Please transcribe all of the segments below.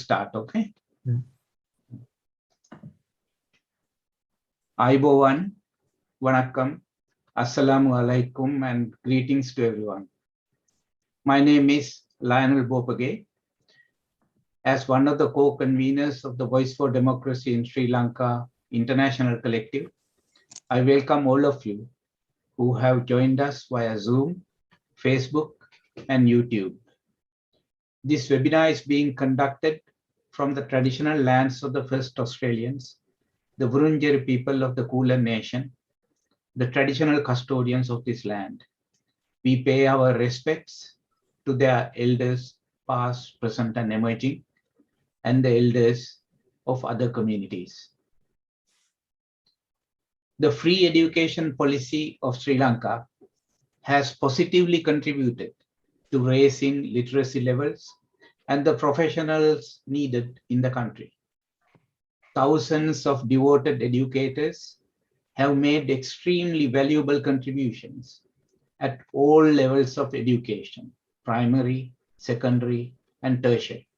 start, okay? Aibowan, Vanakkam, Assalamu alaikum, and greetings to everyone. My name is Liyanage. As one of the co-conveners of the Voice for Democracy in Sri Lanka International Collective, I welcome all of you who have joined us via Zoom, Facebook, and YouTube. This webinar is being conducted from the traditional lands of the first Australians, the Wurundjeri people of the Kulin Nation, the traditional custodians of this land. We pay our respects to their elders, past, present, and emerging, and the elders of other communities. The free education policy of Sri Lanka has positively contributed to raising literacy levels and the professionals needed in the country. Thousands of devoted educators have made extremely valuable contributions at all levels of education, primary, secondary, and tertiary.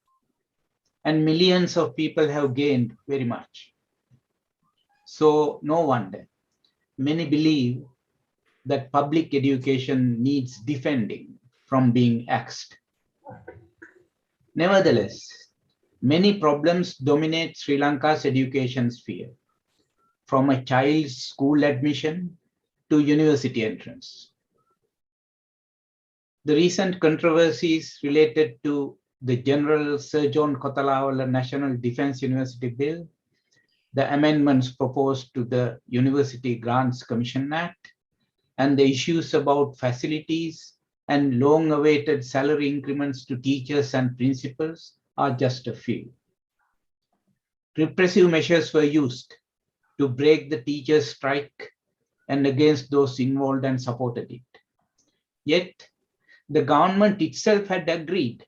And millions of people have gained very much. So no wonder, many believe that public education needs defending from being axed. Nevertheless, many problems dominate Sri Lanka's education sphere, from a child's school admission to university entrance. The recent controversies related to the General Sir John Kotalawala National Defence University Bill, the amendments proposed to the University Grants Commission Act, and the issues about facilities and long-awaited salary increments to teachers and principals are just a few. Repressive measures were used to break the teachers' strike and against those involved and supported it. Yet, the government itself had agreed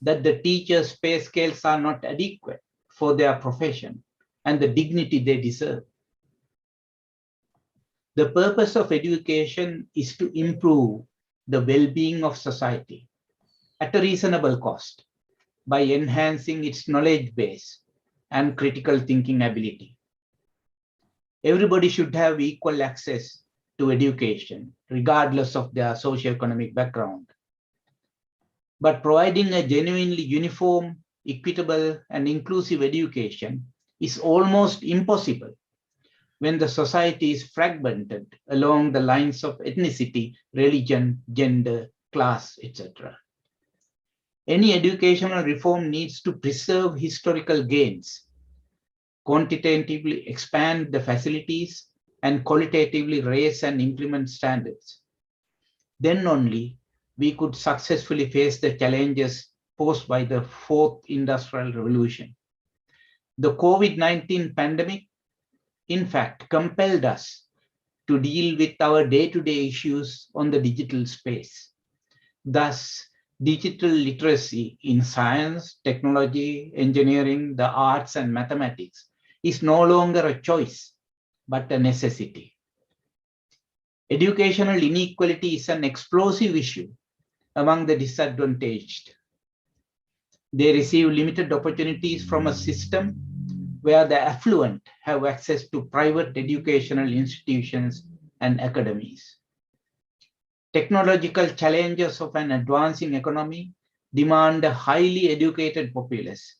that the teachers' pay scales are not adequate for their profession and the dignity they deserve. The purpose of education is to improve the well-being of society at a reasonable cost by enhancing its knowledge base and critical thinking ability. Everybody should have equal access to education, regardless of their socioeconomic background. But providing a genuinely uniform, equitable, and inclusive education is almost impossible when the society is fragmented along the lines of ethnicity, religion, gender, class, etc. Any educational reform needs to preserve historical gains, quantitatively expand the facilities, and qualitatively raise and implement standards. Then only we could successfully face the challenges posed by the fourth industrial revolution. The COVID-19 pandemic, in fact, compelled us to deal with our day-to-day issues on the digital space. Thus, digital literacy in science, technology, engineering, the arts, and mathematics is no longer a choice, but a necessity. Educational inequality is an explosive issue among the disadvantaged. They receive limited opportunities from a system where the affluent have access to private educational institutions and academies. Technological challenges of an advancing economy demand a highly educated populace,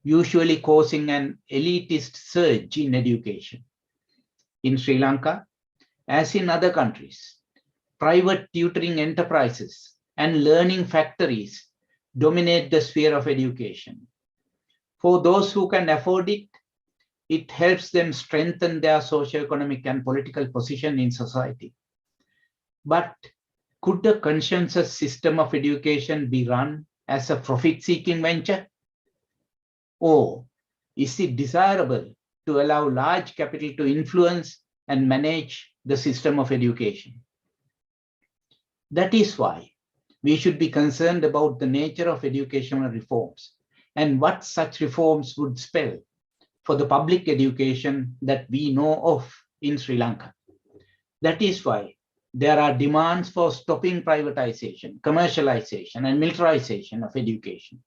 usually causing an elitist surge in education. In Sri Lanka, as in other countries, private tutoring enterprises and learning factories dominate the sphere of education. For those who can afford it, it helps them strengthen their socioeconomic and political position in society. But could the consensus system of education be run as a profit-seeking venture? Or is it desirable to allow large capital to influence and manage the system of education? That is why we should be concerned about the nature of educational reforms and what such reforms would spell for the public education that we know of in Sri Lanka. That is why there are demands for stopping privatization, commercialization, and militarization of education,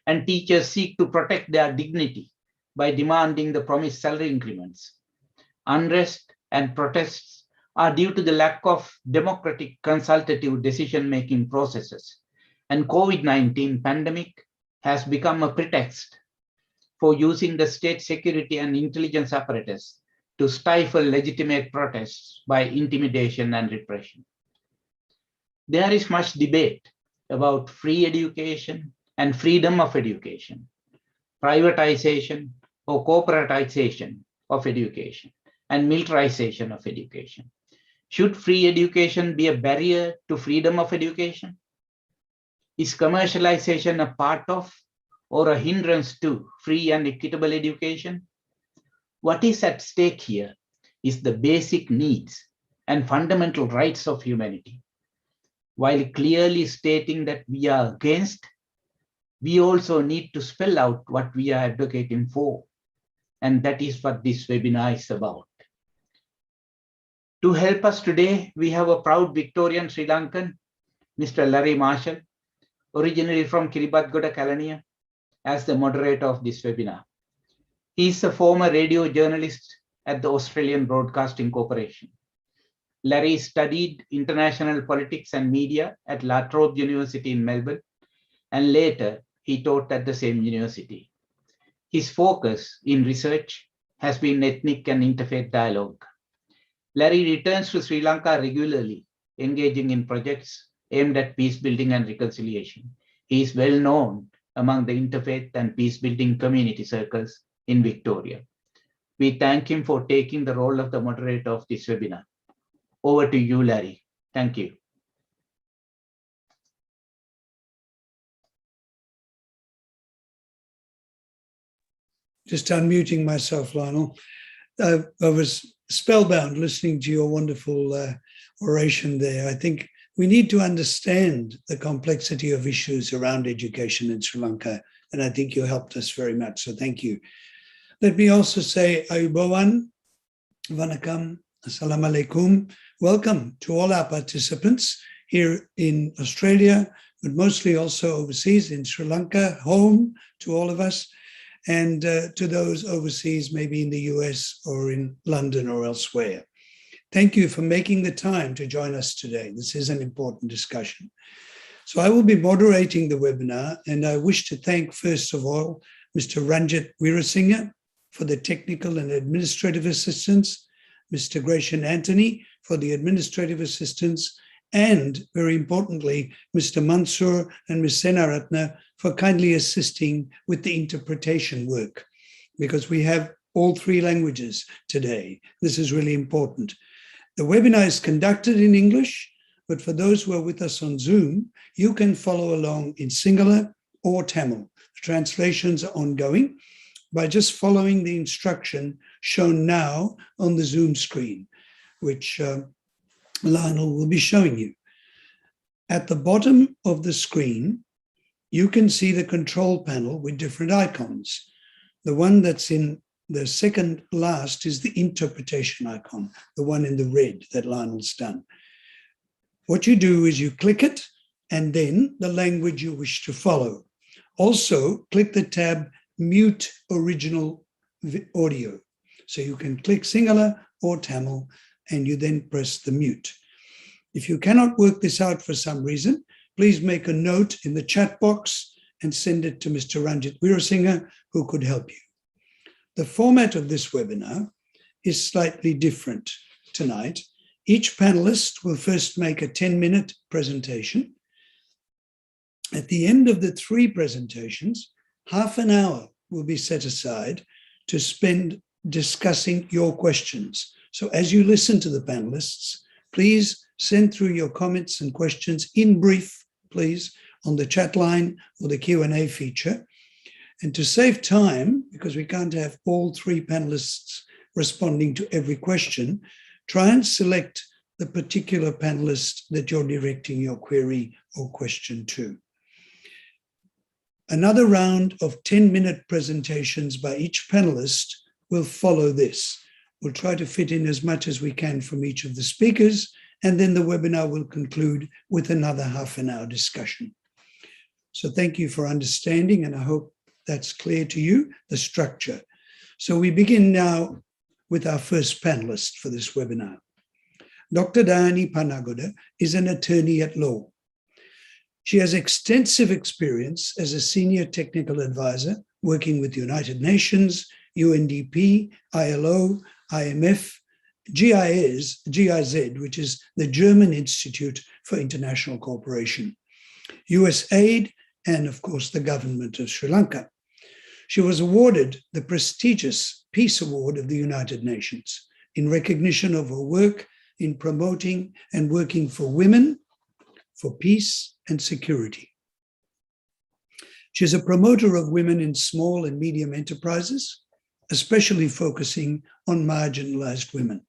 and teachers seek to protect their dignity by demanding the promised salary increments. Unrest and protests are due to the lack of democratic consultative decision-making processes, and COVID-19 pandemic has become a pretext for using the state security and intelligence apparatus to stifle legitimate protests by intimidation and repression. There is much debate about free education and freedom of education, privatization or corporatization of education, and militarization of education. Should free education be a barrier to freedom of education? Is commercialization a part of or a hindrance to free and equitable education? What is at stake here is the basic needs and fundamental rights of humanity. While clearly stating that we are against, we also need to spell out what we are advocating for. And that is what this webinar is about. To help us today, we have a proud Victorian Sri Lankan, Mr. Larry Marshal, originally from Kiribati, Kalania, as the moderator of this webinar. He is a former radio journalist at the Australian Broadcasting Corporation. Larry studied international politics and media at Trobe University in Melbourne, and later he taught at the same university. His focus in research has been ethnic and interfaith dialogue. Larry returns to Sri Lanka regularly, engaging in projects aimed at peace building and reconciliation. He is well known among the interfaith and peace building community circles in Victoria. We thank him for taking the role of the moderator of this webinar. Over to you, Larry. Thank you. Just unmuting myself, Lionel. I was spellbound listening to your wonderful oration there. I think we need to understand the complexity of issues around education in Sri Lanka, and I think you helped us very much, so thank you. Let me also say, Ayubowan, Vanakkam, Assalamu alaikum. Welcome to all our participants here in Australia, but mostly also overseas in Sri Lanka, home to all of us, and to those overseas, maybe in the US or in London or elsewhere. Thank you for making the time to join us today. This is an important discussion. So I will be moderating the webinar, and I wish to thank, first of all, Mr. Ranjit Weerasinghe for the technical and administrative assistance, Mr. Gratian Anthony for the administrative assistance, and very importantly, Mr. Mansoor and Ms. Senaratna for kindly assisting with the interpretation work, because we have all three languages today. This is really important. The webinar is conducted in English, but for those who are with us on Zoom, you can follow along in Sinhala or Tamil. The translations are ongoing by just following the instruction shown now on the Zoom screen, which Lionel will be showing you. At the bottom of the screen, you can see the control panel with different icons. The one that's in the second last is the interpretation icon, the one in the red that Lionel's done. What you do is you click it and then the language you wish to follow. Also, click the tab Mute Original Audio. So you can click Sinhala or Tamil and you then press the mute. If you cannot work this out for some reason, please make a note in the chat box and send it to Mr. Ranjit Weerasinghe, who could help you. The format of this webinar is slightly different tonight. Each panelist will first make a 10-minute presentation. At the end of the three presentations, half an hour will be set aside to spend discussing your questions. So as you listen to the panelists, please send through your comments and questions in brief, please, on the chat line or the Q&A feature. And to save time, because we can't have all three panelists responding to every question, try and select the particular panelist that you're directing your query or question to. Another round of 10-minute presentations by each panelist will follow this. We'll try to fit in as much as we can from each of the speakers, and then the webinar will conclude with another half an hour discussion. So thank you for understanding, and I hope that's clear to you, the structure. So we begin now with our first panelist for this webinar. Dr. Dani Panaguda is an attorney at law. She has extensive experience as a senior technical advisor working with the United Nations, UNDP, ILO, IMF, GIZ, which is the German Institute for International Cooperation, USAID, and of course the government of Sri Lanka. She was awarded the prestigious Peace Award of the United Nations in recognition of her work in promoting and working for women, for peace and security. She's a promoter of women in small and medium enterprises, especially focusing on marginalized women.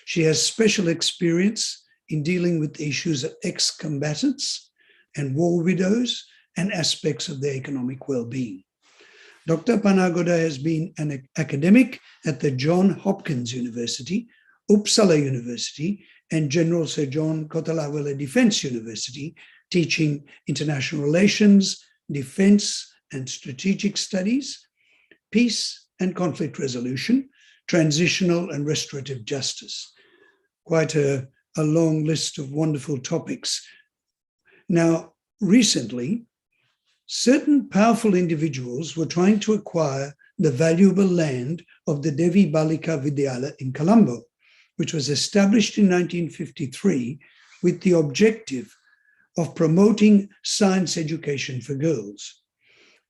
She has special experience in dealing with the issues of ex-combatants and war widows and aspects of their economic well-being. Dr. Panagoda has been an academic at the Johns Hopkins University, Uppsala University, and General Sir John Kotalawala Defense University, teaching international relations, defense and strategic studies, peace and conflict resolution, transitional and restorative justice. Quite a long list of wonderful topics. Now, recently, certain powerful individuals were trying to acquire the valuable land of the Devi Balika Vidyalaya in Colombo, which was established in 1953 with the objective of promoting science education for girls.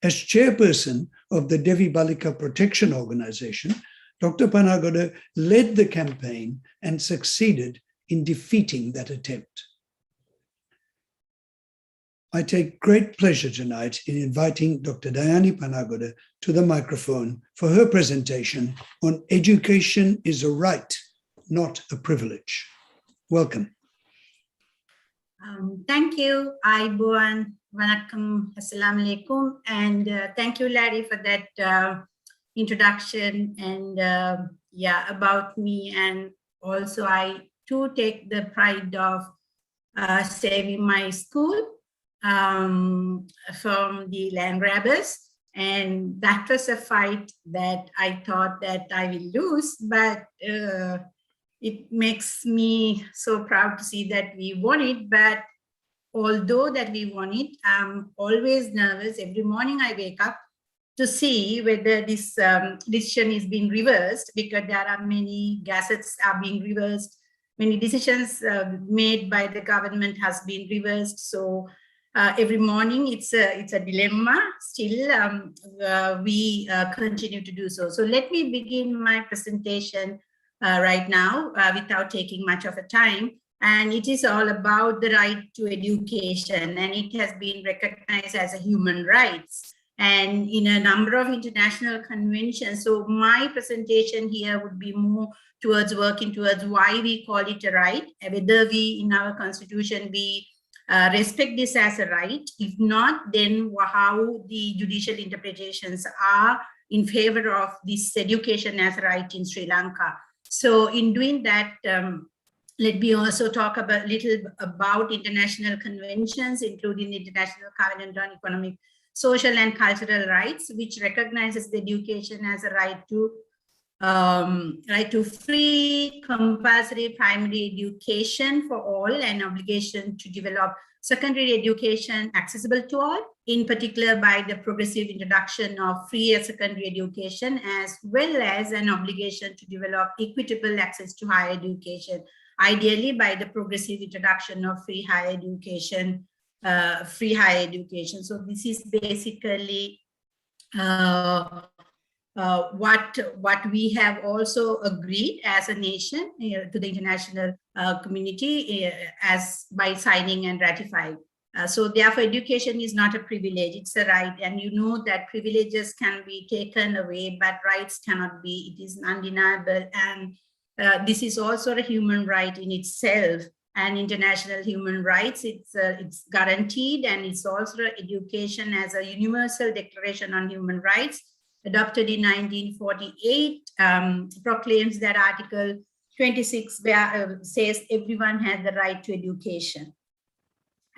As chairperson of the Devi Balika Protection Organization, Dr. Panagoda led the campaign and succeeded in defeating that attempt. I take great pleasure tonight in inviting Dr. Dayani Panaguda to the microphone for her presentation on Education is a Right, Not a Privilege. Welcome. Thank you. Aibuan, Vanakkam, Assalamu alaikum. And thank you, Larry, for that introduction and about me. And also I too take the pride of saving my school from the land grabbers. And that was a fight that I thought that I will lose, but it makes me so proud to see that we won it. But although that we won it, I'm always nervous. Every morning I wake up to see whether this decision is being reversed, because there are many gazettes are being reversed. Many decisions made by the government has been reversed. So every morning it's a dilemma. Still, we continue to do so. So let me begin my presentation right now without taking much of a time. And it is all about the right to education, and it has been recognized as a human rights and in a number of international conventions. So my presentation here would be more towards working towards why we call it a right, whether we in our constitution we respect this as a right. If not, then how the judicial interpretations are in favor of this education as a right in Sri Lanka. So in doing that, let me also talk about little about international conventions, including the International Covenant on Economic, Social and Cultural Rights, which recognizes the education as a right to free, compulsory primary education for all, and obligation to develop secondary education accessible to all, in particular by the progressive introduction of free secondary education, as well as an obligation to develop equitable access to higher education, ideally by the progressive introduction of free higher education. So this is basically what we have also agreed as a nation to the international community as by signing and ratifying. So therefore, education is not a privilege, it's a right. And you know that privileges can be taken away, but rights cannot be. It is undeniable. And this is also a human right in itself. And international human rights, it's guaranteed. And it's also education as a universal declaration on human rights, adopted in 1948, proclaims that Article 26 says everyone has the right to education.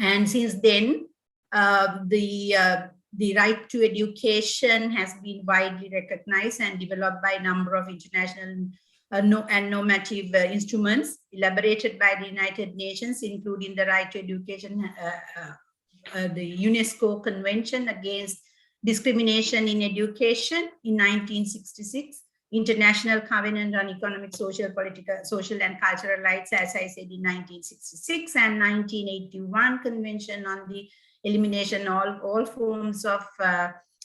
And since then, The right to education has been widely recognized and developed by a number of international and normative instruments elaborated by the United Nations, including the right to education, the UNESCO Convention Against Discrimination in Education in 1966, International Covenant on Economic, Social, Political, Social and Cultural Rights, as I said, in 1966, and 1981 Convention on the Elimination of all forms of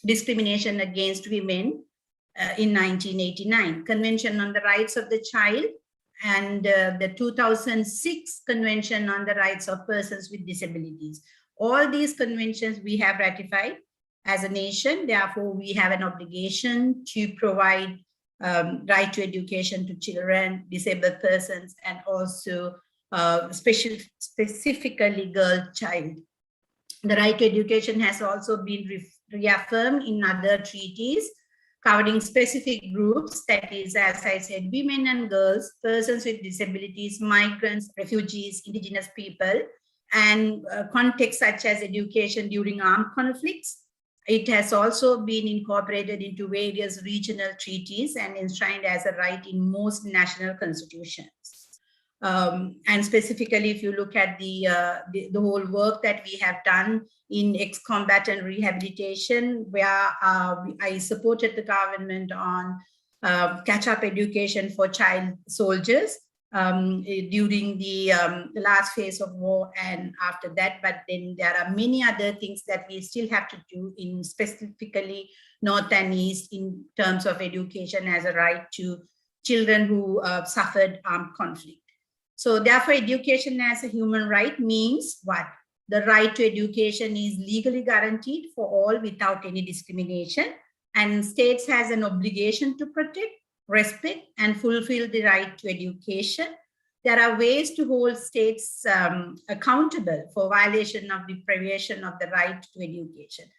discrimination against women in 1989, Convention on the Rights of the Child, and the 2006 Convention on the Rights of Persons with Disabilities. All these conventions we have ratified as a nation. Therefore, we have an obligation to provide right to education to children, disabled persons, and also specifically girl child. The right to education has also been reaffirmed in other treaties covering specific groups, that is, as I said, women and girls, persons with disabilities, migrants, refugees, indigenous people, and contexts such as education during armed conflicts. It has also been incorporated into various regional treaties and enshrined as a right in most national constitutions. And specifically, if you look at the whole work that we have done in ex-combatant rehabilitation, where I supported the government on catch-up education for child soldiers during the last phase of war and after that. But then there are many other things that we still have to do in specifically North and East in terms of education as a right to children who suffered armed conflict. So therefore, education as a human right means what? The right to education is legally guaranteed for all without any discrimination, and states has an obligation to protect, respect, and fulfill the right to education. There are ways to hold states accountable for violation of deprivation of the right to education.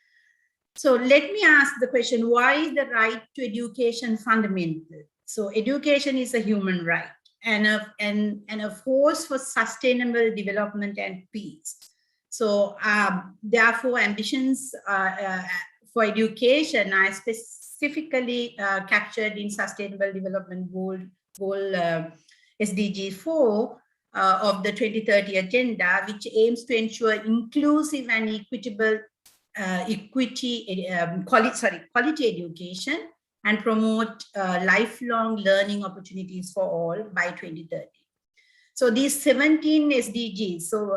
So let me ask the question, why is the right to education fundamental? So education is a human right and a force for sustainable development and peace. So therefore, ambitions for education are specifically captured in Sustainable Development Goal SDG 4 of the 2030 Agenda, which aims to ensure inclusive and equitable quality education and promote lifelong learning opportunities for all by 2030. So these 17 SDGs, so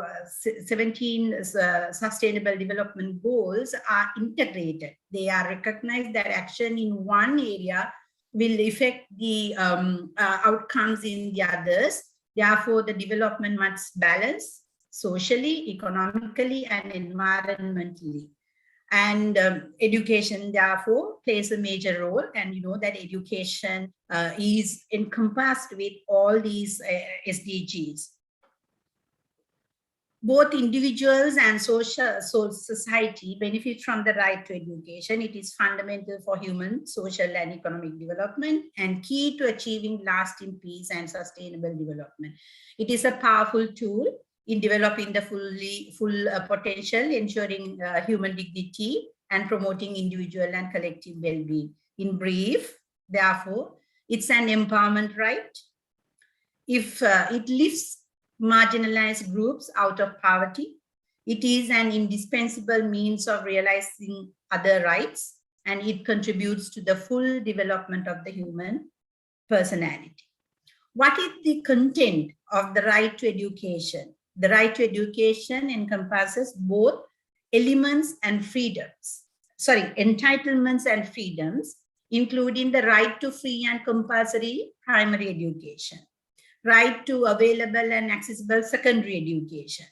17 Sustainable Development Goals are integrated. They are recognized that action in one area will affect the outcomes in the others. Therefore, the development must balance socially, economically, and environmentally. And education, therefore, plays a major role. And you know that education is encompassed with all these SDGs. Both individuals and society benefit from the right to education. It is fundamental for human, social, and economic development and key to achieving lasting peace and sustainable development. It is a powerful tool in developing the full potential, ensuring human dignity and promoting individual and collective well-being. In brief, therefore, it's an empowerment right. If it lifts marginalized groups out of poverty, it is an indispensable means of realizing other rights, and it contributes to the full development of the human personality. What is the content of the right to education? The right to education encompasses both elements and freedoms, entitlements and freedoms, including the right to free and compulsory primary education, right to available and accessible secondary education,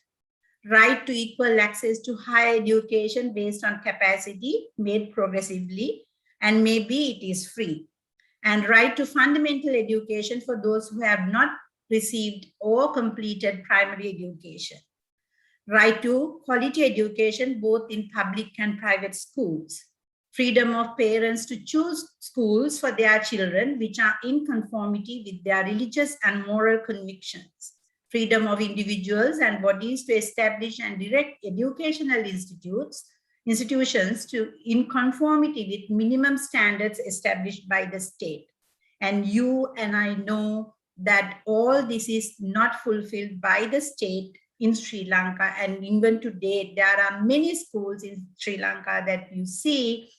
right to equal access to higher education based on capacity made progressively, and maybe it is free, and right to fundamental education for those who have not received or completed primary education, right to quality education both in public and private schools, freedom of parents to choose schools for their children which are in conformity with their religious and moral convictions, freedom of individuals and bodies to establish and direct educational institutions in conformity with minimum standards established by the state. And you and I know that all this is not fulfilled by the state in Sri Lanka. And even today, there are many schools in Sri Lanka that you see,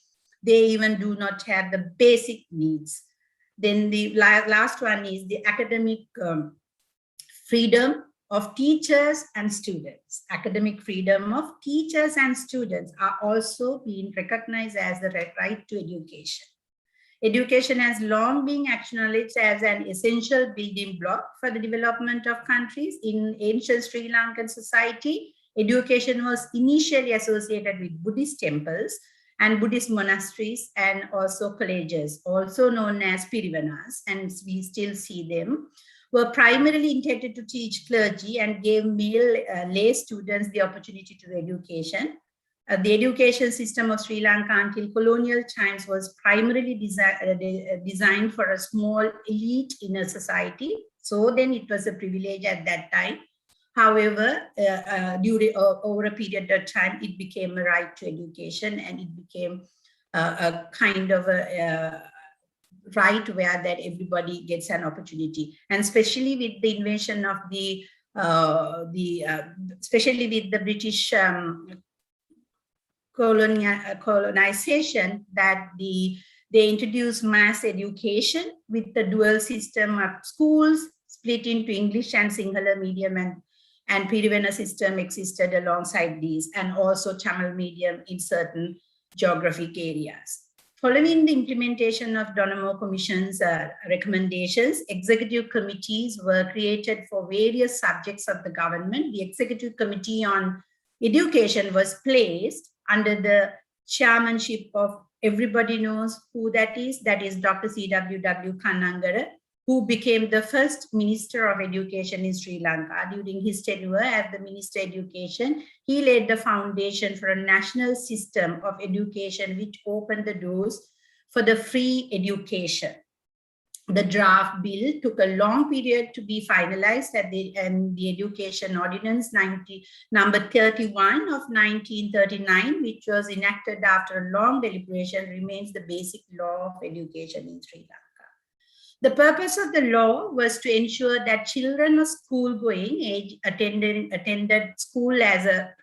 they even do not have the basic needs. Then the last one is the academic freedom of teachers and students. Academic freedom of teachers and students are also being recognized as the right to education. Education has long been acknowledged as an essential building block for the development of countries. In ancient Sri Lankan society, education was initially associated with Buddhist temples and Buddhist monasteries and also colleges, also known as pirivanas, and we still see them, were primarily intended to teach clergy and gave male lay students the opportunity to education. The education system of Sri Lanka until colonial times was primarily designed for a small elite in a society. So then it was a privilege at that time. However, over a period of time, it became a right to education, and it became a kind of a right where that everybody gets an opportunity. And especially with the invention of especially with the British colonization, that they introduced mass education with the dual system of schools split into English and Sinhala medium, and Pirivena system existed alongside these, and also Tamil medium in certain geographic areas. Following the implementation of Donamo Commission's recommendations, executive committees were created for various subjects of the government. The Executive Committee on Education was placed under the chairmanship of, everybody knows who that is Dr. C.W.W. Kannangara, who became the first Minister of Education in Sri Lanka. During his tenure as the Minister of Education, he laid the foundation for a national system of education which opened the doors for the free education. The draft bill took a long period to be finalized, and the Education Ordinance number 31 of 1939, which was enacted after a long deliberation, remains the basic law of education in Sri Lanka. The purpose of the law was to ensure that children of school-going age attended school as a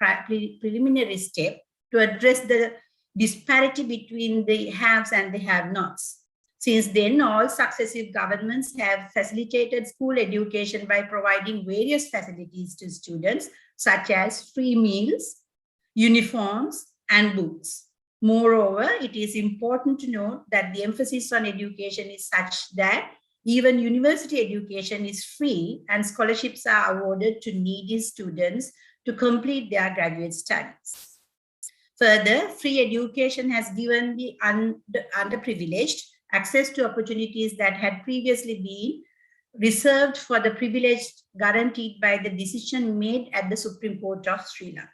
preliminary step to address the disparity between the haves and the have-nots. Since then, all successive governments have facilitated school education by providing various facilities to students, such as free meals, uniforms, and books. Moreover, it is important to note that the emphasis on education is such that even university education is free and scholarships are awarded to needy students to complete their graduate studies. Further, free education has given the underprivileged access to opportunities that had previously been reserved for the privileged, guaranteed by the decision made at the Supreme Court of Sri Lanka.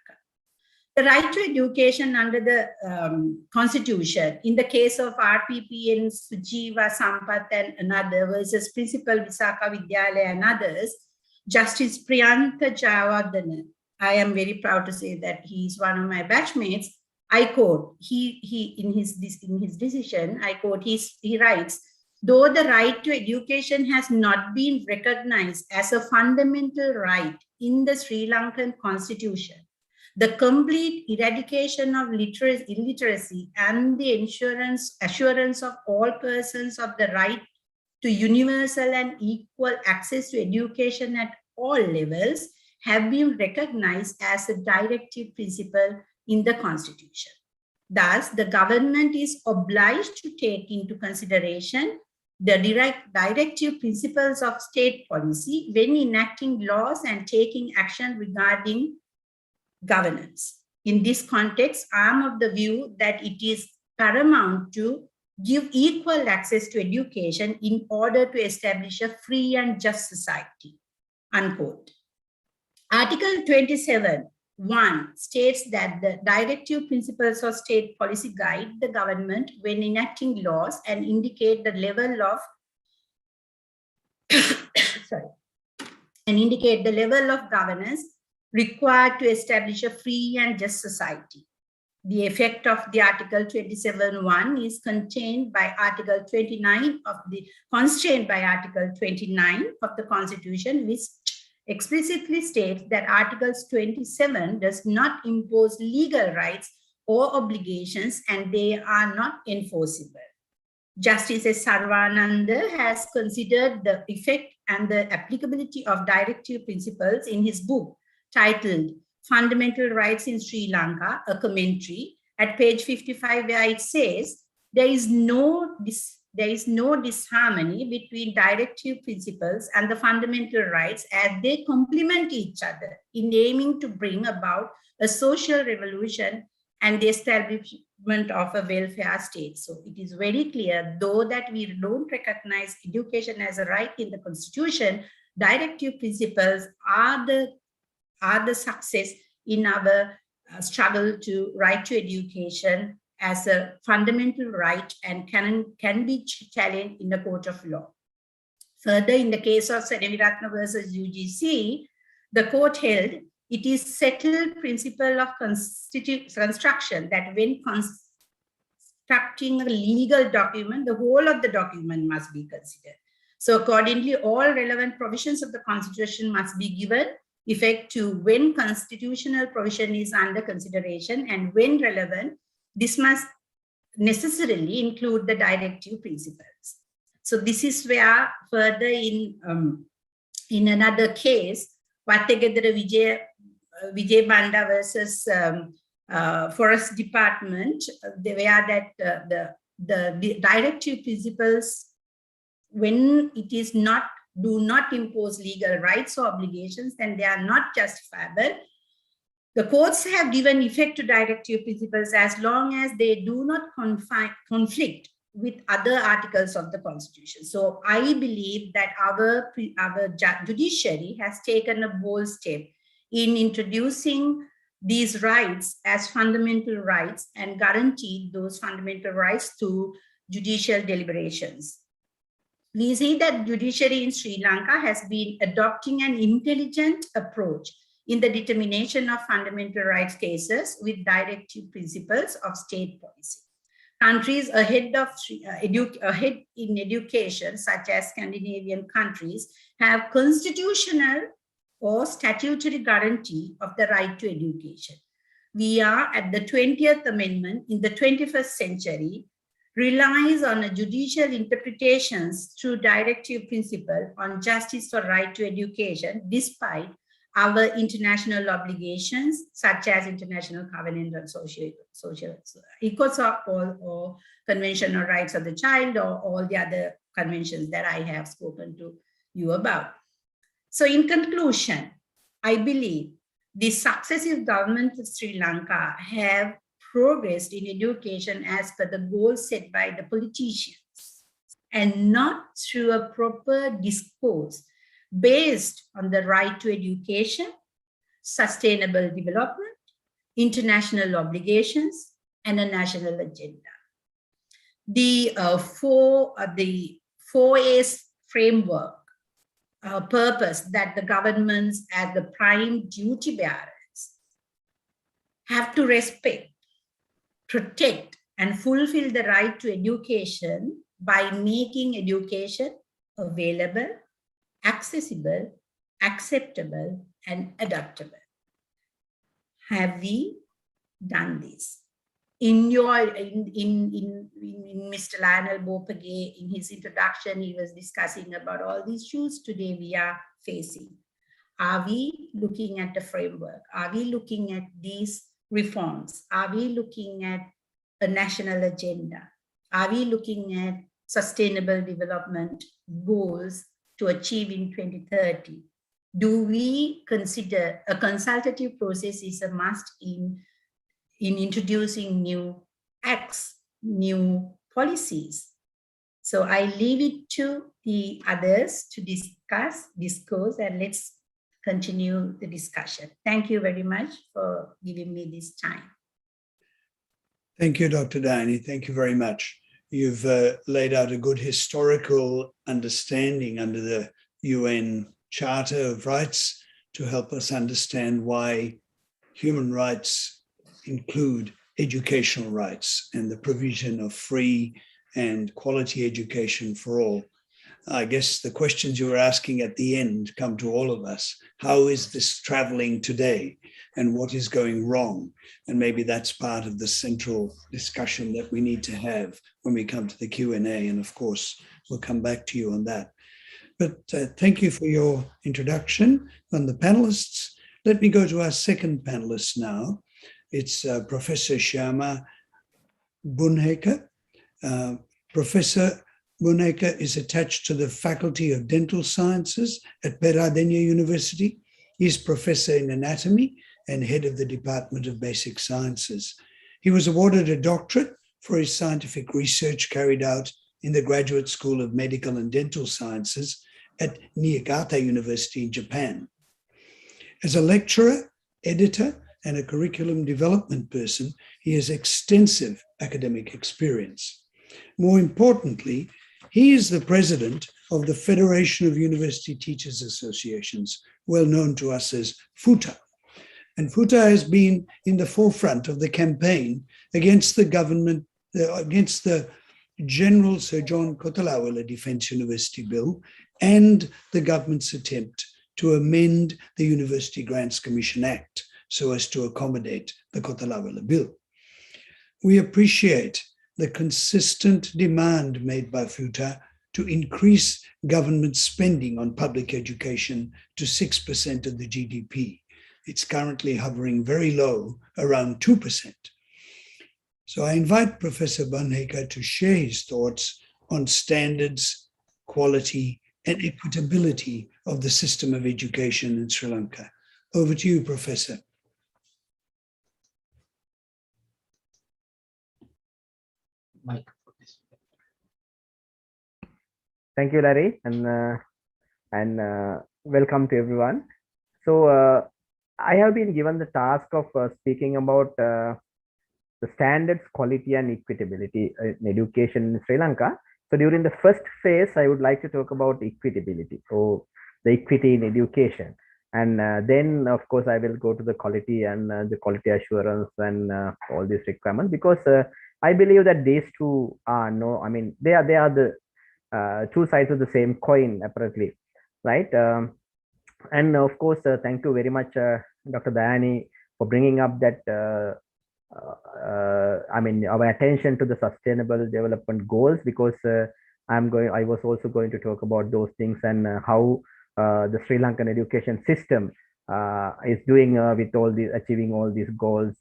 The right to education under the Constitution, in the case of RPP and Sujiva Sampath and another versus Principal Visakha Vidyalaya and others, Justice Priyantha Jayawardena, I am very proud to say that he is one of my batchmates. I quote, in his decision, I quote, he writes, though the right to education has not been recognized as a fundamental right in the Sri Lankan Constitution, the complete eradication of illiteracy and the assurance of all persons of the right to universal and equal access to education at all levels have been recognized as a directive principle in the Constitution. Thus, the government is obliged to take into consideration the directive principles of state policy when enacting laws and taking action regarding governance. In this context, I am of the view that it is paramount to give equal access to education in order to establish a free and just society, unquote. Article 27(1) states that the directive principles of state policy guide the government when enacting laws and indicate the level of and indicate the level of governance required to establish a free and just society. The effect of the Article 27.1 is contained by Article 29 of the constrained by Article 29 of the Constitution, which explicitly states that Articles 27 does not impose legal rights or obligations, and they are not enforceable. Justice S. Sarvananda has considered the effect and the applicability of directive principles in his book titled Fundamental Rights in Sri Lanka, a commentary, at page 55, where it says, there is no disharmony between directive principles and the fundamental rights as they complement each other in aiming to bring about a social revolution and the establishment of a welfare state. So it is very clear, though, that we don't recognize education as a right in the Constitution, directive principles are the success in our struggle to right to education as a fundamental right and can be challenged in the court of law. Further, in the case of Seneviratne versus UGC, the court held it is settled principle of construction that when constructing a legal document, the whole of the document must be considered. So accordingly, all relevant provisions of the Constitution must be given effect to when constitutional provision is under consideration, and when relevant, this must necessarily include the directive principles. So this is where further in another case, Wattegedara Vijay Banda versus Forest Department, where that the directive principles, when it is do not impose legal rights or obligations, then they are not justifiable. The courts have given effect to directive principles as long as they do not conflict with other articles of the Constitution. So I believe that our judiciary has taken a bold step in introducing these rights as fundamental rights and guaranteed those fundamental rights to judicial deliberations. We see that judiciary in Sri Lanka has been adopting an intelligent approach in the determination of fundamental rights cases with directive principles of state policy. Countries ahead in education, such as Scandinavian countries, have constitutional or statutory guarantee of the right to education. We are at the 20th Amendment in the 21st century, relies on a judicial interpretations through directive principle on justice or right to education, despite our international obligations, such as International Covenant on Social ECOSOC or Convention on Rights of the Child, or all the other conventions that I have spoken to you about. So in conclusion, I believe the successive governments of Sri Lanka have progressed in education as per the goals set by the politicians, and not through a proper discourse based on the right to education, sustainable development, international obligations, and a national agenda. The 4A's framework purpose that the governments as the prime duty bearers have to respect, protect, and fulfill the right to education by making education available, accessible, acceptable, and adaptable. Have we done this? In Mr. Lionel Bopage, in his introduction, he was discussing about all these issues today we are facing. Are we looking at the framework? Are we looking at these reforms? Are we looking at a national agenda? Are we looking at sustainable development goals to achieve in 2030? Do we consider a consultative process is a must in introducing new acts, new policies? So I leave it to the others to discuss, and let's continue the discussion. Thank you very much for giving me this time. Thank you, Dr. Dani. Thank you very much. You've laid out a good historical understanding under the UN Charter of Rights to help us understand why human rights include educational rights and the provision of free and quality education for all. I guess the questions you were asking at the end come to all of us. How is this traveling today? And what is going wrong? And maybe that's part of the central discussion that we need to have when we come to the Q&A. And of course, we'll come back to you on that. But thank you for your introduction on the panelists. Let me go to our second panelist now. It's Professor Shyama Buenheker. Professor Buenheker is attached to the Faculty of Dental Sciences at Peradeniya University. He's professor in anatomy and head of the Department of Basic Sciences. He was awarded a doctorate for his scientific research carried out in the Graduate School of Medical and Dental Sciences at Niigata University in Japan. As a lecturer, editor, and a curriculum development person, he has extensive academic experience. More importantly, he is the president of the Federation of University Teachers Associations, well known to us as FUTA. And FUTA has been in the forefront of the campaign against the government, against the General Sir John Kotalawala Defence University Bill and the government's attempt to amend the University Grants Commission Act so as to accommodate the Kotalawala Bill. We appreciate the consistent demand made by FUTA to increase government spending on public education to 6% of the GDP. It's currently hovering very low, around 2%. So I invite Professor Banneheka to share his thoughts on standards, quality, and equitability of the system of education in Sri Lanka. Over to you, Professor. Thank you, Larry, and welcome to everyone. So I have been given the task of speaking about the standards, quality, and equitability in education in Sri Lanka. So during the first phase, I would like to talk about equitability, or the equity in education. And then, of course, I will go to the quality and the quality assurance and all these requirements, because I believe that these two are they are the two sides of the same coin, apparently, right? And of course, thank you very much, Dr. Dayani, for bringing up that our attention to the sustainable development goals, because I was also going to talk about those things and how the Sri Lankan education system is doing with all these, achieving all these goals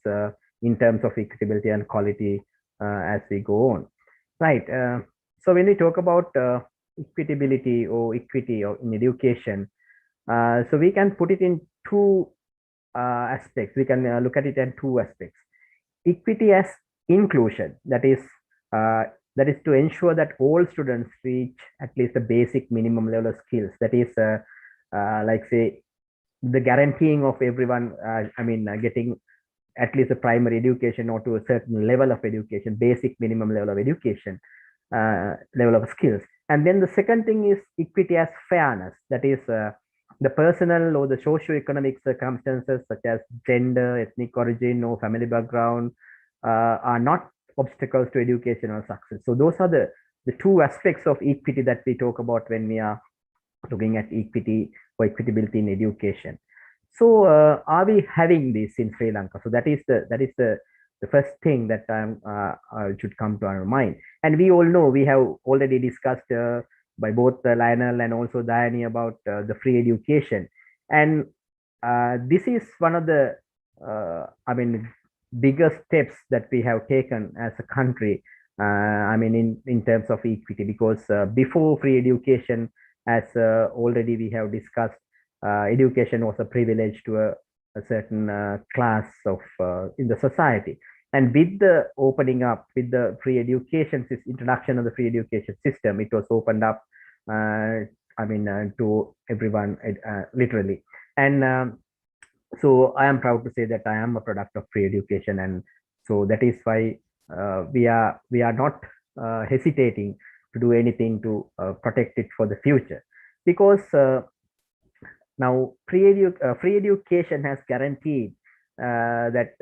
in terms of equitability and quality as we go on, right? So when we talk about equitability or equity in education, so we can put it in two aspects. We can look at it in two aspects. Equity as inclusion, that is to ensure that all students reach at least a basic minimum level of skills. That is like, say, the guaranteeing of everyone, getting at least a primary education or to a certain level of education, basic minimum level of education, level of skills. And then the second thing is equity as fairness. That is the personal or the socio-economic circumstances such as gender, ethnic origin, or family background are not obstacles to educational success. So those are the two aspects of equity that we talk about when we are looking at equity or equitability in education. So are we having this in Sri Lanka? So that is the first thing that should come to our mind. And we all know, we have already discussed by both Lionel and also Dayani about the free education. And this is one of the biggest steps that we have taken as a country, in terms of equity, because before free education, as already we have discussed, education was a privilege to a certain class of in the society. And with the opening up, with the free education introduction of the free education system, it was opened up to everyone, literally. And so I am proud to say that I am a product of free education, and so that is why we are not hesitating to do anything to protect it for the future, because Now, free education has guaranteed that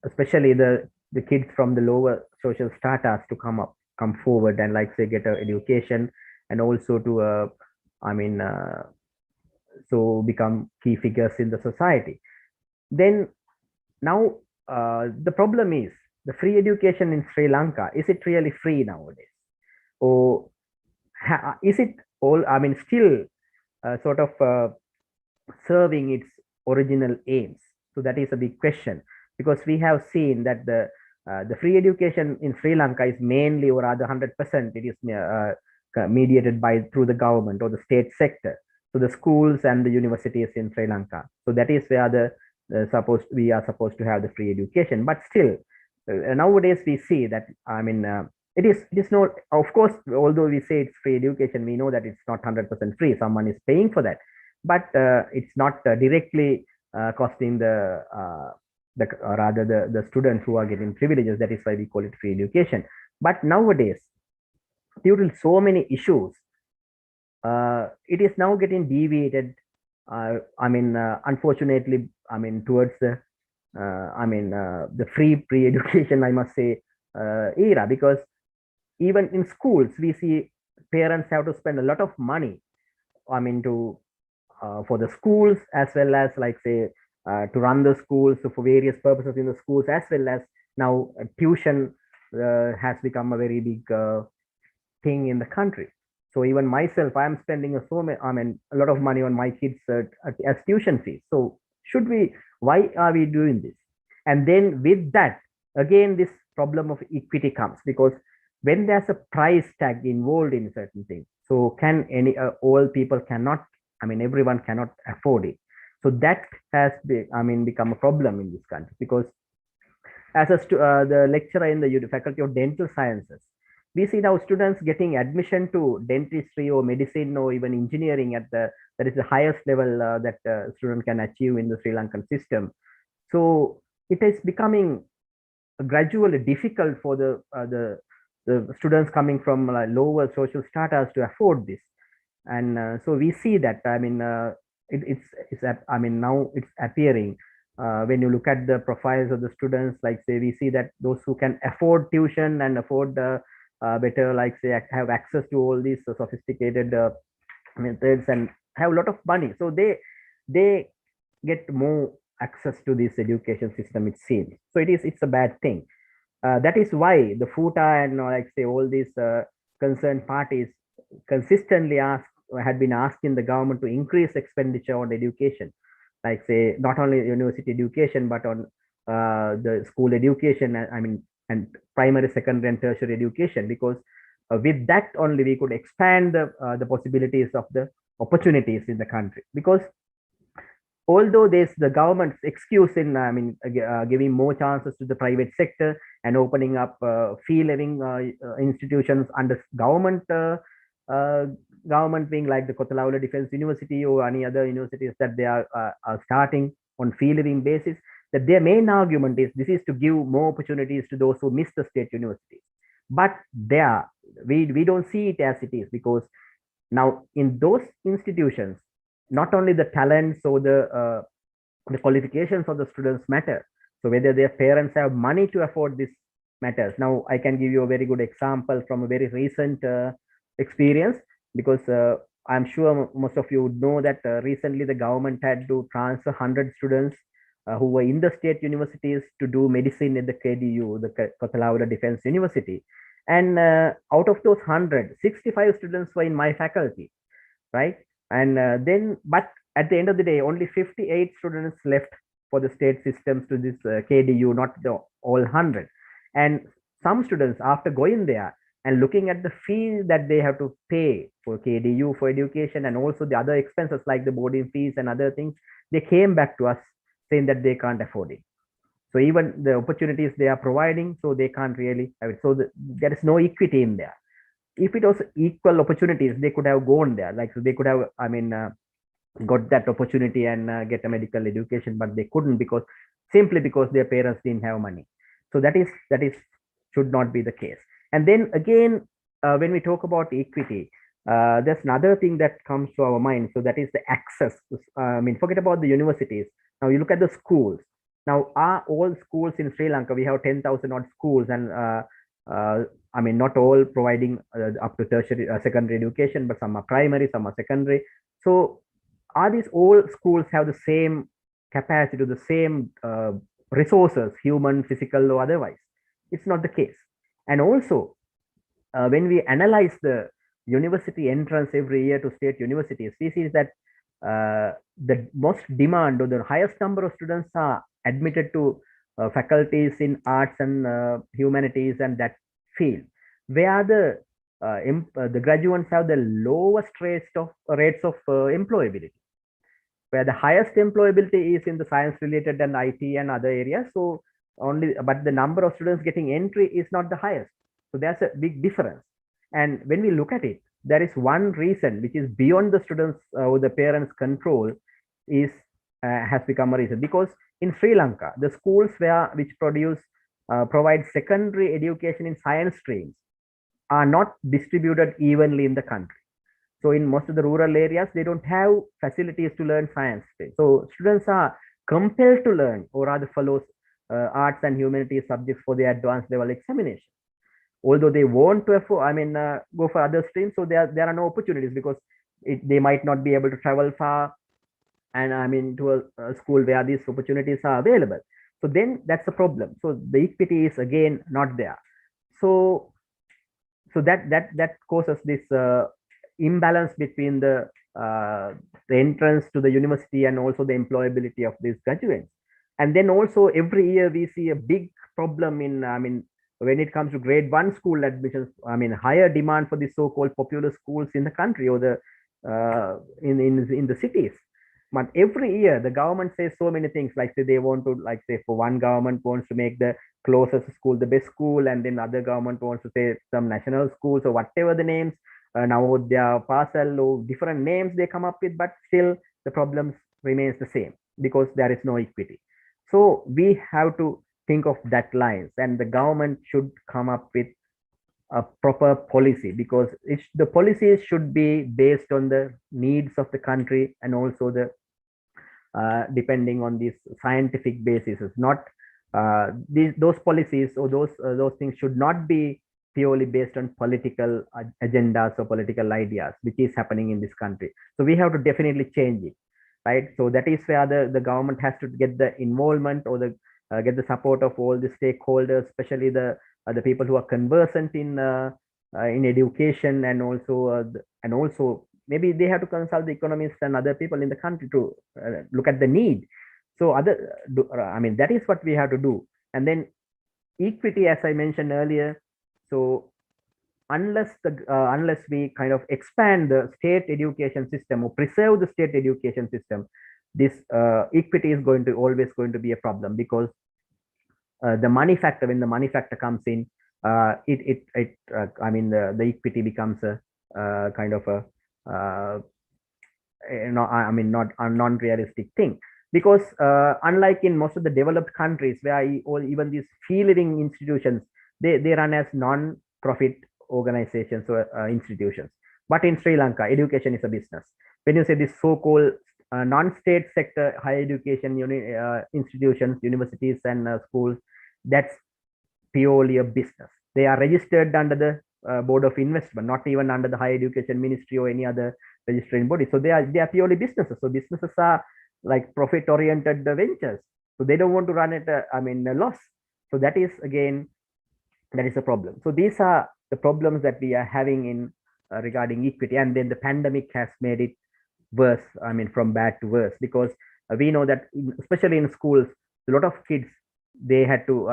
especially the kids from the lower social stratas to come forward and like say get an education and also to so become key figures in the society. Then now the problem is the free education in Sri Lanka, is it really free nowadays, or is it all still sort of serving its original aims? So that is a big question, because we have seen that the free education in Sri Lanka is mainly, or rather 100%, it is mediated through the government or the state sector. So the schools and the universities in Sri Lanka. So that is where we are supposed to have the free education. But still, nowadays we see that it is not, of course, although we say it's free education, we know that it's not 100% free. Someone is paying for that, but it's not directly costing the students who are getting privileges. That is why we call it free education. But nowadays, due to so many issues, it is now getting deviated. Unfortunately, towards the free education, I must say, era, because even in schools we see parents have to spend a lot of money for the schools, as well as like say to run the schools, so for various purposes in the schools, as well as now tuition has become a very big thing in the country. So even myself, I am spending a lot of money on my kids as tuition fees. So why are we doing this? And then with that, again, this problem of equity comes, because when there's a price tag involved in certain things, so can all people cannot, everyone cannot afford it. So that has become a problem in this country, because as the lecturer in the Faculty of Dental Sciences, we see now students getting admission to dentistry or medicine or even engineering that is the highest level that a student can achieve in the Sri Lankan system. So it is becoming gradually difficult for the students coming from lower social stratas to afford this. And so we see that now it's appearing when you look at the profiles of the students, like say we see that those who can afford tuition and afford better, like say, have access to all these sophisticated methods and have a lot of money, so they get more access to this education system, it seems. So it's a bad thing. That is why the FUTA and like say all these concerned parties consistently had been asking the government to increase expenditure on education, like say not only university education but on the school education, and primary, secondary, and tertiary education, because with that only we could expand the possibilities of the opportunities in the country. Because although there's the government's excuse in giving more chances to the private sector and opening up fee levying institutions under government wing, like the Kothalaula Defense University or any other universities that they are starting on fee levying basis, that their main argument is this is to give more opportunities to those who miss the state universities. But we don't see it as it is, because now in those institutions, not only the talents or the qualifications of the students matter. So whether their parents have money to afford this matters. Now I can give you a very good example from a very recent experience, because I'm sure most of you would know that recently the government had to transfer 100 students who were in the state universities to do medicine at the KDU, the Kothalaula Defense University. And out of those 100, 65 students were in my faculty, right? And but at the end of the day, only 58 students left for the state systems to this KDU, not all 100. And some students, after going there and looking at the fees that they have to pay for KDU for education, and also the other expenses like the boarding fees and other things, they came back to us saying that they can't afford it. So even the opportunities they are providing, so they can't really have it. So there is no equity in there. If it was equal opportunities, they could have gone there. Like, so they could have, got that opportunity and get a medical education, but they couldn't, simply because their parents didn't have money. So that should not be the case. And then again, when we talk about equity, there's another thing that comes to our mind. So that is the access. I mean, forget about the universities. Now you look at the schools. Now, are all schools in Sri Lanka, we have 10,000 odd schools, and I mean, not all providing up to tertiary, secondary education, but some are primary, some are secondary. So are these all schools have the same capacity, the same resources, human, physical, or otherwise? It's not the case. And also, when we analyze the university entrance every year to state universities, we see that the most demand or the highest number of students are admitted to faculties in arts and humanities and that field, where the graduates have the lowest rates of employability, where the highest employability is in the science related and IT and other areas. So but the number of students getting entry is not the highest. So there's a big difference. And when we look at it, there is one reason which is beyond the students or the parents' control has become a reason. Because in Sri Lanka, the schools which provide secondary education in science streams are not distributed evenly in the country. So in most of the rural areas, they don't have facilities to learn science. So students are compelled to learn, or rather follow arts and humanities subjects for the advanced level examination. Although they want to afford, go for other streams, so there are no opportunities because they might not be able to travel far, and to a school where these opportunities are available. So then that's a problem. So the equity is again not there. So that causes this imbalance between the entrance to the university and also the employability of these graduates. And then also every year we see a big problem in when it comes to grade 1 school admissions. Higher demand for the so-called popular schools in the country or the in the cities. But every year the government says so many things, like say they want to, like say for one government wants to make the closest school the best school, and then other government wants to say some national schools or whatever the names. Now their parcel or different names they come up with, but still the problems remains the same because there is no equity. So we have to think of that lines, and the government should come up with a proper policy, because the policies should be based on the needs of the country and also the depending on these scientific basis. Not those policies or those things should not be purely based on political agendas or political ideas, which is happening in this country. So we have to definitely change it, right? So that is where the government has to get the involvement or get the support of all the stakeholders, especially the people who are conversant in education, and also maybe they have to consult the economists and other people in the country to look at the need. So that is what we have to do. And then equity, as I mentioned earlier. So unless we kind of expand the state education system or preserve the state education system, this equity is always going to be a problem, because the money factor, when the money factor comes in, the equity becomes a kind of a not a non-realistic thing. Because unlike in most of the developed countries, where even these fee living institutions, they run as non-profit organizations or institutions. But in Sri Lanka, education is a business. When you say this so-called non-state sector higher education institutions, universities and schools, that's purely a business. They are registered under the Board of Investment, not even under the Higher Education Ministry or any other registering body. So they are purely businesses. So businesses are like profit-oriented ventures. So they don't want to run it a loss. So that is a problem. So these are the problems that we are having in regarding equity. And then the pandemic has made it worse, from bad to worse, because we know that especially in schools, a lot of kids, they had to,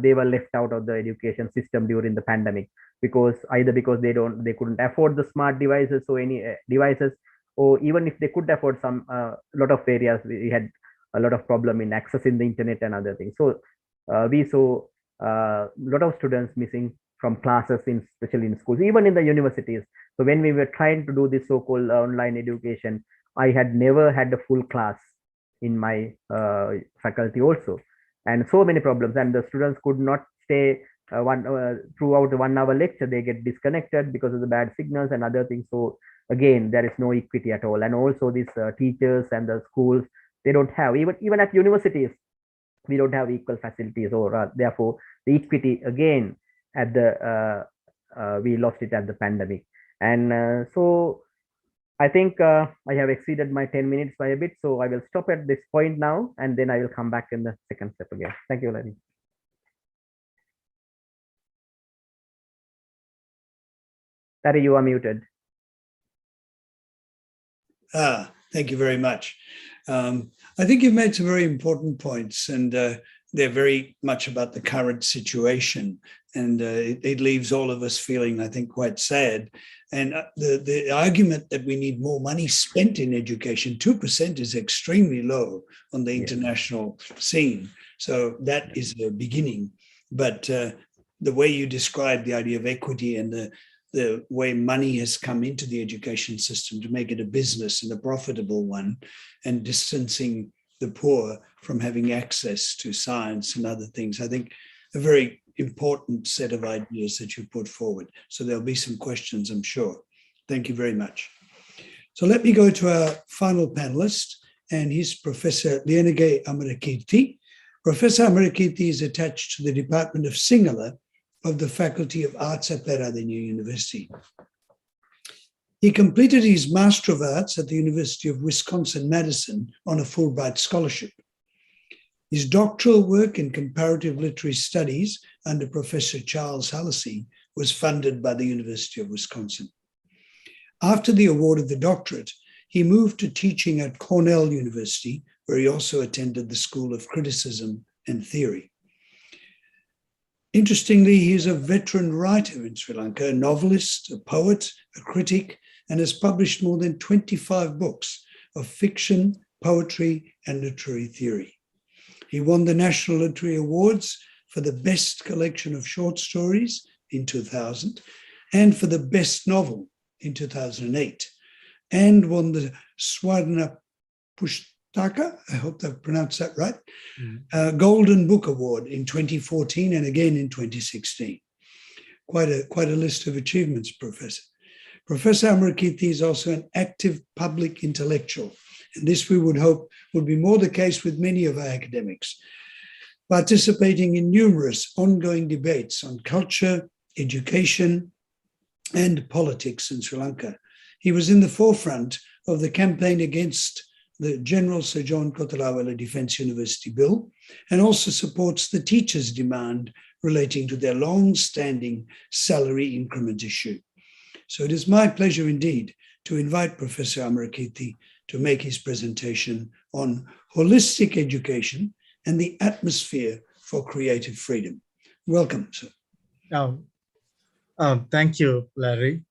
they were left out of the education system during the pandemic, because they couldn't afford the smart devices or any devices, or even if they could afford some, lot of areas, we had a lot of problem in accessing the internet and other things. So we saw a lot of students missing from classes, especially in schools, even in the universities. So when we were trying to do this so-called online education, I had never had a full class in my faculty also, and so many problems, and the students could not stay throughout the 1 hour lecture, they get disconnected because of the bad signals and other things. So again, there is no equity at all. And also these teachers and the schools, they don't have, even at universities, we don't have equal facilities, or therefore the equity again at the we lost it at the pandemic. And so I think I have exceeded my 10 minutes by a bit, so I will stop at this point now, and then I will come back in the second step again. Thank you, Larry. Larry, you are muted. Thank you very much. I think you've made some very important points, and they're very much about the current situation. And it leaves all of us feeling, I think, quite sad. And the argument that we need more money spent in education, 2% is extremely low on the international scene. So that is a beginning. But the way you describe the idea of equity and the way money has come into the education system to make it a business and a profitable one, and distancing the poor from having access to science and other things, I think a very important set of ideas that you put forward. So there'll be some questions, I'm sure. Thank you very much. So let me go to our final panelist, and he's Professor Liyanage Amarakeerthi. Professor Amarakeerthi is attached to the Department of Sinhala of the Faculty of Arts at Peradeniya University. He completed his Master of Arts at the University of Wisconsin-Madison on a Fulbright scholarship. His doctoral work in comparative literary studies under Professor Charles Hallisey was funded by the University of Wisconsin. After the award of the doctorate, he moved to teaching at Cornell University, where he also attended the School of Criticism and Theory. Interestingly, he is a veteran writer in Sri Lanka, a novelist, a poet, a critic, and has published more than 25 books of fiction, poetry, and literary theory. He won the National Literary Awards for the Best Collection of Short Stories in 2000 and for the Best Novel in 2008, and won the Swarna Pushtaka, I hope I've pronounced that right, Golden Book Award in 2014 and again in 2016. Quite a list of achievements, Professor. Professor Amarakeerthi is also an active public intellectual, and this we would hope would be more the case with many of our academics, participating in numerous ongoing debates on culture, education, and politics in Sri Lanka. He was in the forefront of the campaign against the General Sir John Kotalawala Defence University Bill, and also supports the teachers' demand relating to their long-standing salary increment issue. So it is my pleasure indeed to invite Professor Amarakeerthi to make his presentation on holistic education and the atmosphere for creative freedom. Welcome, sir. Thank you, Larry.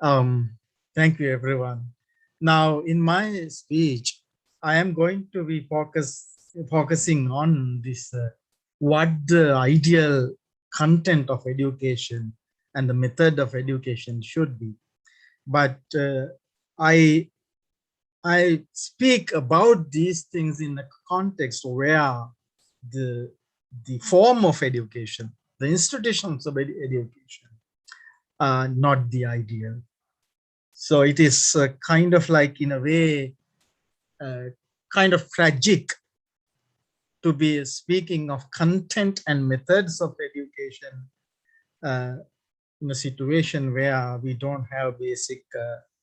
Thank you, everyone. Now, in my speech, I am going to be focusing on this, what the ideal content of education and the method of education should be. But I speak about these things in a context where the form of education, the institutions of education are not the ideal. So it is kind of like, in a way, kind of tragic to be speaking of content and methods of education in a situation where we don't have basic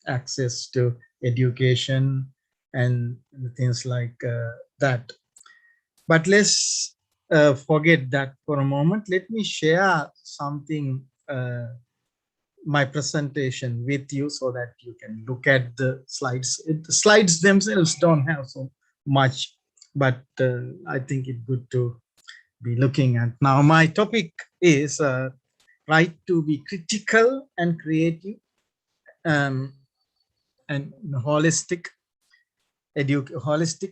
access to education and things like that. But let's forget that for a moment. Let me share something, my presentation with you, so that you can look at the slides. The slides themselves don't have so much, but I think it's good to be looking at. Now, my topic is right to be critical and creative and holistic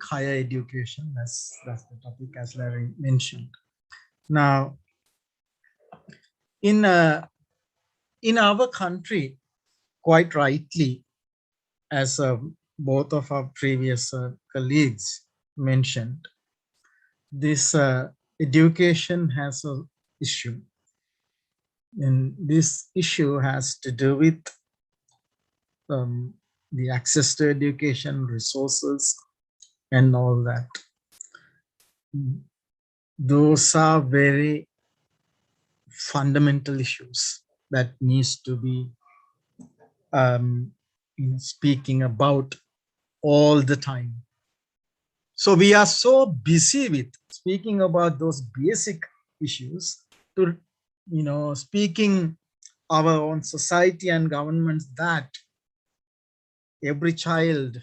higher education. That's the topic, as Larry mentioned. Now, in our country, quite rightly, as both of our previous colleagues mentioned, this education has an issue. And this issue has to do with the access to education, resources, and all that. Those are very fundamental issues that needs to be speaking about all the time. So we are so busy with speaking about those basic issues to, speaking our own society and governments that every child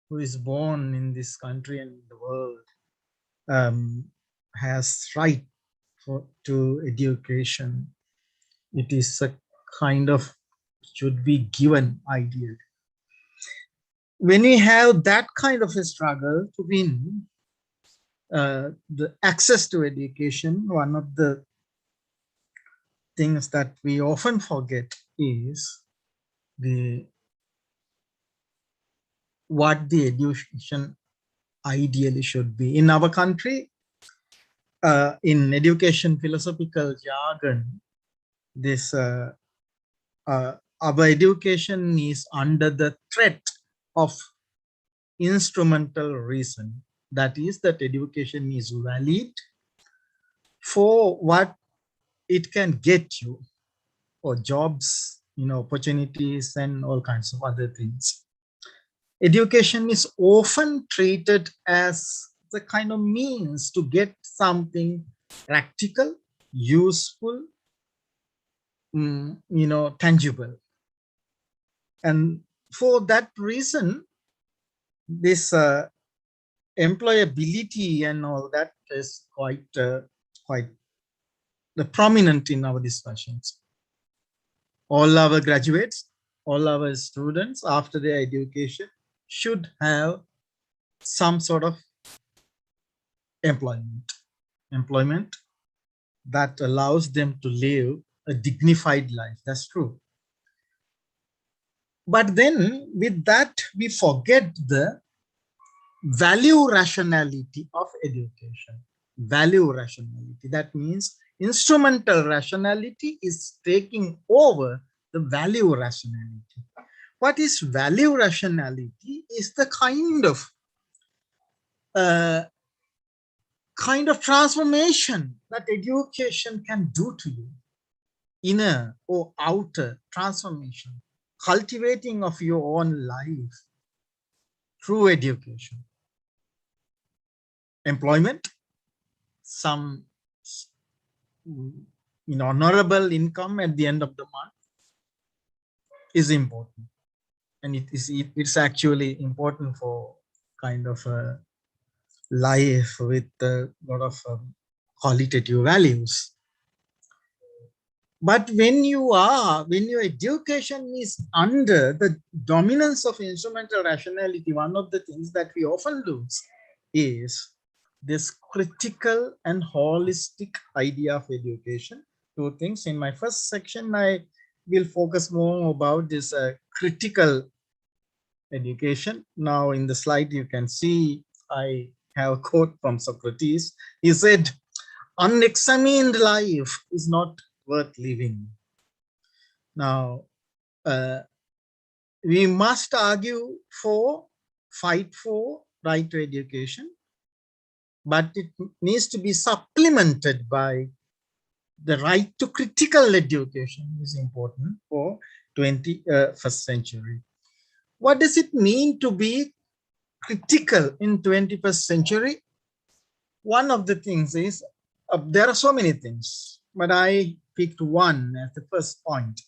who is born in this country and the world has right to education. It is a kind of should be given ideal. When we have that kind of a struggle to win the access to education, one of the things that we often forget is what the education ideally should be. In our country, in education philosophical jargon, this our education is under the threat of instrumental reason. That is, that education is valid for what it can get you, or jobs, opportunities, and all kinds of other things. Education is often treated as the kind of means to get something practical, useful, tangible. And for that reason, this employability and all that is quite prominent in our discussions. All our graduates, all our students after their education should have some sort of employment that allows them to live a dignified life. That's true. But then with that, we forget the value rationality of education. Value rationality. That means instrumental rationality is taking over the value rationality. What is value rationality is the kind of transformation that education can do to you. Inner or outer transformation, cultivating of your own life through education. Employment, some honorable income at the end of the month is important, and it's actually important for kind of a life with a lot of qualitative values. But when your education is under the dominance of instrumental rationality, one of the things that we often lose is this critical and holistic idea of education. Two things. In my first section, I will focus more about this critical education. Now in the slide, you can see I have a quote from Socrates. He said, "Unexamined life is not worth living." Now, we must fight for right to education, but it needs to be supplemented by the right to critical education is important for 21st century. What does it mean to be critical in 21st century? One of the things is, there are so many things, but I picked one as the first point.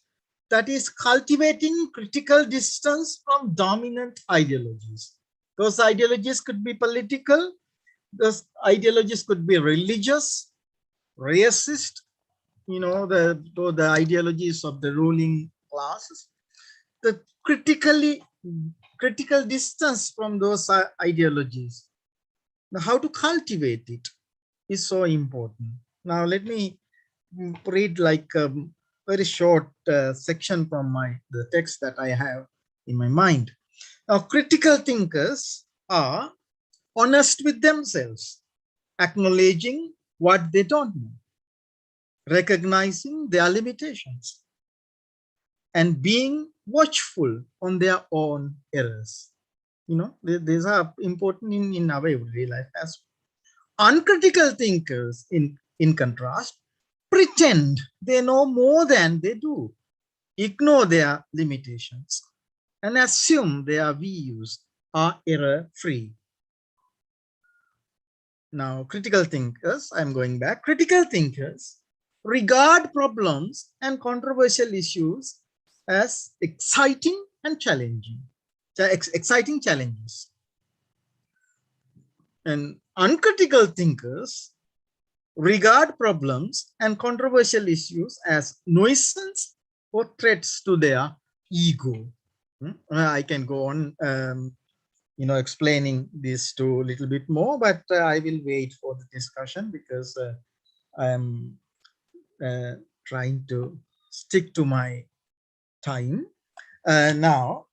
That is cultivating critical distance from dominant ideologies. Those ideologies could be political, those ideologies could be religious, racist, the ideologies of the ruling classes. The critical distance from those ideologies. Now, how to cultivate it is so important. Now, let me read like a very short section from the text that I have in my mind. Now, critical thinkers are honest with themselves, acknowledging what they don't know. recognizing their limitations, and being watchful on their own errors. You know, these are important in our everyday life as well. Uncritical thinkers, in contrast, pretend they know more than they do, ignore their limitations, and assume their views are error-free. Now, critical thinkers, I'm going back. Critical thinkers regard problems and controversial issues as exciting and challenging, exciting challenges. And uncritical thinkers regard problems and controversial issues as nuisance or threats to their ego. I can go on explaining these two a little bit more, but I will wait for the discussion because I am trying to stick to my time. Now,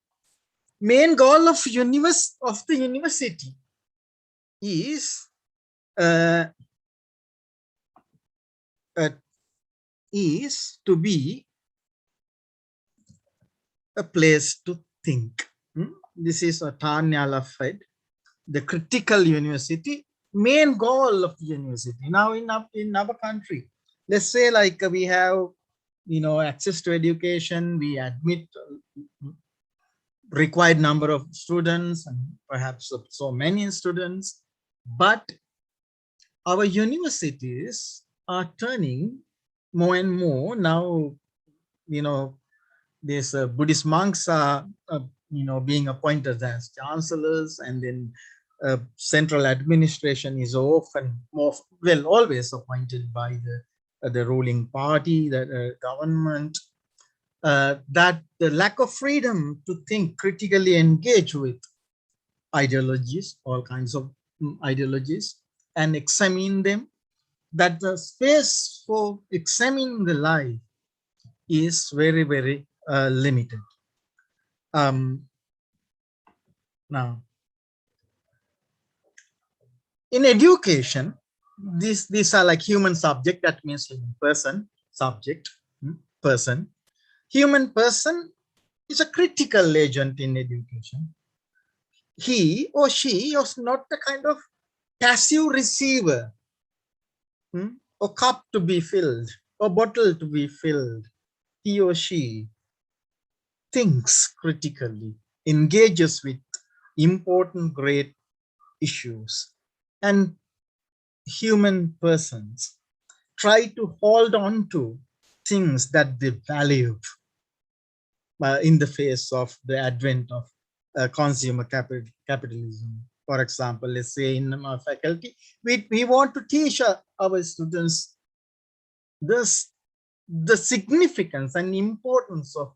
main goal of the university is to be a place to think. This is a Tanya Lafayette, the critical university, main goal of the university. Now in our country, let's say like we have, access to education, we admit required number of students and perhaps so many students, but our universities are turning more and more now. These Buddhist monks are being appointed as chancellors, and then central administration is often always appointed by the ruling party, the government. That the lack of freedom to think critically, engage with ideologies, all kinds of ideologies, and examine them, that the space for examining the life is very, very limited. Now, in education, these are like human subject, that means human person, subject, person. Human person is a critical agent in education. He or she is not the kind of passive receiver, or cup to be filled, or bottle to be filled. He or she thinks critically, engages with important, great issues, and human persons try to hold on to things that they value in the face of the advent of consumer capitalism. For example, let's say in our faculty, we want to teach our students the significance and importance of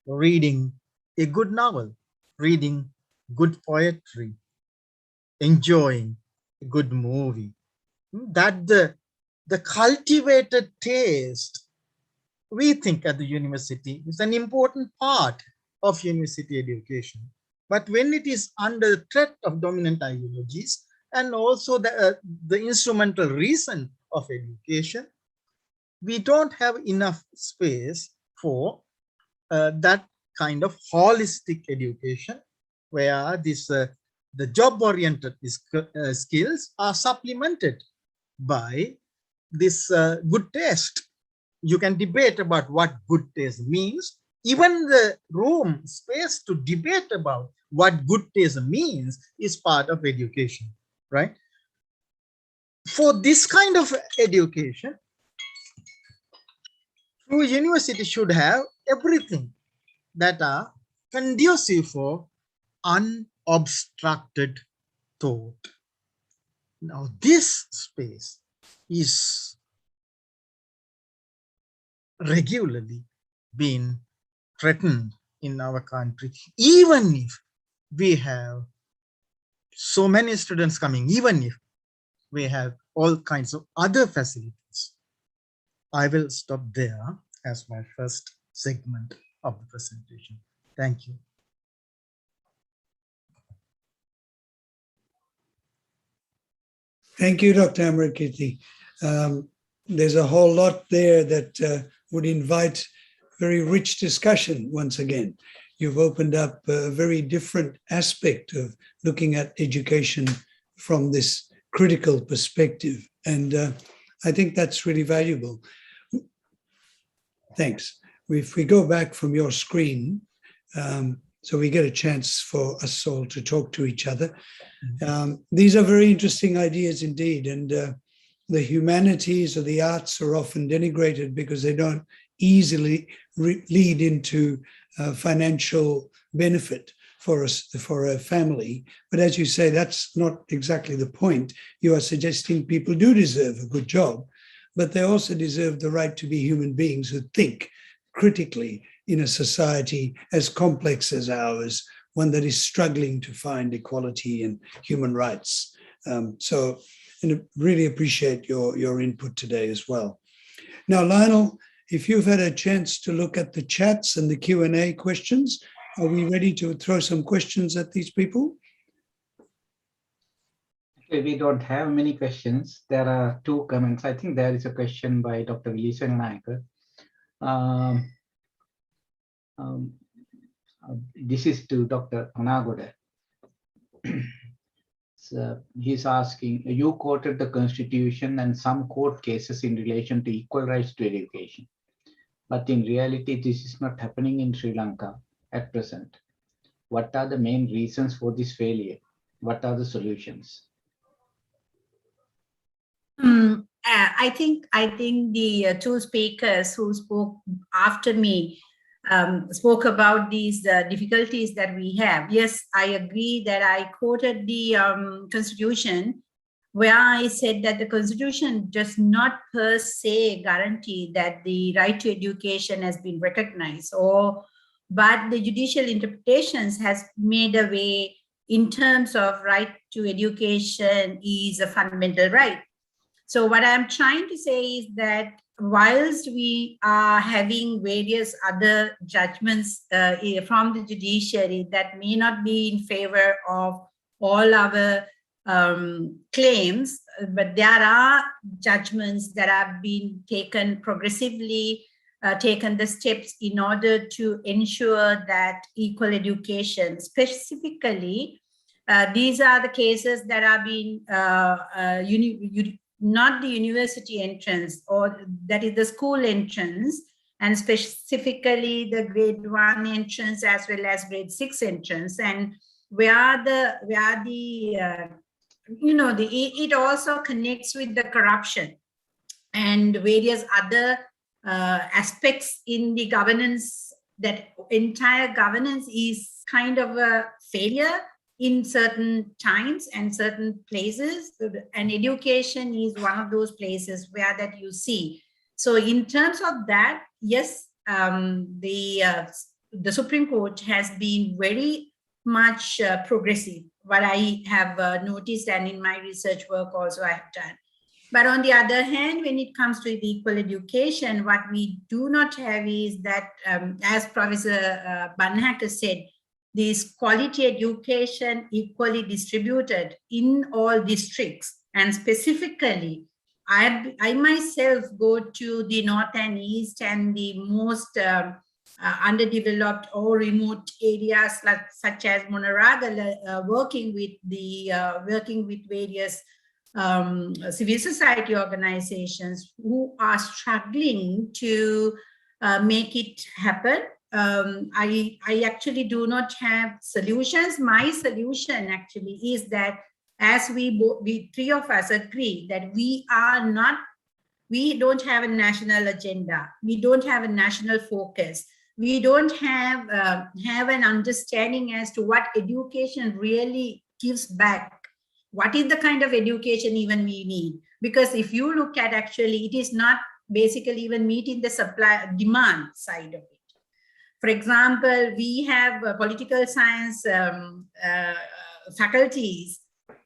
reading a good novel, reading good poetry, enjoying a good movie. That the cultivated taste, we think at the university, is an important part of university education. But when it is under the threat of dominant ideologies and also the instrumental reason of education, we don't have enough space for that kind of holistic education, where this the job-oriented skills are supplemented by this good taste. You can debate about what good taste means. Even the room space to debate about what good taste means is part of education, right? For this kind of education, true university should have everything that are conducive for unobstructed thought. Now, this space is regularly being threatened in our country, even if we have so many students coming, even if we have all kinds of other facilities. I will stop there as my first segment of the presentation. Thank you. Thank you, Dr. Amarakeerthi. there's a whole lot there that would invite very rich discussion once again. You've opened up a very different aspect of looking at education from this critical perspective. And I think that's really valuable. Thanks. If we go back from your screen, so we get a chance for us all to talk to each other. These are very interesting ideas indeed. And the humanities or the arts are often denigrated because they don't easily lead into financial benefit for us, for a family. But as you say, that's not exactly the point. You are suggesting people do deserve a good job, but they also deserve the right to be human beings who think critically in a society as complex as ours, one that is struggling to find equality and human rights. So I really appreciate your input today as well. Now, Lionel, if you've had a chance to look at the chats and the Q&A questions, are we ready to throw some questions at these people? Okay, we don't have many questions. There are 2 comments. I think there is a question by Dr. Liyanage. This is to Dr. Panagoda. So he's asking, you quoted the Constitution and some court cases in relation to equal rights to education. But in reality, this is not happening in Sri Lanka at present. What are the main reasons for this failure? What are the solutions? I think the 2 speakers who spoke after me spoke about these difficulties that we have. Yes, I agree that I quoted the Constitution, where I said that the Constitution does not per se guarantee that the right to education has been recognized, but the judicial interpretations has made a way in terms of right to education is a fundamental right. So what I'm trying to say is that whilst we are having various other judgments from the judiciary that may not be in favor of all our claims, but there are judgments that have been taken progressively, taken the steps in order to ensure that equal education, specifically, these are the cases that are being not the university entrance, or that is the school entrance, and specifically the grade 1 entrance as well as grade 6 entrance, and it also connects with the corruption and various other aspects in the governance. That entire governance is kind of a failure in certain times and certain places, and education is one of those places where that you see. So in terms of that, yes, the Supreme Court has been very much progressive, what I have noticed, and in my research work also I have done. But on the other hand, when it comes to the equal education, what we do not have is that, as Professor Banneheka said, this quality education equally distributed in all districts. And specifically, I myself go to the north and east and the most underdeveloped or remote areas such as Monaraga, working with various civil society organizations who are struggling to make it happen. I actually do not have solutions. My solution actually is that, as we 3 of us agree that we don't have a national agenda, we don't have a national focus, we don't have an understanding as to what education really gives back. What is the kind of education even we need? Because if you look at, actually, it is not basically even meeting the supply demand side of it. For example, we have political science faculties,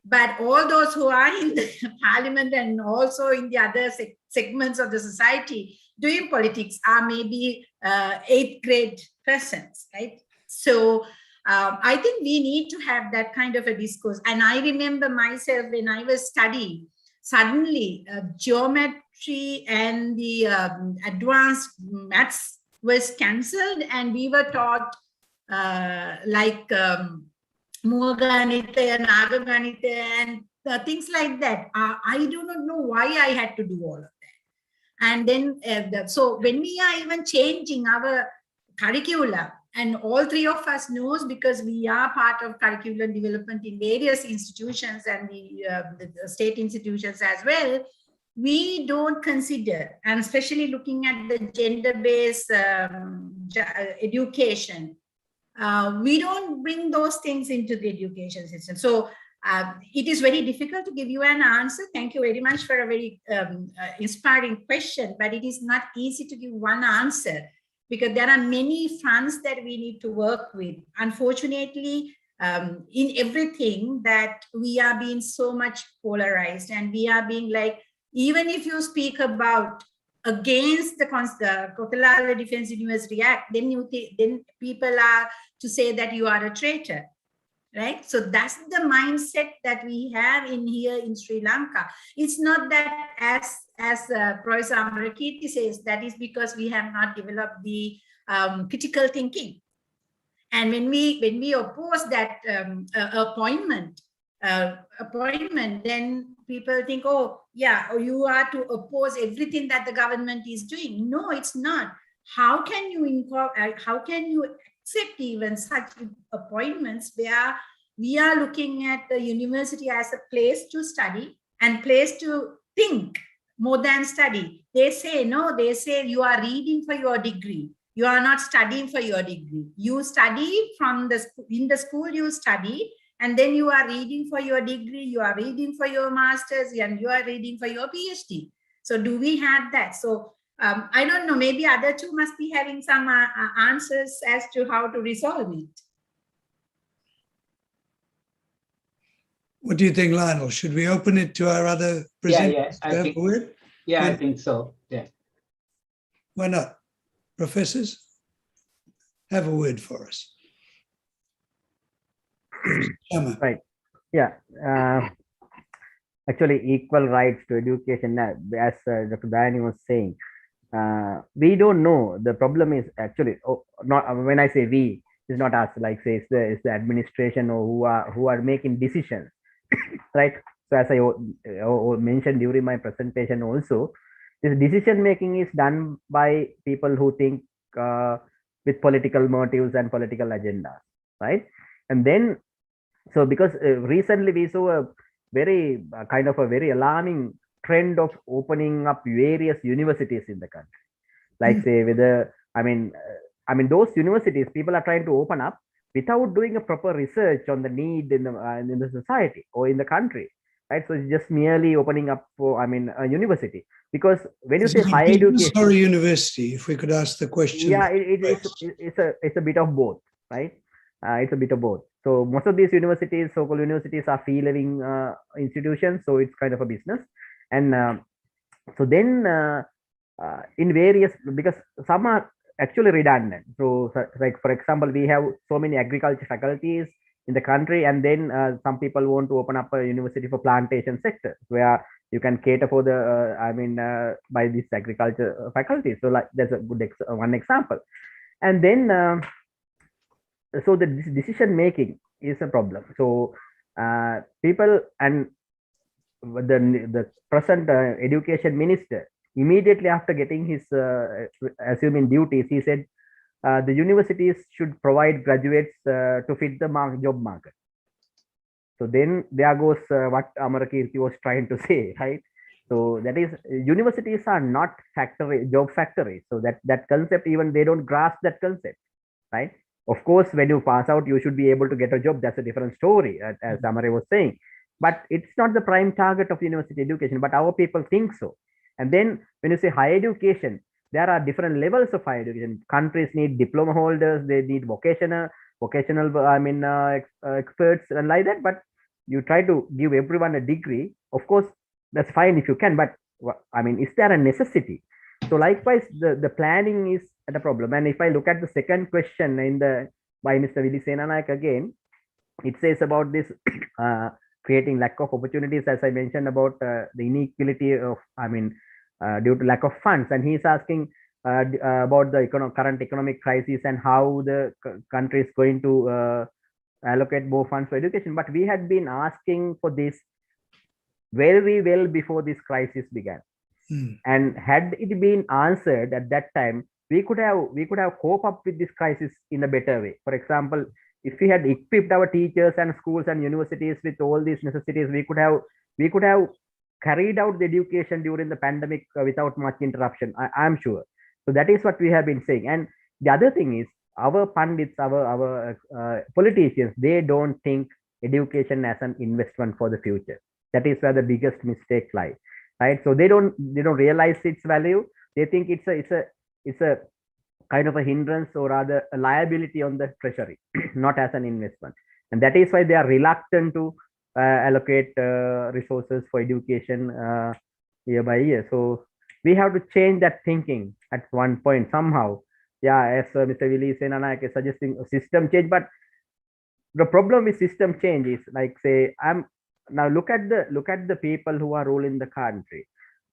but all those who are in the parliament and also in the other segments of the society doing politics are maybe 8th grade persons, right? So I think we need to have that kind of a discourse. And I remember myself when I was studying, suddenly geometry geometry and the advanced maths was cancelled, and we were taught Moorganite and Agaganite and things like that. I do not know why I had to do all of that. And then, so when we are even changing our curricula, and all three of us knows, because we are part of curriculum development in various institutions and the state institutions as well, we don't consider, and especially looking at the gender-based education, we don't bring those things into the education system. So it is very difficult to give you an answer. Thank you very much for a very inspiring question, but it is not easy to give one answer, because there are many fronts that we need to work with. Unfortunately, in everything that we are being so much polarized, and we are being like, even if you speak about against the Kotalala Defense University Act, then then people are to say that you are a traitor, right? So that's the mindset that we have in here in Sri Lanka. It's not that, as Professor Amarakeerthi says, that is because we have not developed the critical thinking. And when we oppose that appointment, then people think, oh yeah, you are to oppose everything that the government is doing. No, it's not. How can you accept even such appointments where we are looking at the university as a place to study and place to think more than study? They say no, they say you are reading for your degree. You are not studying for your degree. You study in the school you study, and then you are reading for your degree, you are reading for your master's, and you are reading for your PhD. So do we have that? So I don't know, maybe other two must be having some answers as to how to resolve it. What do you think, Lionel? Should we open it to our other presenters? I think so. Yeah. Why not? Professors, have a word for us. Shyama. Right. Yeah. Actually, equal rights to education, as Dr. Dani was saying, we don't know. The problem is actually, not when I say we, it's not us. Like say it's the administration or who are making decisions, right? So as I mentioned during my presentation, also this decision making is done by people who think with political motives and political agendas, right? And then, so because recently we saw a very kind of a very alarming trend of opening up various universities in the country, like say whether I mean those universities people are trying to open up without doing a proper research on the need in the society or in the country, right? So it's just merely opening up for a university, because when you say higher education or a university, if we could ask the question. Yeah, it's a bit of both, right? It's a bit of both. So most of these universities, so-called universities, are fee-living institutions, so it's kind of a business. And so then in various, because some are actually redundant. So like for example, we have so many agriculture faculties in the country, and then some people want to open up a university for plantation sector where you can cater for the by this agriculture faculty. So like that's a good one example. And then so the decision making is a problem. So people, and the present education minister, immediately after getting his assuming duties, he said the universities should provide graduates to fit the job market. So then there goes what Amarakeerthi was trying to say, right? So that is, universities are not job factories. So that concept, even they don't grasp that concept, right? Of course, when you pass out, you should be able to get a job. That's a different story, as Amare was saying. But it's not the prime target of university education, but our people think so. And then when you say higher education, there are different levels of higher education. Countries need diploma holders, they need vocational experts and like that. But you try to give everyone a degree. Of course, that's fine if you can, but is there a necessity? So likewise, the planning is a problem. And if I look at the second question by Mr. Willy Senanayak again, it says about this creating lack of opportunities, as I mentioned about the inequality of due to lack of funds. And he's asking about the current economic crisis and how the country is going to allocate more funds for education. But we had been asking for this very well before this crisis began. And had it been answered at that time, we could have coped up with this crisis in a better way. For example, if we had equipped our teachers and schools and universities with all these necessities, we could have carried out the education during the pandemic without much interruption. I'm sure. So that is what we have been saying. And the other thing is, our pundits, our politicians, they don't think education as an investment for the future. That is where the biggest mistake lies, right? So they don't realize its value. They think it's a kind of a hindrance, or rather a liability on the treasury, not as an investment. And that is why they are reluctant to allocate resources for education year by year. So we have to change that thinking at one point somehow. Yeah, as Mr. Willie Senanayak is suggesting a system change, but the problem with system change is, like, say, now look at the people who are ruling the country.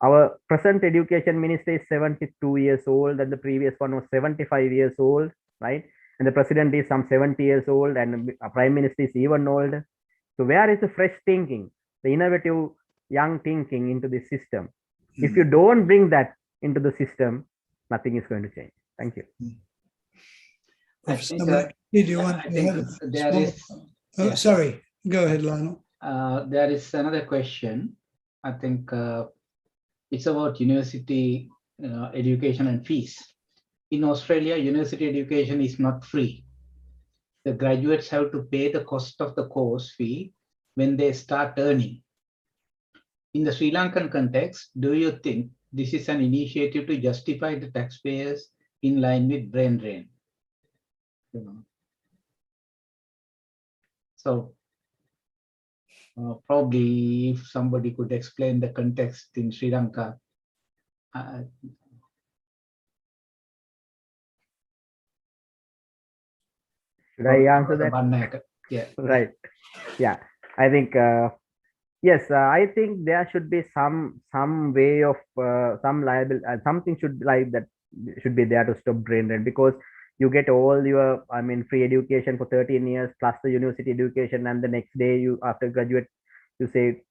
Our present education minister is 72 years old, and the previous one was 75 years old, right? And the president is some 70 years old, and the prime minister is even older. So where is the fresh thinking, the innovative young thinking into the system? If you don't bring that into the system, nothing is going to change. Thank you. Sorry, go ahead, Lionel. There is another question. I think it's about university education and fees. In Australia, university education is not free. The graduates have to pay the cost of the course fee when they start earning. In the Sri Lankan context, do you think this is an initiative to justify the taxpayers in line with brain drain? So probably if somebody could explain the context in Sri Lanka. Should I answer that? Banneheka. Yeah. Right. Yeah. I think yes. I think there should be some way of some liable something should like that should be there to stop brain drain, because you get all your free education for 13 years plus the university education, and the next day you after graduate you say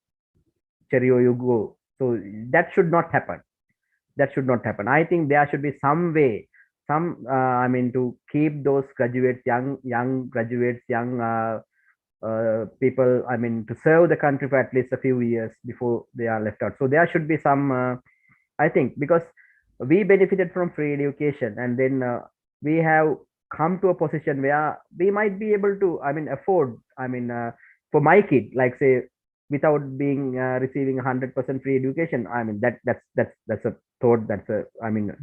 cheerio, you go. So that should not happen. That should not happen. I think there should be some way, to keep those graduates, young graduates, young people, to serve the country for at least a few years before they are left out. So there should be some, I think, because we benefited from free education, and then we have come to a position where we might be able to, afford, for my kid, like say, without being receiving 100% free education. That's a thought, that's a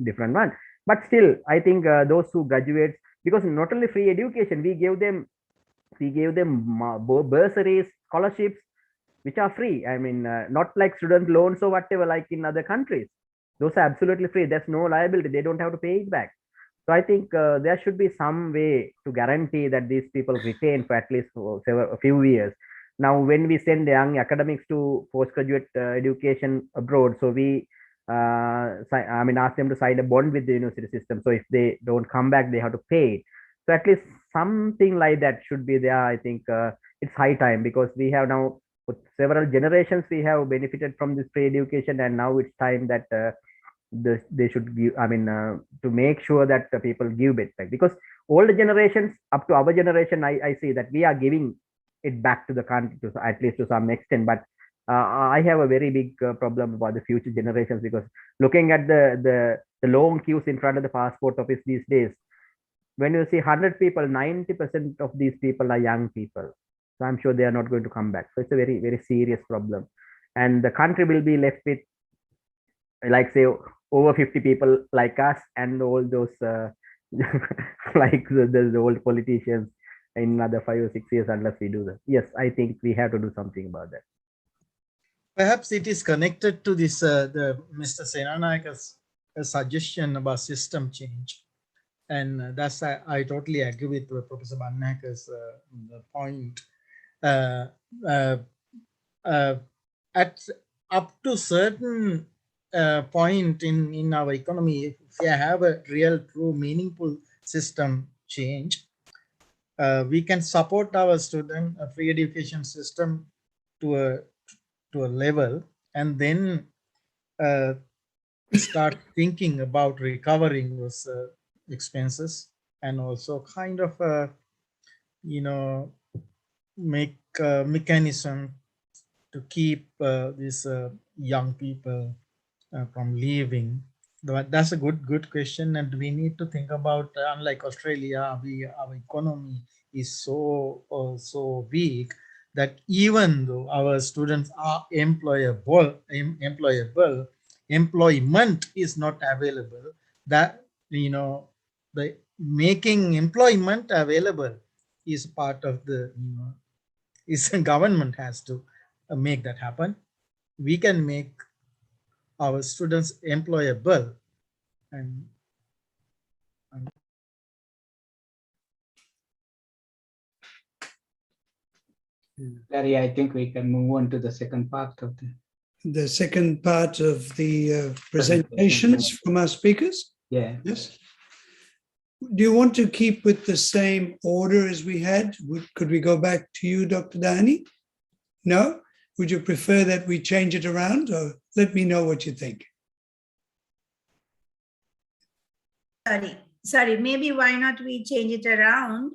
different one. But still, I think those who graduate, because not only free education, we gave them bursaries, scholarships, which are free. Not like student loans or whatever like in other countries. Those are absolutely free. There's no liability. They don't have to pay it back. So I think there should be some way to guarantee that these people retain for at least a few years. Now, when we send young academics to postgraduate education abroad, so we ask them to sign a bond with the university system. So if they don't come back, they have to pay it. So at least something like that should be there. I think it's high time, because we have now for several generations we have benefited from this free education, and now it's time that they should give. To make sure that the people give it back, because all the generations up to our generation, I see that we are giving it back to the country to at least to some extent. But I have a very big problem about the future generations, because looking at the long queues in front of the passport office these days, when you see 100 people, 90% of these people are young people. So I'm sure they are not going to come back. So it's a very, very serious problem. And the country will be left with, like, say, over 50 people like us and all those like the old politicians in another 5 or 6 years, unless we do that. Yes, I think we have to do something about that. Perhaps it is connected to this, the Mr. Senanayaka's suggestion about system change. And that's, I totally agree with Professor Banneheker's point. At up to certain point in our economy, if we have a real, true, meaningful system change, we can support our student free education system to a level, and then start thinking about recovering those expenses, and also kind of make a mechanism to keep these young people from leaving. That's a good question, and we need to think about, unlike Australia, our economy is so weak that even though our students are employable, employment is not available. That the making employment available is part of the is government has to make that happen. We can make our students employable, and Larry, I think we can move on to the second part of The second part of the presentations from our speakers. Yeah. Yes. Do you want to keep with the same order as we had? Could we go back to you, Dr. Dani? No? Would you prefer that we change it around, or let me know what you think? Sorry, maybe why not we change it around?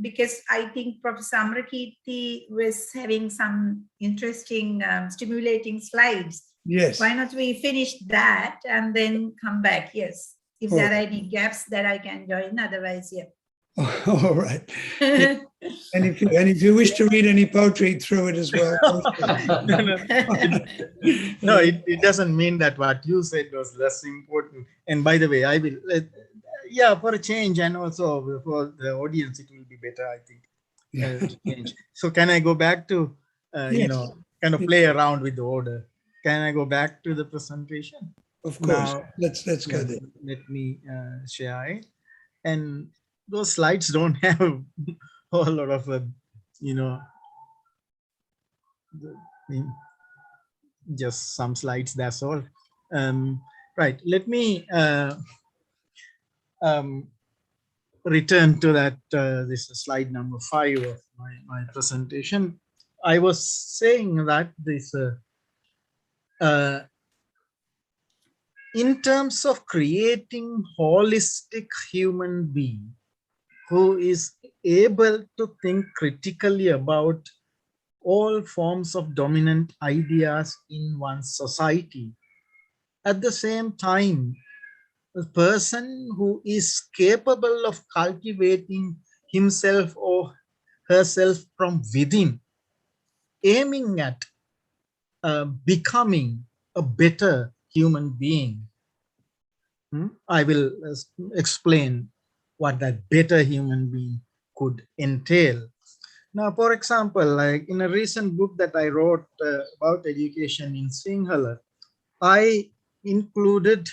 Because I think Professor Amarakeerthi was having some interesting, stimulating slides. Yes. Why not we finish that and then come back? Yes. If there are any gaps that I can join, otherwise, yeah. All right. Yeah. And if you wish to read any poetry through it as well. No, it doesn't mean that what you said was less important. And by the way, I will, yeah, for a change, and also for the audience, it will be better, I think, to change. So can I go back to, Yes. kind of play around with the order? Can I go back to the presentation? Of course. Now, Let's go there. let me share it. And those slides don't have a whole lot of, just some slides, that's all. Right, let me return to that, this is slide number 5 of my presentation. I was saying that this, in terms of creating holistic human being who is able to think critically about all forms of dominant ideas in one's society. At the same time, a person who is capable of cultivating himself or herself from within, aiming at becoming a better human being. I will explain what that better human being could entail. Now, for example, like in a recent book that I wrote about education in Sinhala, I included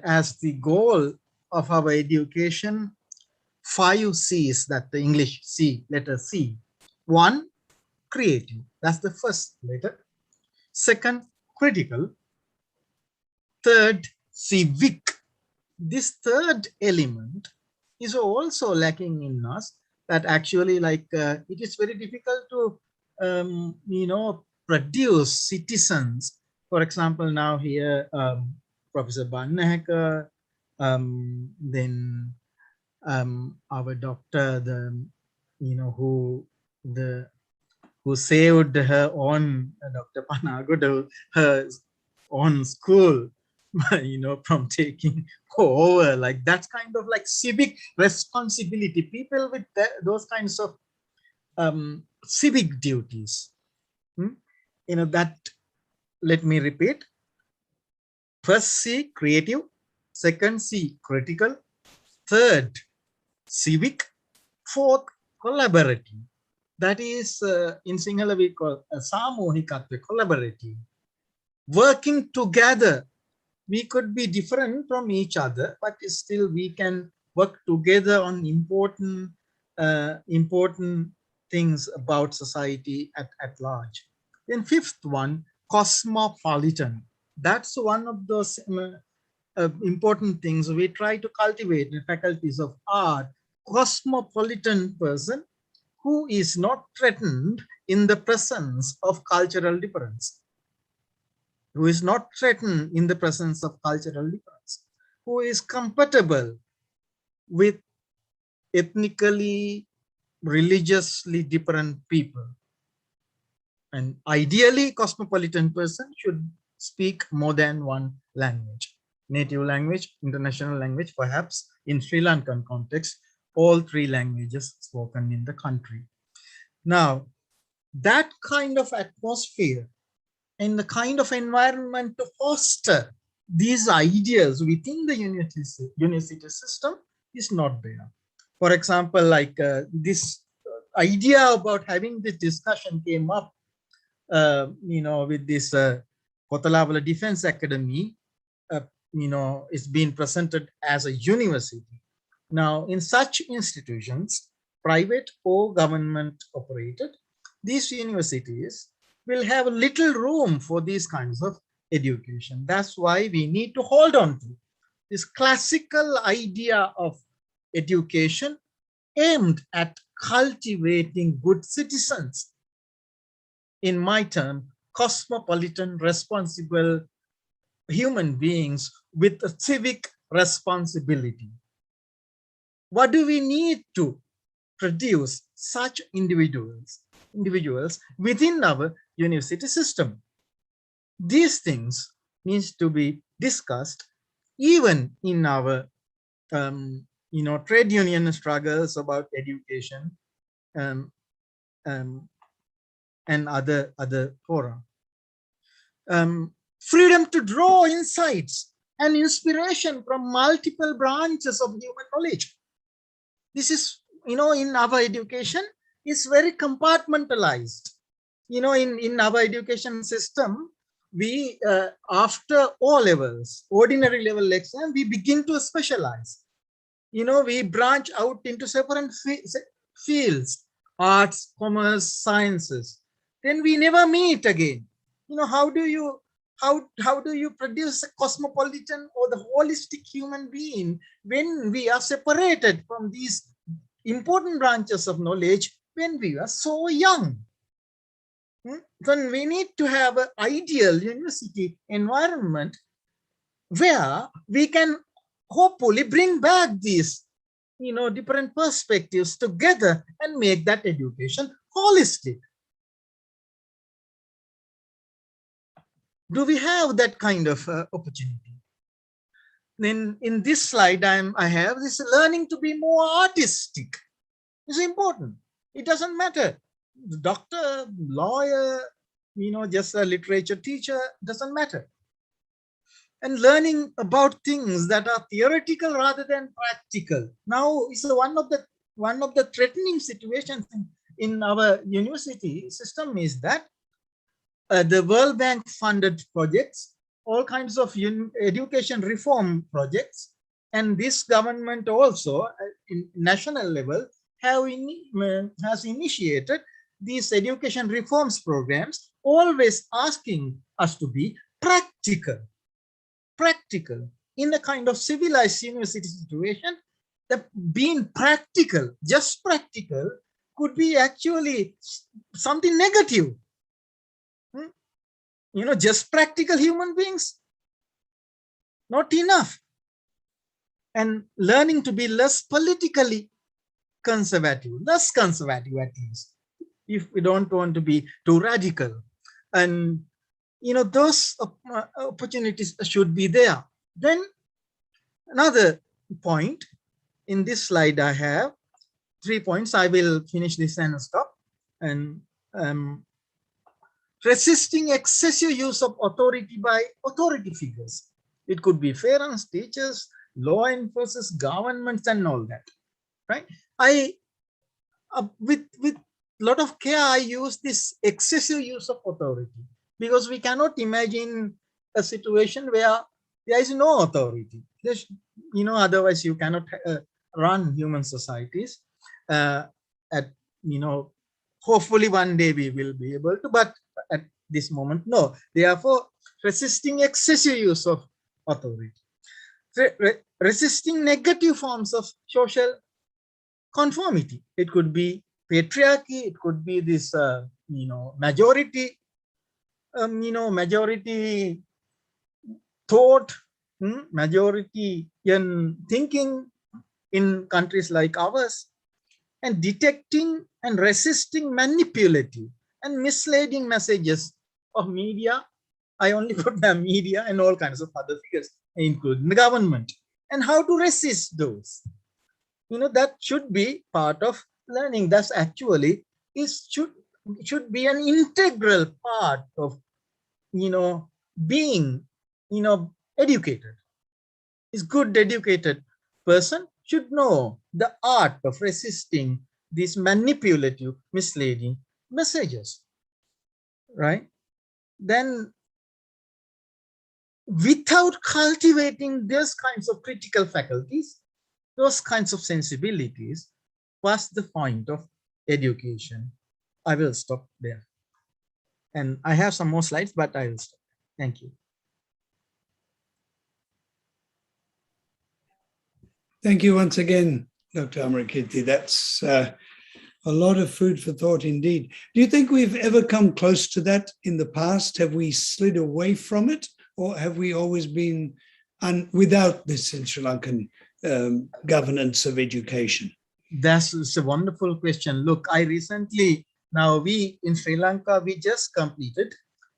as the goal of our education 5 C's, that the English C, letter C. 1, creative, that's the first letter. 2nd, critical. 3rd, civic. This 3rd element is also lacking in us, that actually, like, it is very difficult to produce citizens. For example, now here Professor Banneheka, then our doctor, who saved her own, Dr. Panagoda, her own school, from taking over. Like, that's kind of like civic responsibility. People with those kinds of civic duties. That, let me repeat. First C, creative. 2nd C, critical. 3rd, civic. 4th, collaborative. That is, in Sinhala we call Samuhikatva, collaborative. Working together. We could be different from each other, but still we can work together on important things about society at large. Then 5th one, cosmopolitan. that's one of those important things we try to cultivate in faculties of art. Cosmopolitan person who is not threatened in the presence of cultural difference, who is not threatened in the presence of cultural difference, who is compatible with ethnically, religiously different people. And ideally, cosmopolitan person should speak more than one language. Native language, international language, perhaps in Sri Lankan context, all three languages spoken in the country. Now, that kind of atmosphere and the kind of environment to foster these ideas within the university system is not there. For example, like this idea about having this discussion came up, with this Kotalavala Defense Academy, is being presented as a university. Now, in such institutions, private or government operated, these universities will have little room for these kinds of education. That's why we need to hold on to this classical idea of education aimed at cultivating good citizens. In my term, cosmopolitan, responsible human beings with a civic responsibility. What do we need to produce such individuals within our university system? These things needs to be discussed even in our trade union struggles about education and other fora. Freedom to draw insights and inspiration from multiple branches of human knowledge. This is, in our education, is very compartmentalized. In our education system, we, after O levels, ordinary level exam, we begin to specialize. We branch out into separate fields, arts, commerce, sciences. Then we never meet again. How do you produce a cosmopolitan or the holistic human being when we are separated from these important branches of knowledge when we are so young? Then we need to have an ideal university environment where we can hopefully bring back these, different perspectives together and make that education holistic. Do we have that kind of opportunity? Then in this slide, I have this learning to be more artistic. It's important. It doesn't matter. Doctor, lawyer, just a literature teacher, doesn't matter. And learning about things that are theoretical rather than practical. Now, it's one of the threatening situations in our university system is that the World Bank funded projects, all kinds of education reform projects, and this government also, in national level, has initiated these education reforms programs, always asking us to be practical in a kind of civilized university situation. That being practical, just practical, could be actually something negative. Just practical human beings, not enough. And learning to be less politically conservative, less conservative at least, if we don't want to be too radical. And, those opportunities should be there. Then another point, in this slide I have 3 points. I will finish this and stop. And resisting excessive use of authority by authority figures. It could be parents, teachers, law enforcers, governments, and all that, right? With lot of care, I use this excessive use of authority because we cannot imagine a situation where there is no authority. There's, otherwise you cannot run human societies. Hopefully one day we will be able to, but at this moment, no. Therefore, resisting excessive use of authority, resisting negative forms of social conformity. It could be patriarchy, it could be this, majority, majority thought, majority in thinking in countries like ours, and detecting and resisting manipulative and misleading messages of media. I only put the media and all kinds of other figures, including the government, and how to resist those. That should be part of learning. That's actually should be an integral part of being educated. Is good educated person should know the art of resisting these manipulative, misleading messages, right? Then without cultivating those kinds of critical faculties, those kinds of sensibilities, what's the point of education? I will stop there. And I have some more slides, but I will stop. Thank you. Thank you once again, Dr. Amarakeerthi. That's a lot of food for thought indeed. Do you think we've ever come close to that in the past? Have we slid away from it, or have we always been without this in Sri Lankan governance of education? That's a wonderful question. Look, we in Sri Lanka, we just completed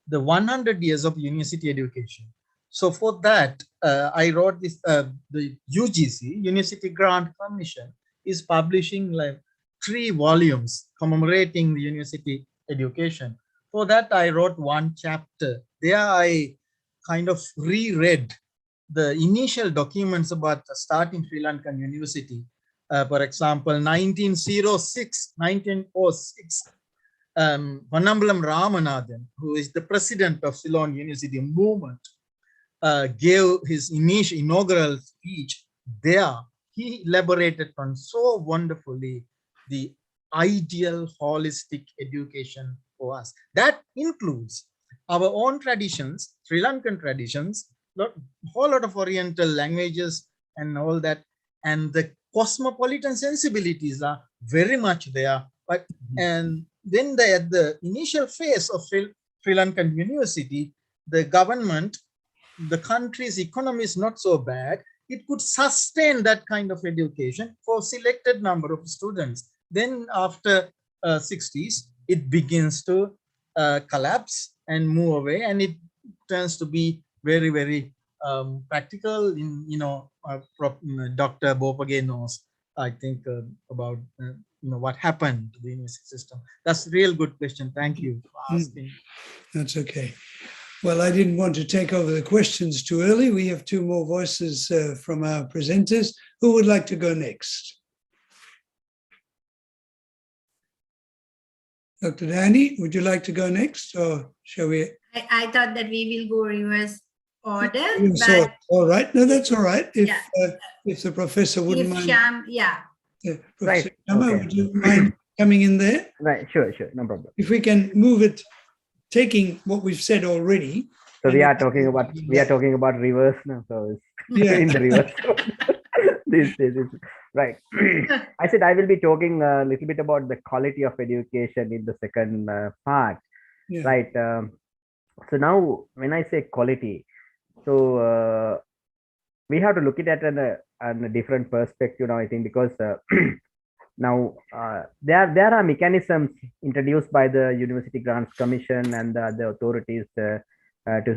the 100 years of university education. So for that, I wrote this, the UGC, University Grant Commission, is publishing like 3 volumes commemorating the university education. For that, I wrote 1 chapter. There I kind of reread the initial documents about starting Sri Lankan University. For example, 1906, Ponnambalam Ramanathan, who is the president of Ceylon University movement, gave his inaugural speech there. He elaborated on so wonderfully the ideal holistic education for us. That includes our own traditions, Sri Lankan traditions, whole lot of Oriental languages and all that, and the cosmopolitan sensibilities are very much there. But and then at the initial phase of Sri Lankan University, the government, the country's economy is not so bad. It could sustain that kind of education for selected number of students. Then after 60s, it begins to collapse and move away, and it turns to be very, very practical. Dr. Bopage knows, I think, about what happened to the university system. That's a real good question. Thank you for asking. That's okay. Well, I didn't want to take over the questions too early. We have 2 more voices from our presenters. Who would like to go next? Dr. Dani, would you like to go next, or shall we? I thought that we will go reverse order. But all right. No, that's all right. If the professor wouldn't mind. Professor Shyama, would you mind coming in there? Right, sure, no problem. If we can move it, taking what we've said already. So we are talking about reverse now. So it's in the reverse. this right. I said I will be talking a little bit about the quality of education in the second part. Yeah. Right. So now when I say quality, so we have to look at it in a different perspective now, I think, because now there are mechanisms introduced by the University Grants Commission and the authorities to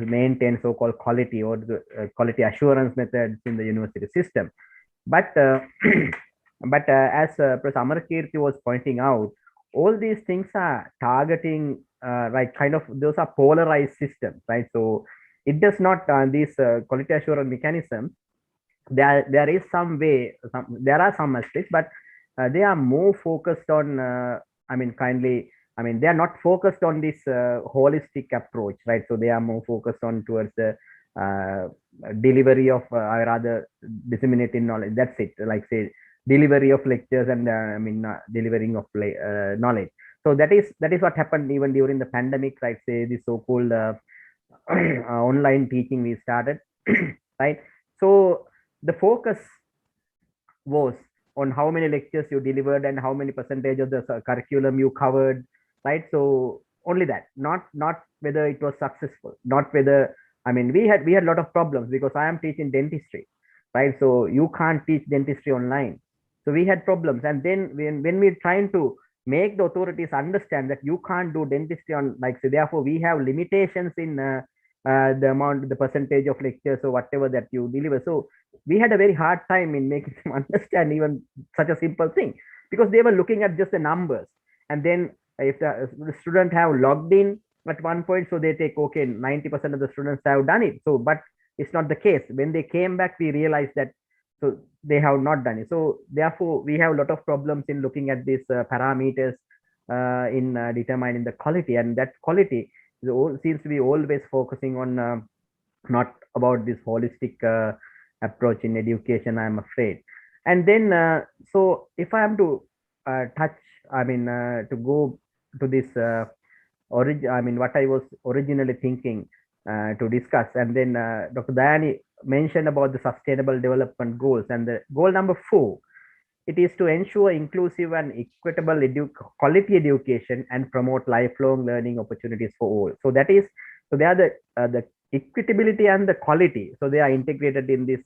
maintain so-called quality or the quality assurance methods in the university system. But as Prof. Amarakeerthi was pointing out, all these things are targeting right, kind of, those are polarized systems, right? So it does not these quality assurance mechanisms. There is some way, there are some aspects, but they are more focused on, they are not focused on this holistic approach, right? So they are more focused on towards the delivery of, or rather disseminating knowledge. That's it, like say delivery of lectures and delivering of knowledge. So that is what happened even during the pandemic, right? Say the so-called online teaching we started, right? So the focus was on how many lectures you delivered and how many percentage of the curriculum you covered, right? So only that, not whether it was successful, not whether, I mean, we had a lot of problems because I am teaching dentistry, right? So you can't teach dentistry online. So we had problems. And then when we're trying to make the authorities understand that you can't do dentistry on, like, so therefore we have limitations in the percentage of lectures or whatever that you deliver. So we had a very hard time in making them understand even such a simple thing, because they were looking at just the numbers. And then if the student have logged in at one point, so they take, okay, 90% of the students have done it. So, but it's not the case. When they came back, we realized that so they have not done it. So therefore, we have a lot of problems in looking at these parameters in determining the quality, and that quality seems to be always focusing on not about this holistic approach in education, I'm afraid. And then, so if I am to touch, I mean, to go to this I mean, what I was originally thinking to discuss, and then Dr. Dayani mentioned about the sustainable development goals, and the goal number 4, it is to ensure inclusive and equitable quality education and promote lifelong learning opportunities for all. So that is, so they are the equitability and the quality. So they are integrated in this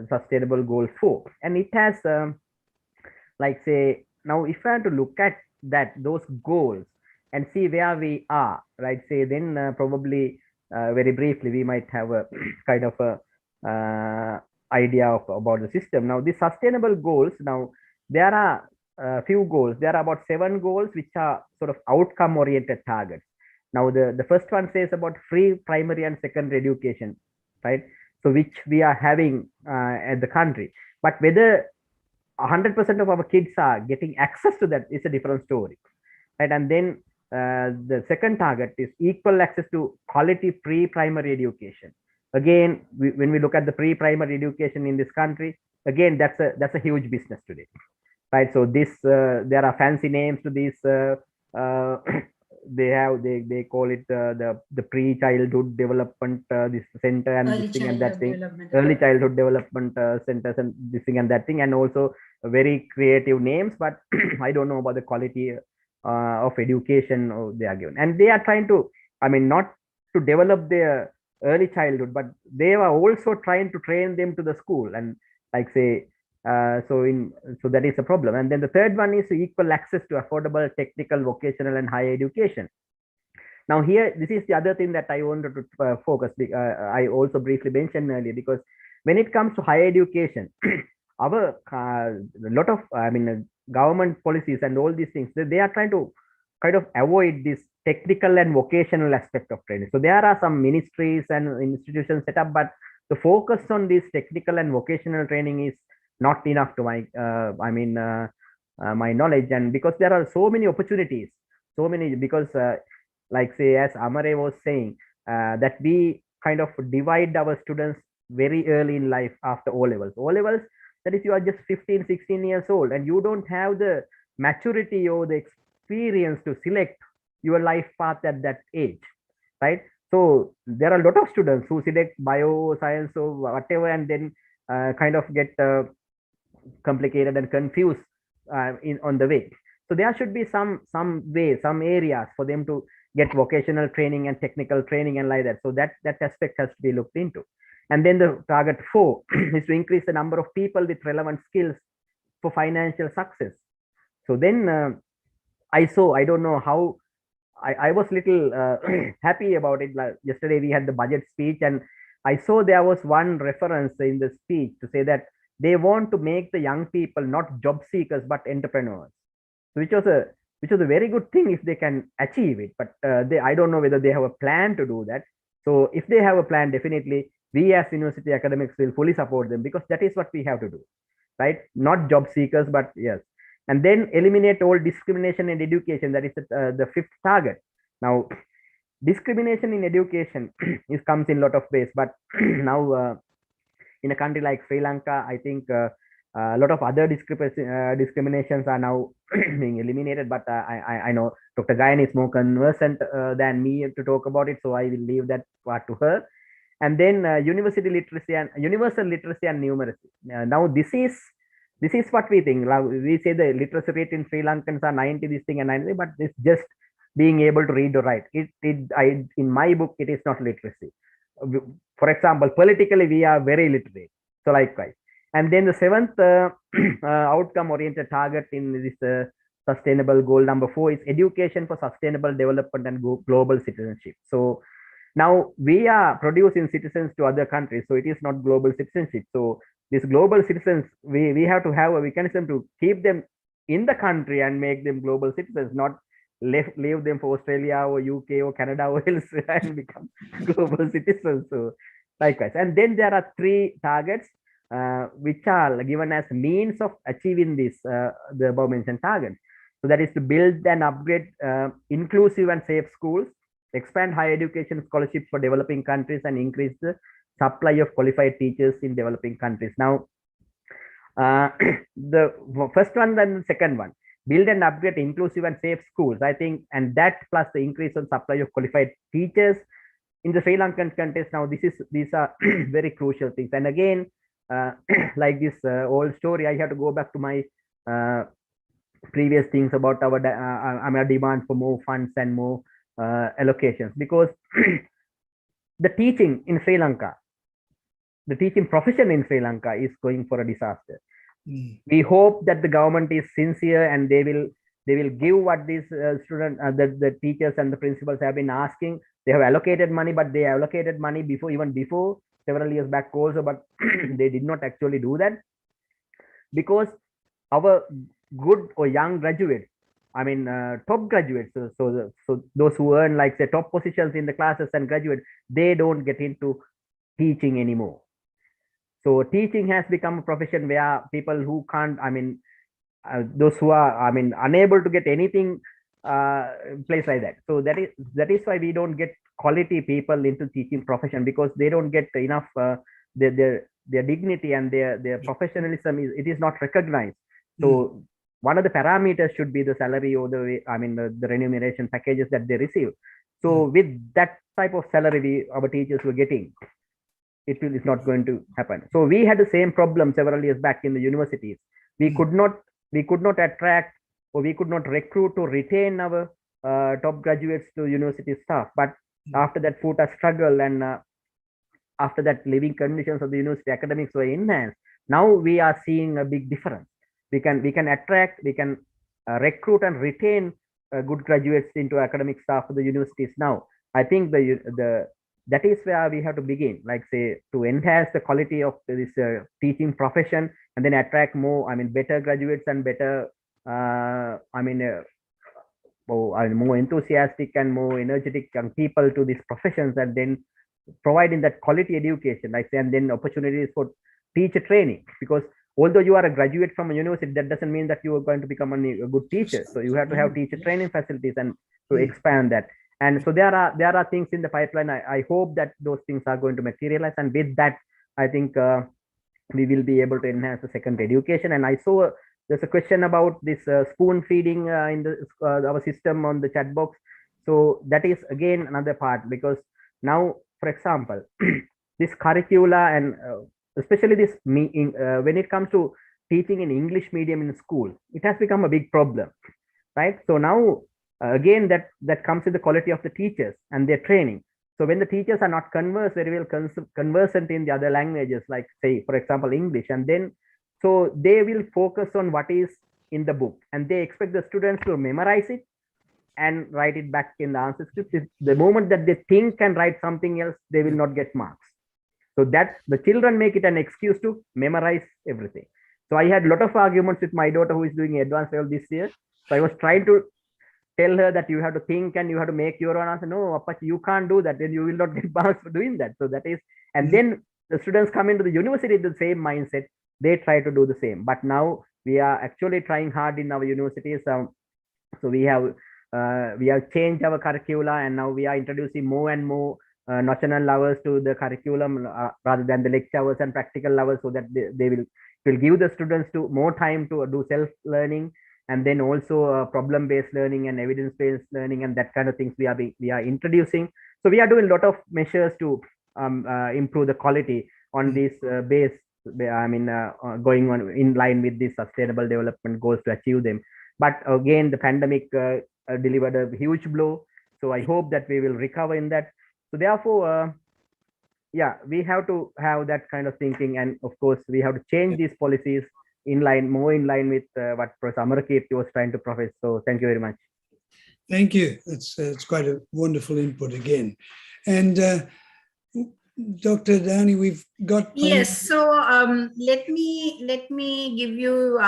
sustainable goal 4, and it has like, say, now if I have to look at those goals and see where we are, right? Say then probably very briefly we might have a kind of a idea about the system. Now the sustainable goals, now there are a few goals. There are about 7 goals which are sort of outcome oriented targets. Now the first one says about free primary and secondary education, right? So which we are having at the country, but whether 100% of our kids are getting access to that is a different story, right? And then the second target is equal access to quality pre-primary education. Again, when we look at the pre-primary education in this country, again, that's a huge business today, right? So this there are fancy names to this. They call it the pre-childhood development this center and this thing and that thing, early childhood development centers and this thing and that thing, and also very creative names, but I don't know about the quality of education they are given. And they are trying to, I mean, not to develop their early childhood, but they are also trying to train them to the school, and like, say, so that is a problem. And then the third one is equal access to affordable technical, vocational and higher education. Now here, this is the other thing that I wanted to focus. I also briefly mentioned earlier, because when it comes to higher education, our lot of, I mean, government policies and all these things, they are trying to kind of avoid this technical and vocational aspect of training. So there are some ministries and institutions set up, but the focus on this technical and vocational training is not enough to my my knowledge. And because there are so many opportunities, so many, because like, say, as Amare was saying, that we kind of divide our students very early in life after O levels. O levels, that is, you are just 15, 16 years old, and you don't have the maturity or the experience to select your life path at that age, right? So there are a lot of students who select bio, science, or whatever, and then kind of get complicated and confused on the way. So there should be some way, some areas for them to get vocational training and technical training and like that. So that aspect has to be looked into. And then the target 4 is to increase the number of people with relevant skills for financial success. So then I don't know how, I was little happy about it. Like yesterday we had the budget speech, and I saw there was one reference in the speech to say that they want to make the young people not job seekers but entrepreneurs, which was a very good thing if they can achieve it. But I don't know whether they have a plan to do that. So if they have a plan, definitely we as university academics will fully support them, because that is what we have to do, right? Not job seekers, but yes. And then eliminate all discrimination in education. That is the 5th target. Now, discrimination in education comes in a lot of ways, but now in a country like Sri Lanka, I think A lot of other discriminations are now being eliminated, but I know Dr. Dayani is more conversant than me to talk about it, so I will leave that part to her. And then university literacy and universal literacy and numeracy. Now this is what we think. We say the literacy rate in Sri Lankans are 90 this thing and 90, but it's just being able to read or write. In my book, it is not literacy. For example, politically we are very literate. So likewise. And then the seventh outcome oriented target in this sustainable goal number 4 is education for sustainable development and global citizenship. So now we are producing citizens to other countries, so it is not global citizenship. So these global citizens, we have to have a mechanism to keep them in the country and make them global citizens, not leave them for Australia or UK or Canada or elsewhere and become global citizens. So likewise. And then there are 3 targets which are given as means of achieving this, the above mentioned targets. So that is to build and upgrade inclusive and safe schools, expand higher education scholarships for developing countries, and increase the supply of qualified teachers in developing countries. Now, the first one and the second one, build and upgrade inclusive and safe schools, I think, and that plus the increase on supply of qualified teachers in the Sri Lankan context. Now, these are very crucial things. And again, like this old story, I have to go back to my previous things about our demand for more funds and more allocations, because the teaching in Sri Lanka, the teaching profession in Sri Lanka is going for a disaster. We hope that the government is sincere and they will give what these the teachers and the principals have been asking. They have allocated money, but they allocated money even before several years back also, but they did not actually do that, because our good or young graduates, I mean top graduates, so those who earn like say top positions in the classes and graduate, they don't get into teaching anymore. So teaching has become a profession where people who can't, I mean, those who are, I mean, unable to get anything place like that. So that is why we don't get quality people into teaching profession, because they don't get enough their dignity and their professionalism is not recognized. So one of the parameters should be the salary or the remuneration packages that they receive. So with that type of salary our teachers were getting, it's not going to happen. So we had the same problem several years back in the universities. We could not attract, or we could not recruit or retain our top graduates to university staff. But after that food struggle and after that living conditions of the university academics were enhanced, now we are seeing a big difference. We can attract, we can recruit and retain good graduates into academic staff of the universities now. I think that is where we have to begin, like say, to enhance the quality of this teaching profession, and then attract more, I mean, better graduates and better, more enthusiastic and more energetic young people to these professions, and then providing that quality education, like say, and then opportunities for teacher training. Because although you are a graduate from a university, that doesn't mean that you are going to become a good teacher. So you have to have teacher training facilities and to expand that. And so there are things in the pipeline. I hope that those things are going to materialize. And with that, I think we will be able to enhance the secondary education. And I saw there's a question about this spoon feeding in our system on the chat box. So that is again another part, because now, for example, this curricula and especially this when it comes to teaching in English medium in school, it has become a big problem, right? So now again, that comes with the quality of the teachers and their training. So when the teachers are not very well conversant in the other languages, like say, for example, English, and then so they will focus on what is in the book, and they expect the students to memorize it and write it back in the answer script. The moment that they think and write something else, they will not get marks. So that the children make it an excuse to memorize everything. So I had a lot of arguments with my daughter who is doing advanced level this year. So I was trying to tell her that you have to think and you have to make your own answer. No, Apache, you can't do that. Then you will not get marks for doing that. So that is, and then the students come into the university with the same mindset. They try to do the same. But now we are actually trying hard in our universities. So we have changed our curricula, and now we are introducing more and more notional hours to the curriculum rather than the lecture hours and practical hours, so that they will will give the students to more time to do self-learning, and then also problem-based learning and evidence-based learning and that kind of things we are introducing. So we are doing a lot of measures to improve the quality on this base. I mean, going on in line with the sustainable development goals to achieve them. But again, the pandemic delivered a huge blow. So I hope that we will recover in that. So therefore, yeah, we have to have that kind of thinking, and of course, we have to change these policies more in line with what Prof. Amarakeerthi was trying to profess. So thank you very much. Thank you. It's quite a wonderful input again. And Dr. Dani, we've got yes. So let me give you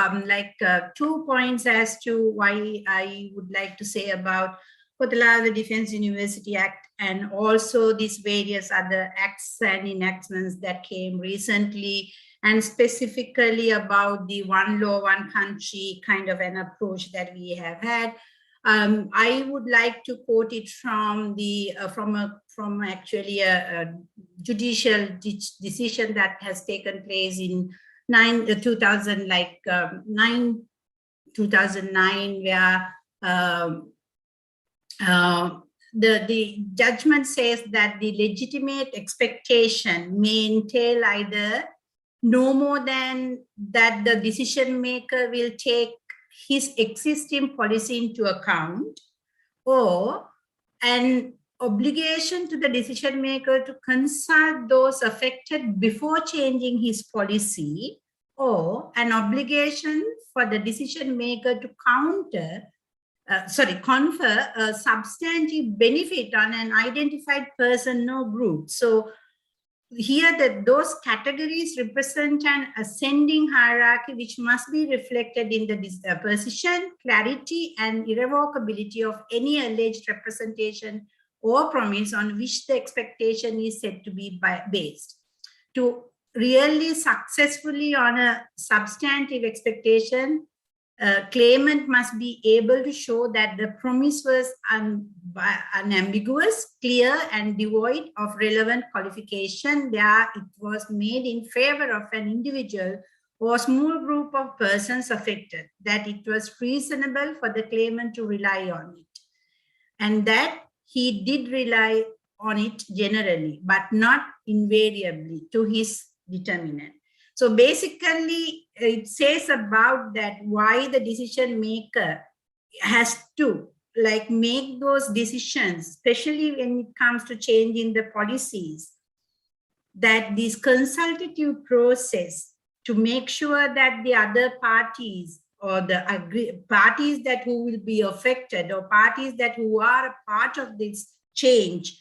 2 points as to why I would like to say about the Defense University Act and also these various other acts and enactments that came recently, and specifically about the one law, one country kind of an approach that we have had. I would like to quote it from actually a judicial decision that has taken place in 2009, where the judgment says that the legitimate expectation may entail either no more than that the decision maker will take his existing policy into account, or an obligation to the decision maker to consult those affected before changing his policy, or an obligation for the decision maker to confer a substantive benefit on an identified person or group. So here those categories represent an ascending hierarchy which must be reflected in the precision, clarity, and irrevocability of any alleged representation or promise on which the expectation is said to be based. To really successfully honor substantive expectation, claimant must be able to show that the promise was unambiguous, clear, and devoid of relevant qualification. There it was made in favor of an individual or small group of persons affected, that it was reasonable for the claimant to rely on it, and that he did rely on it generally, but not invariably to his determinant. So basically, it says about that why the decision maker has to make those decisions, especially when it comes to changing the policies, that this consultative process to make sure that the other parties or the parties that who will be affected or parties that who are a part of this change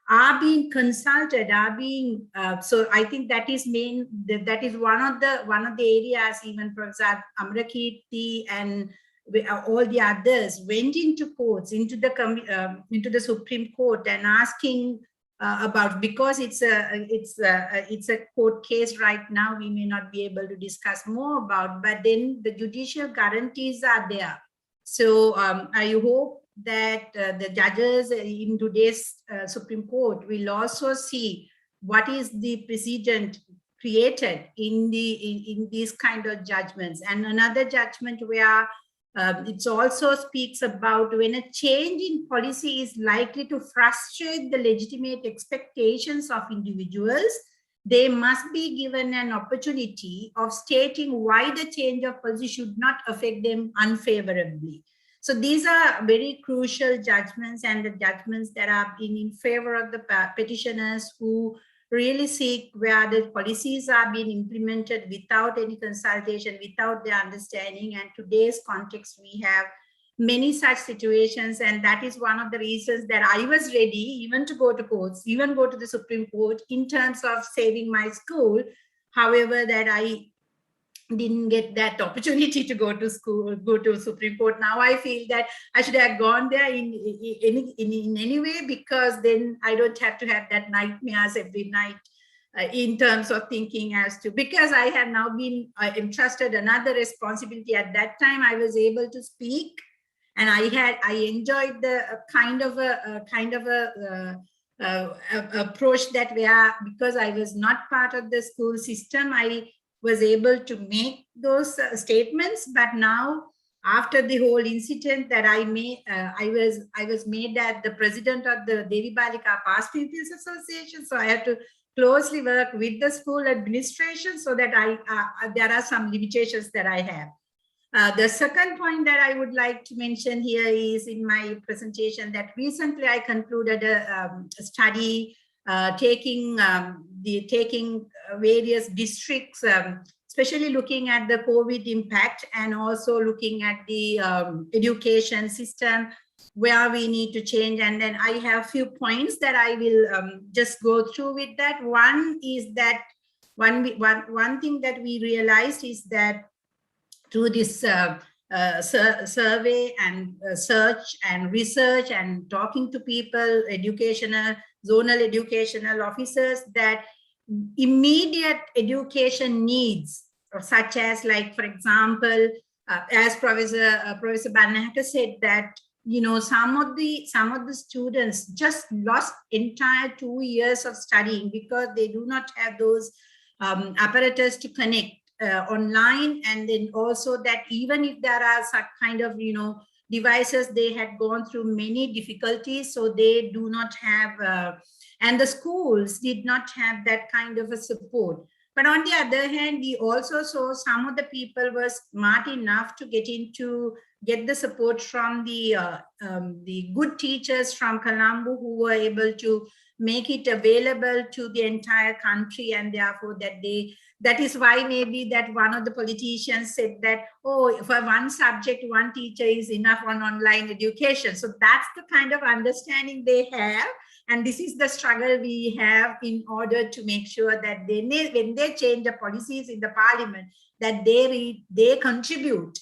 are being consulted, so I think that is that is one of the areas, even for example, Amarakeerthi and all the others went into courts, into the Supreme Court, and asking about, because it's a court case right now, we may not be able to discuss more about, but then the judicial guarantees are there. So I hope that the judges in today's Supreme Court will also see what is the precedent created in these kind of judgments. And another judgment where it also speaks about when a change in policy is likely to frustrate the legitimate expectations of individuals, they must be given an opportunity of stating why the change of policy should not affect them unfavorably. So these are very crucial judgments, and the judgments that are in favor of the petitioners who really seek where the policies are being implemented without any consultation, without their understanding. And today's context, we have many such situations, and that is one of the reasons that I was ready even to go to courts, even go to the Supreme Court in terms of saving my school. However, that I didn't get that opportunity to go to school, go to Supreme Court. Now I feel that I should have gone there in any way, because then I don't have to have that nightmares every night in terms of thinking as to, because I have now been entrusted another responsibility. At that time, I was able to speak, and I enjoyed the kind of a approach that because I was not part of the school system, I was able to make those statements. But now, after the whole incident that I made, I was made as the president of the Devi Balika Past Pupils Association. So I had to closely work with the school administration, so that there are some limitations that I have. The second point that I would like to mention here is in my presentation that recently I concluded a study taking various districts, especially looking at the COVID impact and also looking at the education system where we need to change. And then I have a few points that I will just go through with that. One is that one thing that we realized is that through this survey and search and research and talking to people, zonal educational officers, that immediate education needs, such as, like, for example, as Professor Banneheka said, that some of the students just lost entire 2 years of studying because they do not have those apparatus to connect online. And then also that even if there are such kind of devices, they had gone through many difficulties, so they do not have and the schools did not have that kind of a support. But on the other hand, we also saw some of the people were smart enough to get the support from the good teachers from Colombo, who were able to make it available to the entire country. And therefore that is why maybe that one of the politicians said that, oh, for one subject, one teacher is enough on online education. So that's the kind of understanding they have. And this is the struggle we have in order to make sure that when they change the policies in the parliament, that they contribute.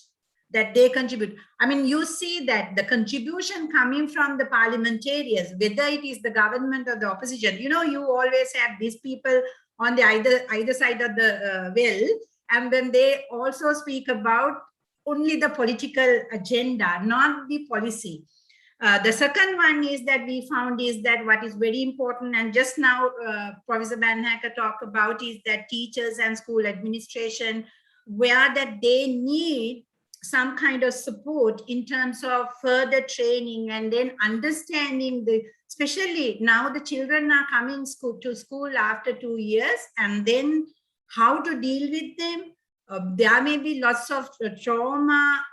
I mean, you see that the contribution coming from the parliamentarians, whether it is the government or the opposition, you always have these people on the either side of the well, and then they also speak about only the political agenda, not the policy. The second one is that we found is that what is very important, and just now Professor Banneheka talked about, is that teachers and school administration, where that they need some kind of support in terms of further training and then understanding especially now the children are coming to school after 2 years, and then how to deal with them. There may be lots of trauma,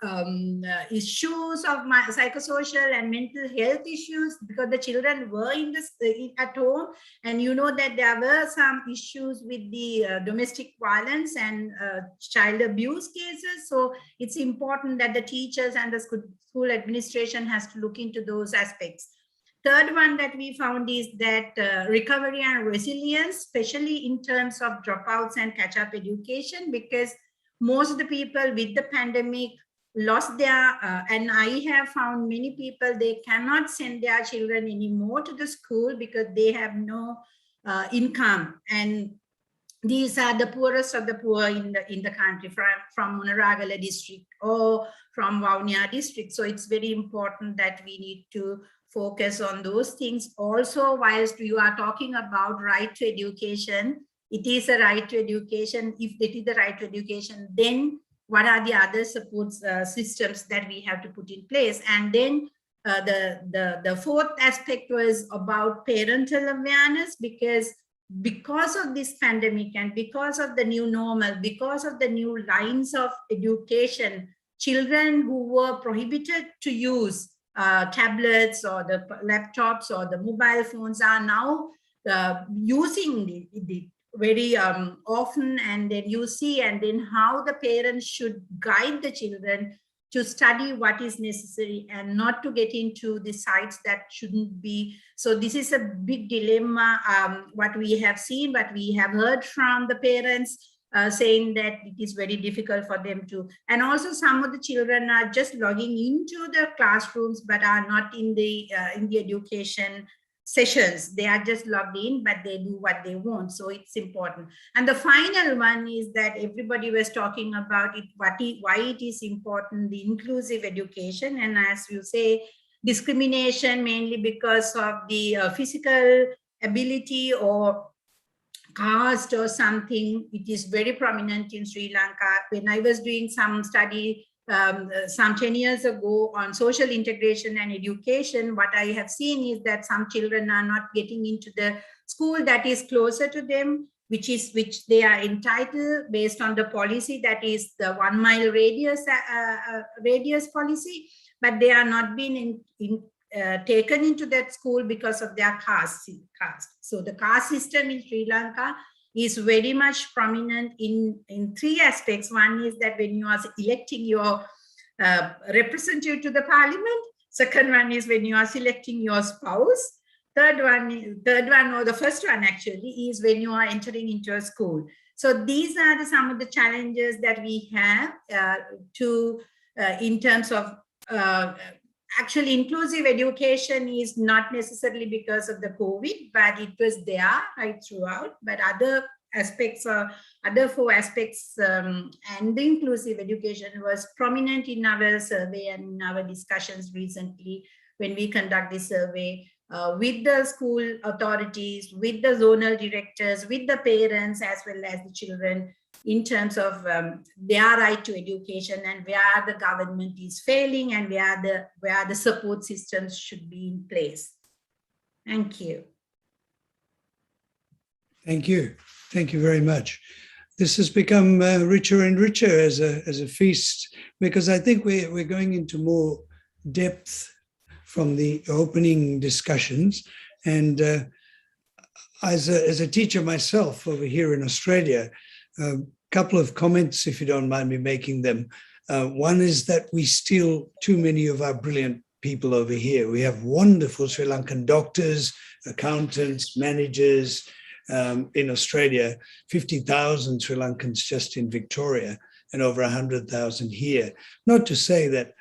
issues of psychosocial and mental health issues, because the children were at home, and that there were some issues with the domestic violence and child abuse cases. So it's important that the teachers and the school administration has to look into those aspects. Third one that we found is that recovery and resilience, especially in terms of dropouts and catch-up education, because most of the people with the pandemic lost their, and I have found many people, they cannot send their children anymore to the school because they have no income. And these are the poorest of the poor in the country, from Unaragala district or from Vaunia district. So it's very important that we need to focus on those things. Also, whilst you are talking about right to education, it is a right to education. If it is the right to education, then what are the other support systems that we have to put in place? And then the fourth aspect was about parental awareness, because of this pandemic and because of the new normal, because of the new lines of education, children who were prohibited to use tablets or the laptops or the mobile phones are now using it very often. And then you see, and then how the parents should guide the children to study what is necessary and not to get into the sites that shouldn't be. So this is a big dilemma, what we have seen, but we have heard from the parents saying that it is very difficult for them to, and also some of the children are just logging into the classrooms but are not in the education sessions. They are just logged in, but they do what they want. So it's important. And the final one is that everybody was talking about it, why it is important, the inclusive education. And as you say, discrimination mainly because of the physical ability or caste or something. It is very prominent in Sri Lanka. When I was doing some study some 10 years ago on social integration and education, what I have seen is that some children are not getting into the school that is closer to them, which they are entitled based on the policy, that is the 1 mile radius policy, but they are not being taken into that school because of their caste. So the caste system in Sri Lanka is very much prominent in 3 aspects. One is that when you are electing your representative to the parliament. Second one is when you are selecting your spouse. Third one, or the first one actually, is when you are entering into a school. So these are some of the challenges that we have in terms of actually inclusive education is not necessarily because of the COVID, but it was there right throughout. But other aspects, other 4 aspects, and the inclusive education was prominent in our survey and in our discussions recently when we conduct this survey with the school authorities, with the zonal directors, with the parents, as well as the children, in terms of their right to education and where the government is failing and where the support systems should be in place. Thank you. Thank you. Thank you very much. This has become richer and richer as a feast, because I think we're going into more depth from the opening discussions. And as a teacher myself over here in Australia, a couple of comments, if you don't mind me making them. One is that we steal too many of our brilliant people over here. We have wonderful Sri Lankan doctors, accountants, managers. In Australia, 50,000 Sri Lankans just in Victoria and over 100,000 here. Not to say that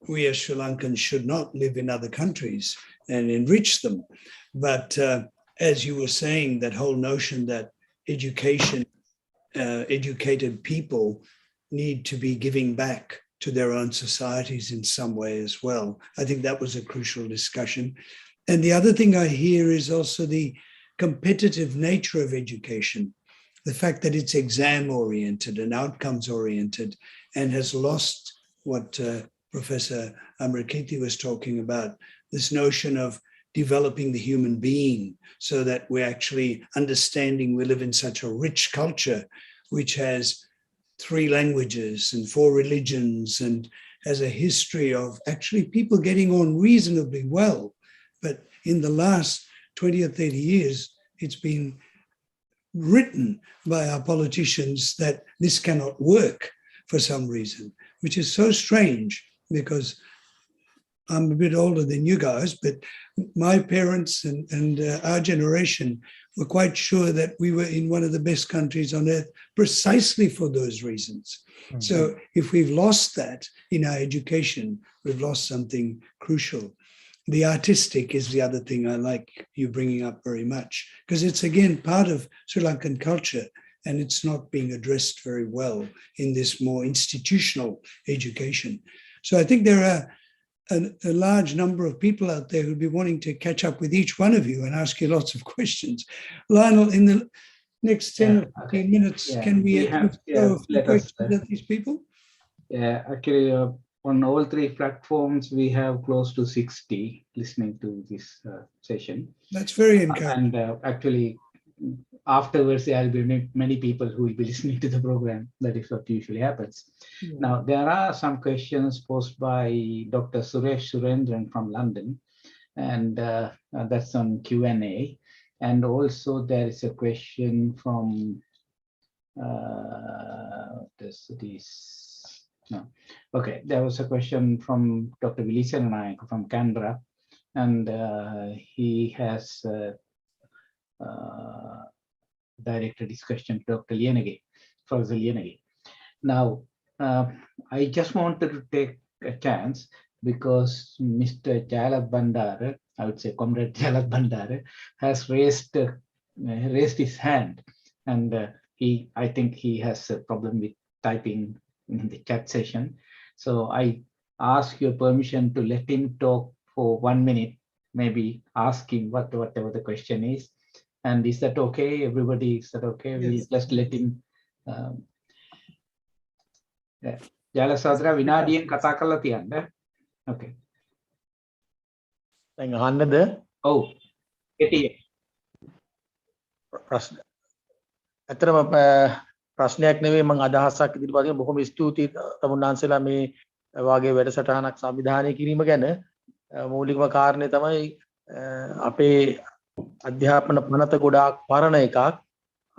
we as Sri Lankans should not live in other countries and enrich them. But as you were saying, that whole notion that education, educated people need to be giving back to their own societies in some way as well. I think that was a crucial discussion. And the other thing I hear is also the competitive nature of education, the fact that it's exam-oriented and outcomes-oriented and has lost what Professor Amarakeerthi was talking about, this notion of developing the human being so that we're actually understanding we live in such a rich culture which has 3 languages and 4 religions and has a history of actually people getting on reasonably well. But in the last 20 or 30 years, it's been written by our politicians that this cannot work for some reason, which is so strange because I'm a bit older than you guys, but my parents and our generation were quite sure that we were in one of the best countries on earth precisely for those reasons. Mm-hmm. So if we've lost that in our education, we've lost something crucial. The artistic is the other thing I like you bringing up very much, because it's, again, part of Sri Lankan culture, and it's not being addressed very well in this more institutional education. So I think there are a large number of people out there who'd be wanting to catch up with each one of you and ask you lots of questions. Lionel, in the next 10 or 15 minutes, can we go a questions at these people? Yeah, actually, on all 3 platforms, we have close to 60 listening to this session. That's very encouraging. And actually, afterwards, there will be many people who will be listening to the program. That is what usually happens. Yeah. Now, there are some questions posed by Dr. Suresh Surendran from London, and that's on Q&A. And also, there is a question from Okay, there was a question from Dr. Vilisanayak from Canberra, and he has directed his question to Dr. Liyanage, Professor Liyanage. Now, I just wanted to take a chance because Mr. Jalak Bandara, I would say Comrade Jalak Bandara, has raised his hand, and I think he has a problem with typing in the chat session. So I ask your permission to let him talk for 1 minute, maybe ask him whatever the question is, And is that okay? Everybody, is that okay? We Yes. just let him. Jala Sadra Vinadian කතා කරලා තියන්න. Okay. දැන් අහන්නද? Oh, කෙටි. ප්‍රශ්න. ඇත්තටම ප්‍රශ්නයක් නෙවෙයි මම අදහසක් ඉදිරිපත් කරන බොහොම ස්තුතියි තමුන්නාන්සලා මේ වාගේ වැඩසටහනක් සංවිධානය කිරීම ගැන. මූලිකම කාරණේ තමයි අපේ අධ්‍යාපන පනත ගොඩාක් පරණ එකක්.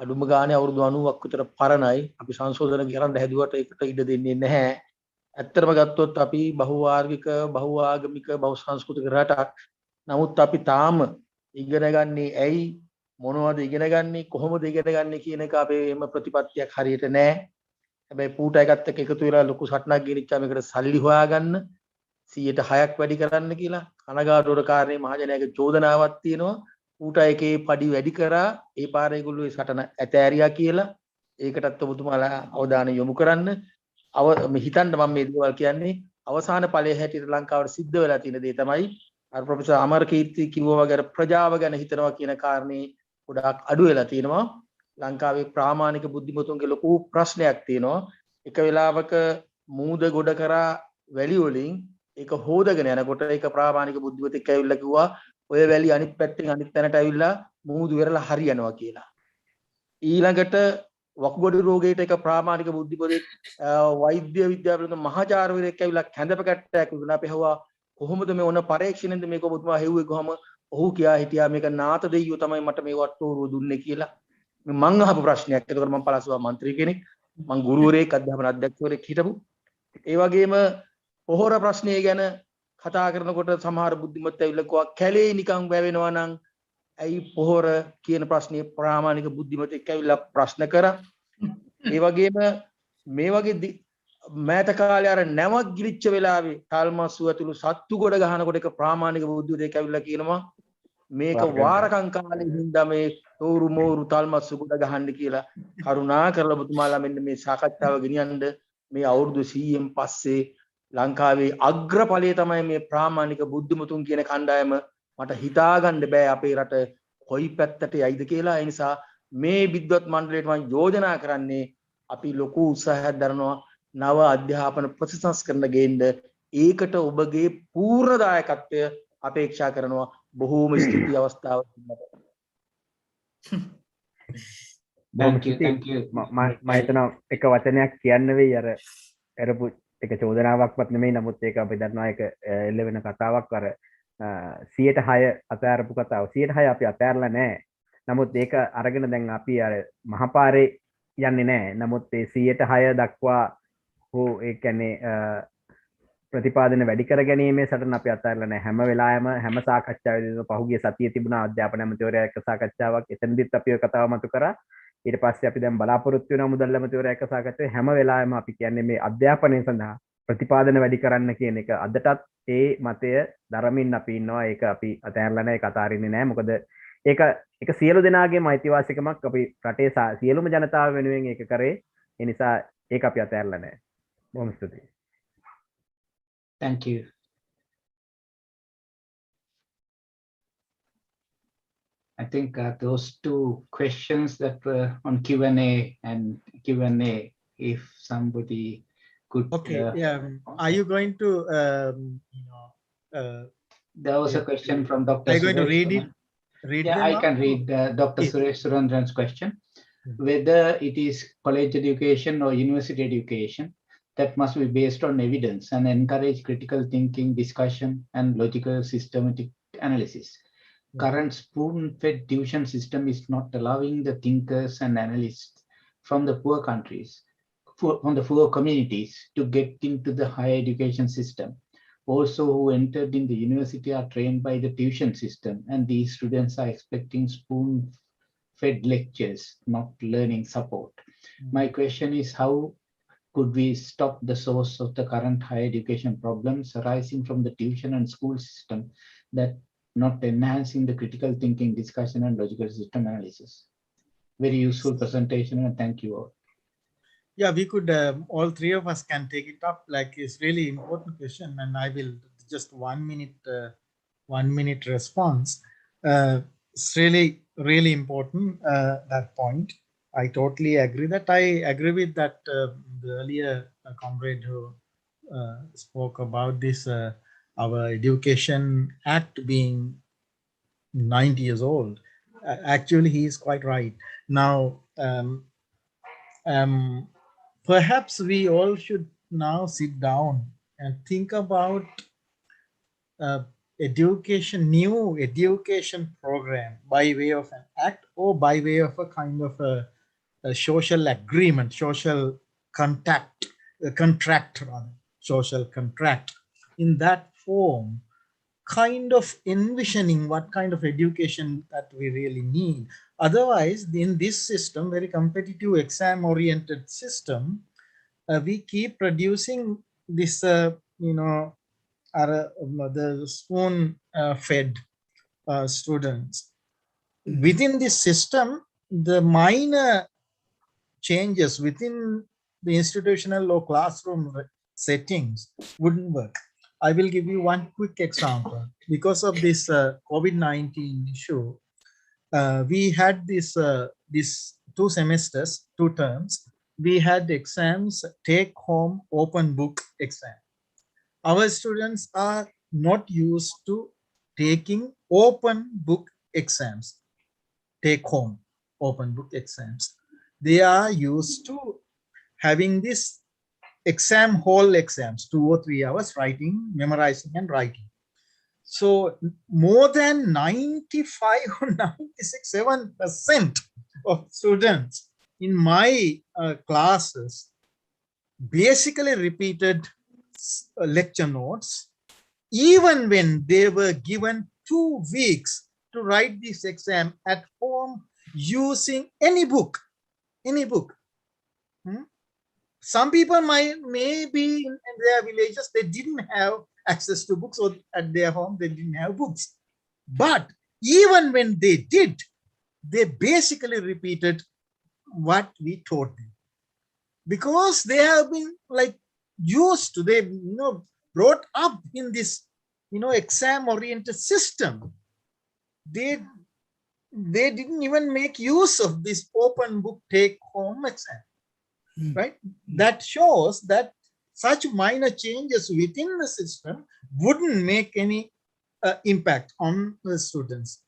අඩුම ගානේ අවුරුදු 90ක් විතර පරණයි. අපි සංශෝධන කරන්න හැදුවට ඒකට ඉඩ දෙන්නේ නැහැ. ඇත්තටම ගත්තොත් අපි බහුවාර්ගික, බහුආගමික, බහුසංස්කෘතික රටක්. නමුත් අපි තාම ඉගෙන ගන්නේ ඇයි, මොනවද ඉගෙන ගන්නේ, කොහොමද ඉගෙන ගන්නේ කියන එක අපේ එහෙම ප්‍රතිපත්තියක් හරියට නැහැ. හැබැයි පූට එකත් එක්ක එකතු වෙලා ලොකු සටනක් ගෙනිච්චාම ඒකට සල්ලි හොයාගන්න 106ක් වැඩි කරන්න කියලා කනගාටුවට කාරණේ මහජනයාගේ චෝදනාවක් තියෙනවා. ඌට එකේ පඩි වැඩි කරා ඒ පාර ඒගොල්ලෝ ඒ සටන ඇතෑරියා කියලා. ඒකටත් ඔබතුමාලා අවධානය යොමු කරන්න. හිතන්න මම මේ දේවල් කියන්නේ අවසාන ඵලයේ හැටියට ලංකාවට සිද්ධ වෙලා තියෙන දේ තමයි අර ප්‍රොෆෙසර් අමරකීර්ති කිව්වා වගේ ප්‍රජාව ගැන හිතනවා කියන කාරණේ ගොඩාක් අඩු වෙලා තියෙනවා. ලංකාවේ ප්‍රාමාණික බුද්ධිමතුන්ගේ ලොකු ප්‍රශ්නයක් තියෙනවා. එක වෙලාවක මූද ගොඩ කරා වැලි වලින් ඒක හොදගෙන යනකොට ඒක ප්‍රාමාණික බුද්ධිමතෙක් ඇවිල්ලා කිව්වා ඔය වැලි අනිත් පැත්තෙන් අනිත් තැනට ඇවිල්ලා මූදු වෙරලා හරියනවා කියලා. ඊළඟට වකුගඩු රෝගයට එක ප්‍රාමාණික බුද්ධිමතෙක් වෛද්‍ය විද්‍යාවල මහාචාර්යවරයෙක් ඇවිල්ලා කැඳප කැට්ටයක් විකුණා අපි හුවා කොහොමද මේ ඔන පරීක්ෂණෙන්ද මේක ඔබතුමා හෙව්වේ කොහම ඔහු කියා හිටියා මේක නාත දෙයියෝ තමයි මට මේ වට්ටෝරුව දුන්නේ කියලා. මං අහපු ප්‍රශ්නයක්. ඒකට මම පළසුවා മന്ത്രി කෙනෙක්. මං ගුරුවරයෙක් අධ්‍යාපන අධ්‍යක්ෂකවරයෙක් හිටපු. ඒ වගේම පොහොර ප්‍රශ්නය ගැන කතා කරනකොට සමහර බුද්ධිමත් ඇවිල්ලා කිව්වා කැලේ නිකන් වැවෙනවා නම් ඇයි පොහොර කියන ප්‍රශ්නේ ප්‍රාමාණික බුද්ධිමතෙක් ඇවිල්ලා ප්‍රශ්න කරා. ඒ වගේම මේ වගේ මෑත කාලේ අර නැවක් ගිලිච්ච වෙලාවේ තල්මස්සු ඇතුළු සත්තු ගොඩ ගහනකොට එක ප්‍රාමාණික බුද්ධිමතෙක් ඇවිල්ලා කියනවා මේක වාරකම් කාලේ හින්දා මේ තෝරු මෝරු තල්මස්සු ගොඩ ගහන්න කියලා. කරුණා කරලා ඔබතුමාලා මෙන්න මේ සාකච්ඡාව ගෙනියන්න. මේ අවුරුදු 100න් පස්සේ ලංකාවේ අග්‍රඵලයේ තමයි මේ ප්‍රාමාණික බුද්ධිමතුන් කියන කණ්ඩායම. මට හිතාගන්න බෑ අපේ රට කොයි පැත්තට යයිද කියලා. ඒ නිසා මේ විද්වත් මණ්ඩලයට මම යෝජනා කරන්නේ අපි ලොකු උත්සාහයක් දරනවා නව අධ්‍යාපන ප්‍රතිසංස්කරණ ගේන්න. ඒකට ඔබගේ පූර්ණ දායකත්වය අපේක්ෂා කරනවා. බොහෝම ස්තුතියි අවස්ථාව දුන්නට. Thank you. මම හිතනවා එක වචනයක් කියන්න වෙයි අර එරපු එක චෝදනාවක්වත් නෙමෙයි. නමුත් ඒක අපි දන්නවා ඒක එල්ල වෙන කතාවක්. අර 106 අතෑරපු කතාව. 106 අපි අතෑරලා නැහැ. නමුත් ඒක අරගෙන දැන් අපි අර මහපාරේ යන්නේ නැහැ. නමුත් ඒ 106 දක්වා හෝ ඒ කියන්නේ ප්‍රතිපාදන වැඩි කර ගැනීමේ සටන අපි අතහැරලා නැහැ. හැම වෙලාවෙම හැම සාකච්ඡාවෙදිම පහුගිය සතියේ තිබුණා අධ්‍යාපන ඇමතිවරයා එක්ක සාකච්ඡාවක්. එතනදිත් අපි ඔය කතාව මතු කරා. ඊට පස්සේ අපි දැන් බලාපොරොත්තු වෙනවා මුදල් ඇමතිවරයා එක්ක සාකච්ඡාවේ හැම වෙලාවෙම අපි කියන්නේ මේ අධ්‍යාපනය සඳහා ප්‍රතිපාදන වැඩි කරන්න කියන එක. අදටත් ඒ මතය දරමින් අපි ඉන්නවා. ඒක අපි අතහැරලා නැහැ. ඒක අතාරින්නේ නැහැ. මොකද ඒක සියලු දෙනාගේම අයිතිවාසිකමක්. අපි රටේ සියලුම ජනතාව වෙනුවෙන් ඒක කරේ. ඒ නිසා ඒක අපි අතහැරලා නැහැ. බොහොම ස්තුතියි. Thank you. I think those two questions that were on Q&A and Q&A, if somebody could. Okay. Are you going to, there was a question from Dr. Are you going to read it? I can read Dr. Suresh Surendran's question. Whether it is college education or university education, that must be based on evidence and encourage critical thinking, discussion, and logical systematic analysis. Current spoon-fed tuition system is not allowing the thinkers and analysts from the poor countries, from the poor communities to get into the higher education system. Also, who entered in the university are trained by the tuition system, and these students are expecting spoon-fed lectures, not learning support. My question is, how could we stop the source of the current higher education problems arising from the tuition and school system that not enhancing the critical thinking, discussion, and logical system analysis? Very useful presentation, and thank you all. Yeah, we could, all three of us can take it up. Like, it's really important question, and I will just 1 minute response. It's really really important, that point. I totally agree that. I agree with that the earlier comrade who spoke about this, our Education Act being 90 years old. Actually, he is quite right. Now, perhaps we all should now sit down and think about new education program by way of an act or by way of a kind of a social agreement, social contract rather, social contract. In that form, kind of envisioning what kind of education that we really need. Otherwise, in this system, very competitive exam-oriented system, we keep producing this, the spoon-fed students. Within this system, the minor changes within the institutional or classroom settings wouldn't work. I will give you one quick example. Because of this COVID-19 issue, we had this 2 semesters, 2 terms. We had exams, take home, open book exam. Our students are not used to taking open book exams, take home open book exams. They are used to having this exam hall exams, 2 or 3 hours writing, memorizing and writing. So more than 95 or 96.7% of students in my classes basically repeated lecture notes, even when they were given 2 weeks to write this exam at home using any book. Some people may be in their villages, they didn't have access to books, or at their home they didn't have books. But even when they did, they basically repeated what we taught them, because they have been like used to, they brought up in this exam oriented system. They didn't even make use of this open book take home exam. Right? That shows that such minor changes within the system wouldn't make any impact on the students.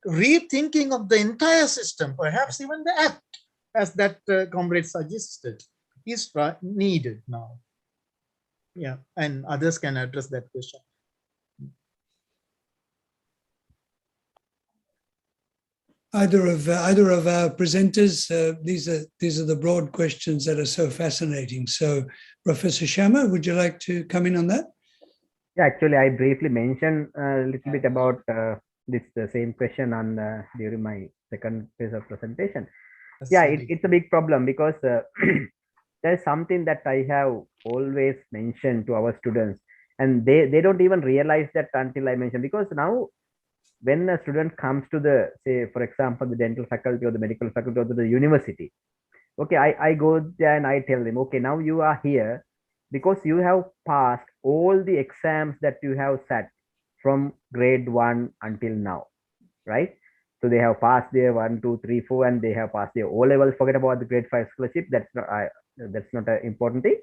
Rethinking of the entire system, perhaps even the act, as that comrade suggested, is needed now. Yeah, and others can address that question. Either of our presenters, these are the broad questions that are so fascinating. So, Professor Shyama, would you like to come in on that? Yeah, actually, I briefly mentioned a little bit about this same question on during my second phase of presentation. Yeah, it's a big problem, because there's something that I have always mentioned to our students, and they don't even realize that until I mention. Because now, when a student comes to the, say, for example, the dental faculty or the medical faculty or the university, okay, I go there and I tell them, okay, now you are here because you have passed all the exams that you have sat from grade 1 until now, right? So they have passed their 1, 2, 3, 4, and they have passed their O level. Forget about the grade 5 scholarship. That's not an important thing.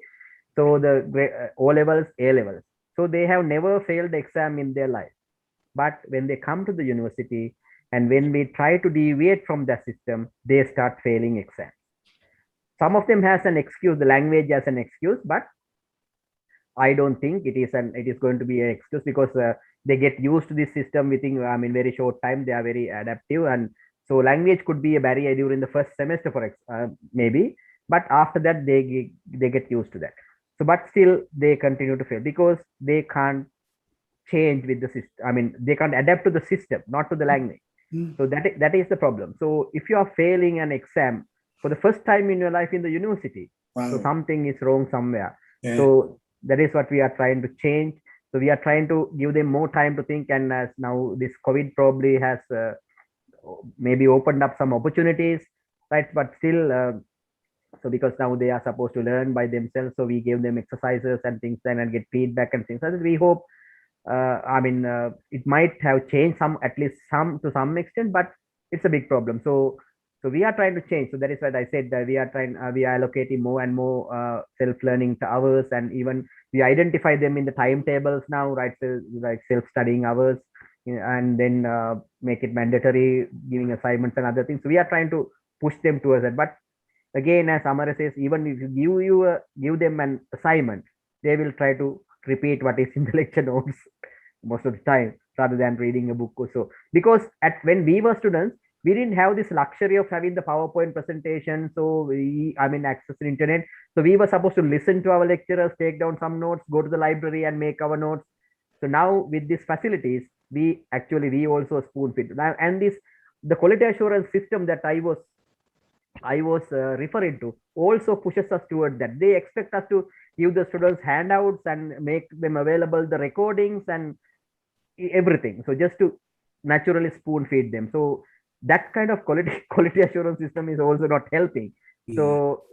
So the O levels, A levels. So they have never failed the exam in their life. But when they come to the university, and when we try to deviate from that system, they start failing exams. Some of them has an excuse, the language as an excuse, but I don't think it is going to be an excuse, because they get used to this system within very short time. They are very adaptive, and so language could be a barrier during the first semester, for maybe, but after that they get used to that. So, but still they continue to fail because they can't change with the system. They can't adapt to the system, not to the language. So that is the problem. So if you are failing an exam for the first time in your life in the university, so something is wrong somewhere. So that is what we are trying to change. So we are trying to give them more time to think, and as now this COVID probably has maybe opened up some opportunities, right? But still, so because now they are supposed to learn by themselves, so we gave them exercises and things, and get feedback and things. So we hope, it might have changed at least some to some extent, but it's a big problem. So we are trying to change. So that is what I said, that we are allocating more and more self-learning hours, and even we identify them in the timetables now, right? So like self-studying hours, and then make it mandatory, giving assignments and other things. So we are trying to push them towards that. But again, as Amara says, even if you give them an assignment, they will try to repeat what is in the lecture notes most of the time, rather than reading a book or so. Because when we were students, we didn't have this luxury of having the PowerPoint presentation. So access to the internet. So we were supposed to listen to our lecturers, take down some notes, go to the library and make our notes. So now with these facilities, we also spoon feed. And the quality assurance system that I was referring to also pushes us toward that. They expect us to give the students handouts and make them available, the recordings and everything. So just to naturally spoon feed them. So that kind of quality assurance system is also not helping. Yeah. So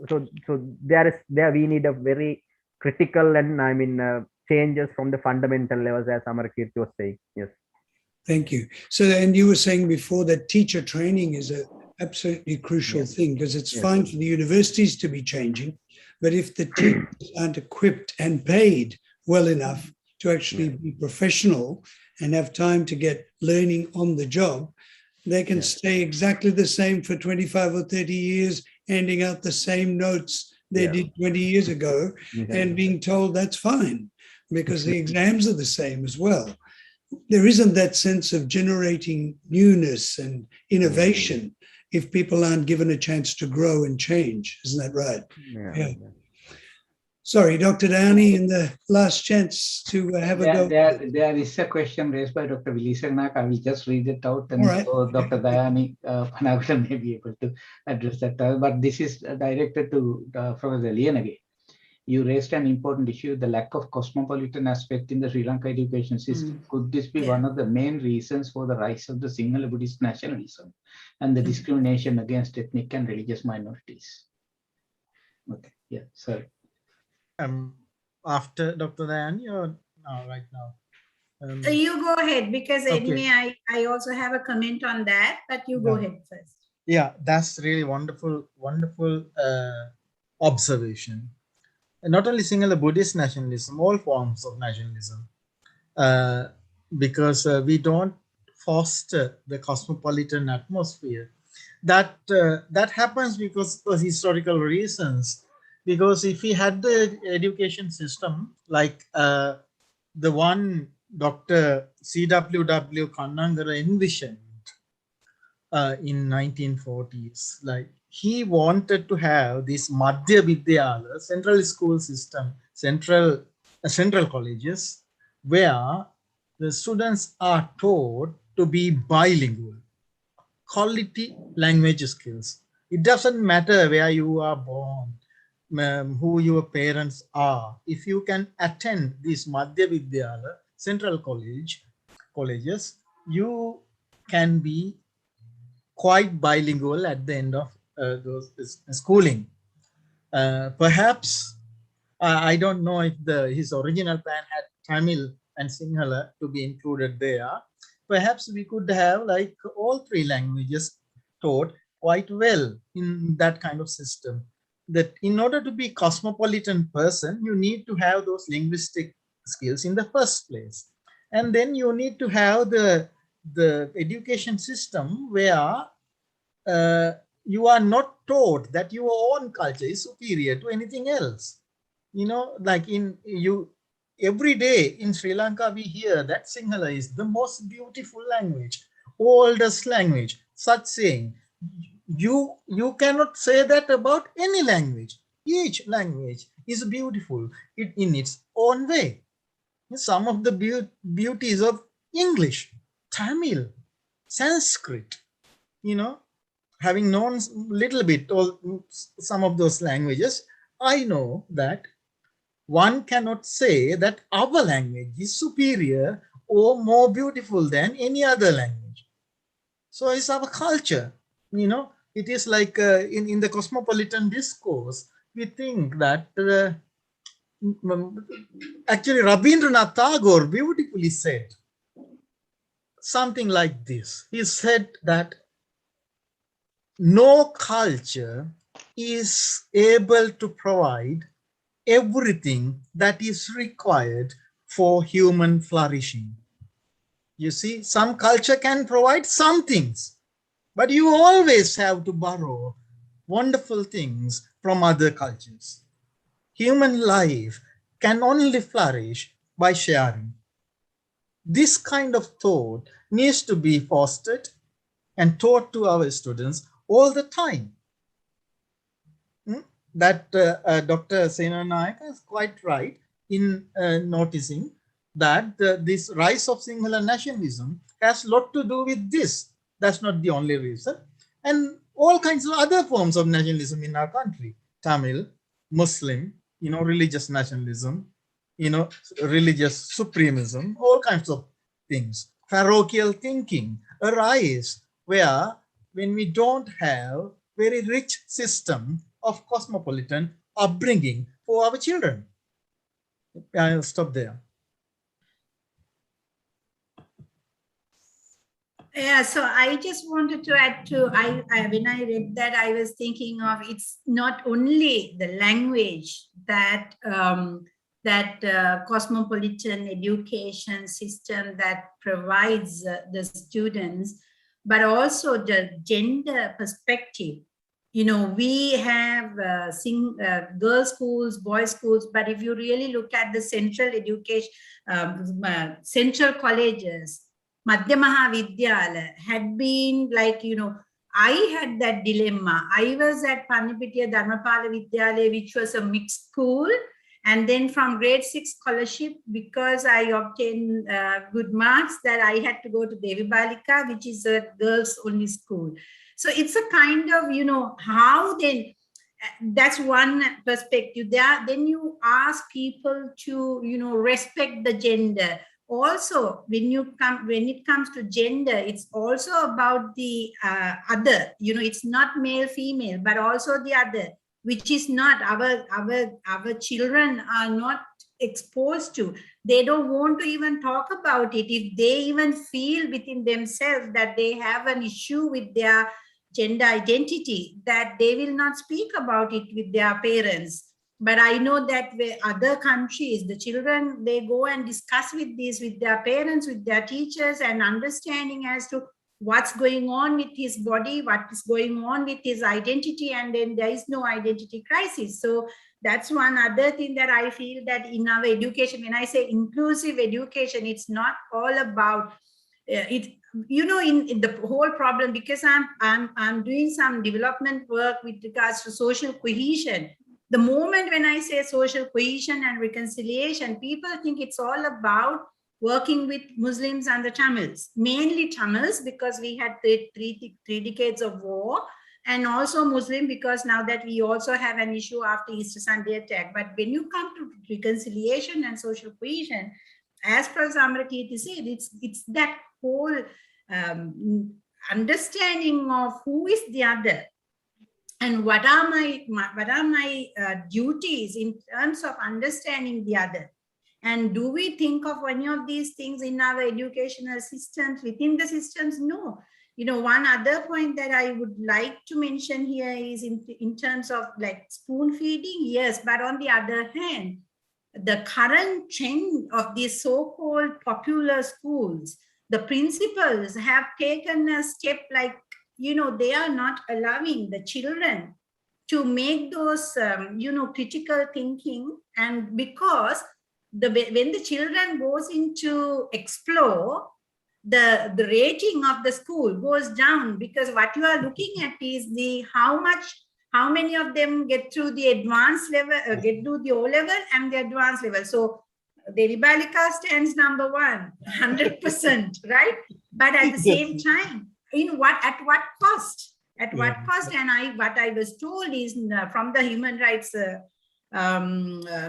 there we need a very critical and changes from the fundamental levels, as Amarakeerthi was saying. Yes. Thank you. So, and you were saying before that teacher training is a absolutely crucial thing, because it's fine for the universities to be changing, but if the teachers aren't equipped and paid well enough to actually be professional and have time to get learning on the job, they can stay exactly the same for 25 or 30 years, handing out the same notes they did 20 years ago and being told that's fine because the exams are the same as well. There isn't that sense of generating newness and innovation if people aren't given a chance to grow and change. Isn't that right? Yeah. Sorry, Dr. Dani, in the last chance to have a go. There is a question raised by Dr. Vilisagnak. I will just read it out, and so Dr. Dayani Panagoda may be able to address that. But this is directed to Professor Liyanage. You raised an important issue, the lack of cosmopolitan aspect in the Sri Lanka education system. Could this be one of the main reasons for the rise of the Sinhala Buddhist nationalism and the discrimination against ethnic and religious minorities? Okay, yeah, sorry. After Dr. Dayani or right now? You go ahead, because anyway, I also have a comment on that, but you go ahead first. Yeah, that's really wonderful observation. And not only Sinhala Buddhist nationalism, all forms of nationalism, because we don't foster the cosmopolitan atmosphere. That happens because of historical reasons. Because if we had the education system like the one Dr. C.W.W. Kannangara envisioned in 1940s, like he wanted to have this Madhya Vidyalaya, central school system, central colleges, where the students are taught to be bilingual, quality language skills. It doesn't matter where you are born, who your parents are. If you can attend these Madhya Vidyalaya, central colleges, you can be quite bilingual at the end of those schooling. Perhaps, I don't know if his original plan had Tamil and Sinhala to be included there. Perhaps we could have like all three languages taught quite well in that kind of system. That in order to be a cosmopolitan person, you need to have those linguistic skills in the first place. And then you need to have the education system where you are not taught that your own culture is superior to anything else. You know, like every day in Sri Lanka, we hear that Sinhala is the most beautiful language, oldest language, such saying. You cannot say that about any language. Each language is beautiful in its own way. Some of the beauties of English, Tamil, Sanskrit, having known little bit or some of those languages, I know that one cannot say that our language is superior or more beautiful than any other language. So it's our culture, it is like in the cosmopolitan discourse, we think that actually Rabindranath Tagore beautifully said something like this. He said that no culture is able to provide everything that is required for human flourishing. You see, some culture can provide some things, but you always have to borrow wonderful things from other cultures. Human life can only flourish by sharing. This kind of thought needs to be fostered and taught to our students all the time. That Dr. Senanayaka is quite right in noticing that this rise of Sinhala nationalism has a lot to do with this. That's not the only reason. And all kinds of other forms of nationalism in our country, Tamil, Muslim, religious nationalism, religious supremism, all kinds of things. Parochial thinking arise where when we don't have very rich system of cosmopolitan upbringing for our children. I'll stop there. Yeah, so I just wanted to add to, when I read that, I was thinking of, it's not only the language that cosmopolitan education system that provides the students, but also the gender perspective. We have girls' schools, boys' schools, but if you really look at the central education, central colleges, Madhya Mahavidyalaya had been like, I had that dilemma. I was at Panipitiya Dharmapala Vidyalaya, which was a mixed school. And then from grade 6 scholarship, because I obtained good marks, that I had to go to Devi Balika, which is a girls only school. So it's a kind of, how then, that's one perspective there. Then you ask people to, respect the gender. Also, when it comes to gender, it's also about the other, it's not male, female, but also the other, which is not our children are not exposed to. They don't want to even talk about it. If they even feel within themselves that they have an issue with their gender identity, that they will not speak about it with their parents. But I know that where other countries, the children, they go and discuss with their parents, with their teachers, and understanding as to what's going on with his body, what is going on with his identity, and then there is no identity crisis. So that's one other thing that I feel that in our education, when I say inclusive education, it's not all about it. In the whole problem, because I'm doing some development work with regards to social cohesion. The moment when I say social cohesion and reconciliation, people think it's all about working with Muslims and the Tamils, mainly Tamils, because we had three decades of war, and also Muslim, because now that we also have an issue after Easter Sunday attack. But when you come to reconciliation and social cohesion, as Prof. Amarakeerthi said, it's that whole understanding of who is the other. And what are my duties in terms of understanding the other? And do we think of any of these things in our educational systems, within the systems? No. One other point that I would like to mention here is in terms of like spoon feeding, yes, but on the other hand, the current trend of these so-called popular schools, the principals have taken a step like, they are not allowing the children to make those, critical thinking. And because when the children goes into explore, the rating of the school goes down, because what you are looking at is how many of them get through the advanced level, get through the O-level and the advanced level. So Devi Balika stands number 1, 100%, right? But at the same time, at what cost? At what cost? And what I was told is from the Human Rights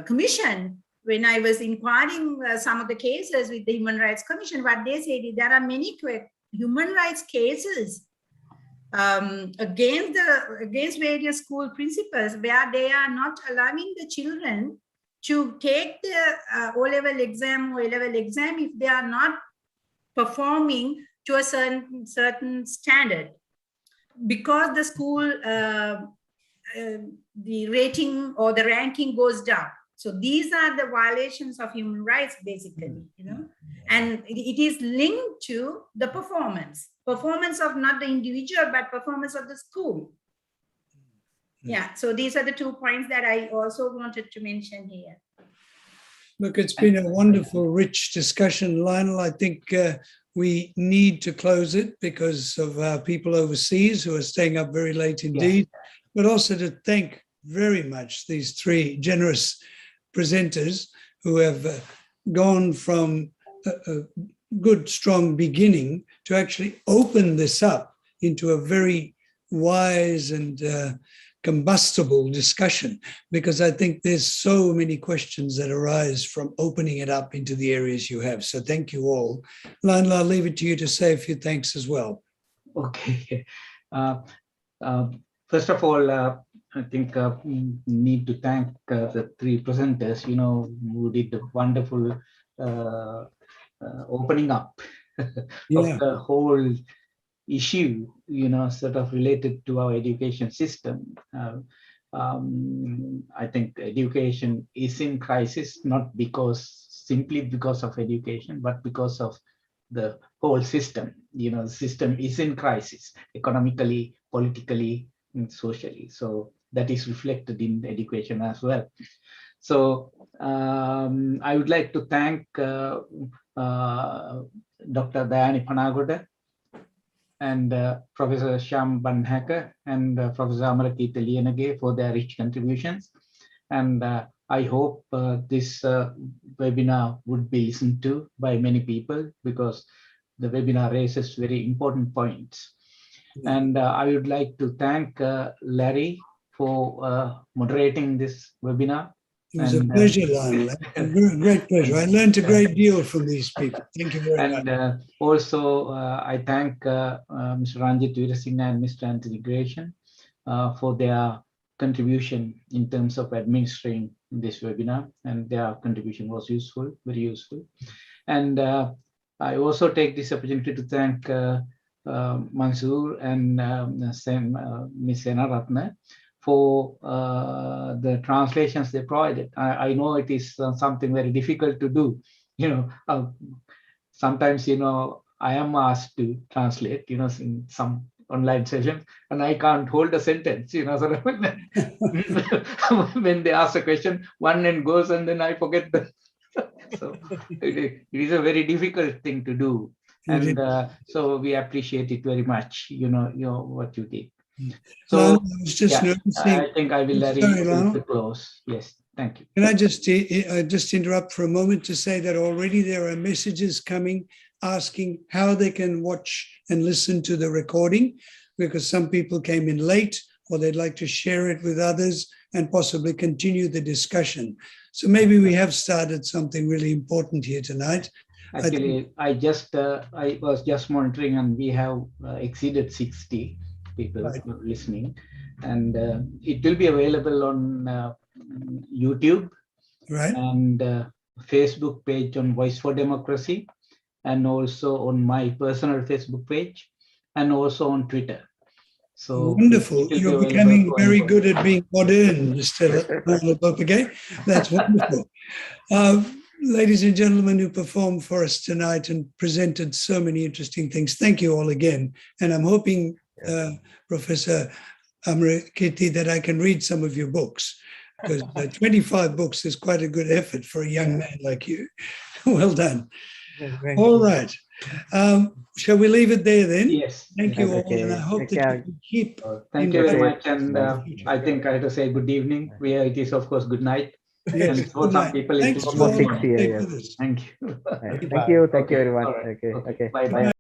Commission, when I was inquiring some of the cases with the Human Rights Commission, what they said is there are many human rights cases against various school principals where they are not allowing the children to take the O-level exam or A-level exam if they are not performing to a certain standard. because the school, the rating or the ranking goes down. So these are the violations of human rights, basically, and it is linked to the performance of not the individual, but performance of the school. Yeah, so these are the 2 points that I also wanted to mention here. Look, it's been a wonderful, rich discussion, Lionel. I think we need to close it because of our people overseas who are staying up very late indeed, but also to thank very much these 3 generous presenters who have gone from a good, strong beginning to actually open this up into a very wise and combustible discussion, because I think there's so many questions that arise from opening it up into the areas you have. So thank you all. Lionel, I'll leave it to you to say a few thanks as well. Okay. First of all, I think we need to thank the 3 presenters, who did the wonderful opening up of the whole issue, sort of related to our education system. I think education is in crisis, not simply because of education, but because of the whole system. The system is in crisis, economically, politically, and socially. So that is reflected in education as well. So I would like to thank Dr. Dani Panaguda and Professor Shyama Banneheka and Professor Amarakeerthi Liyanage for their rich contributions. And I hope this webinar would be listened to by many people, because the webinar raises very important points. And I would like to thank Larry for moderating this webinar. It was a pleasure, Lionel. A great pleasure. I learned a great deal from these people. Thank you very much. And also, I thank Mr. Ranjit Veerasinghe and Mr. Anthony Gresham for their contribution in terms of administering this webinar, and their contribution was useful, very useful. And I also take this opportunity to thank Mansoor and Ms. Sena Ratna for the translations they provided. I know it is something very difficult to do. Sometimes, I am asked to translate, in some online sessions, and I can't hold a sentence, sort of when they ask a question, one end goes and then I forget the. So it is a very difficult thing to do. And so we appreciate it very much, what you did. So I was just noticing, I think I will to close. Yes, thank you. Can I just interrupt for a moment to say that already there are messages coming asking how they can watch and listen to the recording, because some people came in late, or they'd like to share it with others and possibly continue the discussion. So maybe we have started something really important here tonight. Actually, I was just monitoring, and we have exceeded 60 people listening, and it will be available on YouTube, and Facebook page on Voice for Democracy, and also on my personal Facebook page, and also on Twitter. So wonderful. You're becoming very good at being modern, Mr. Bopage. That's wonderful. Ladies and gentlemen who performed for us tonight and presented so many interesting things, thank you all again. And I'm hoping, Professor Amarakeerthi, that I can read some of your books, because 25 books is quite a good effort for a young man like you. Well done. All right. Shall we leave it there then? Yes. Thank you all, and I hope that you keep. Thank you very much, and I think I have to say good evening. It is, of course, good night. Yes, and for some people, thanks it's almost 6 Thank you. Thank you, everyone. Right. Okay. Bye.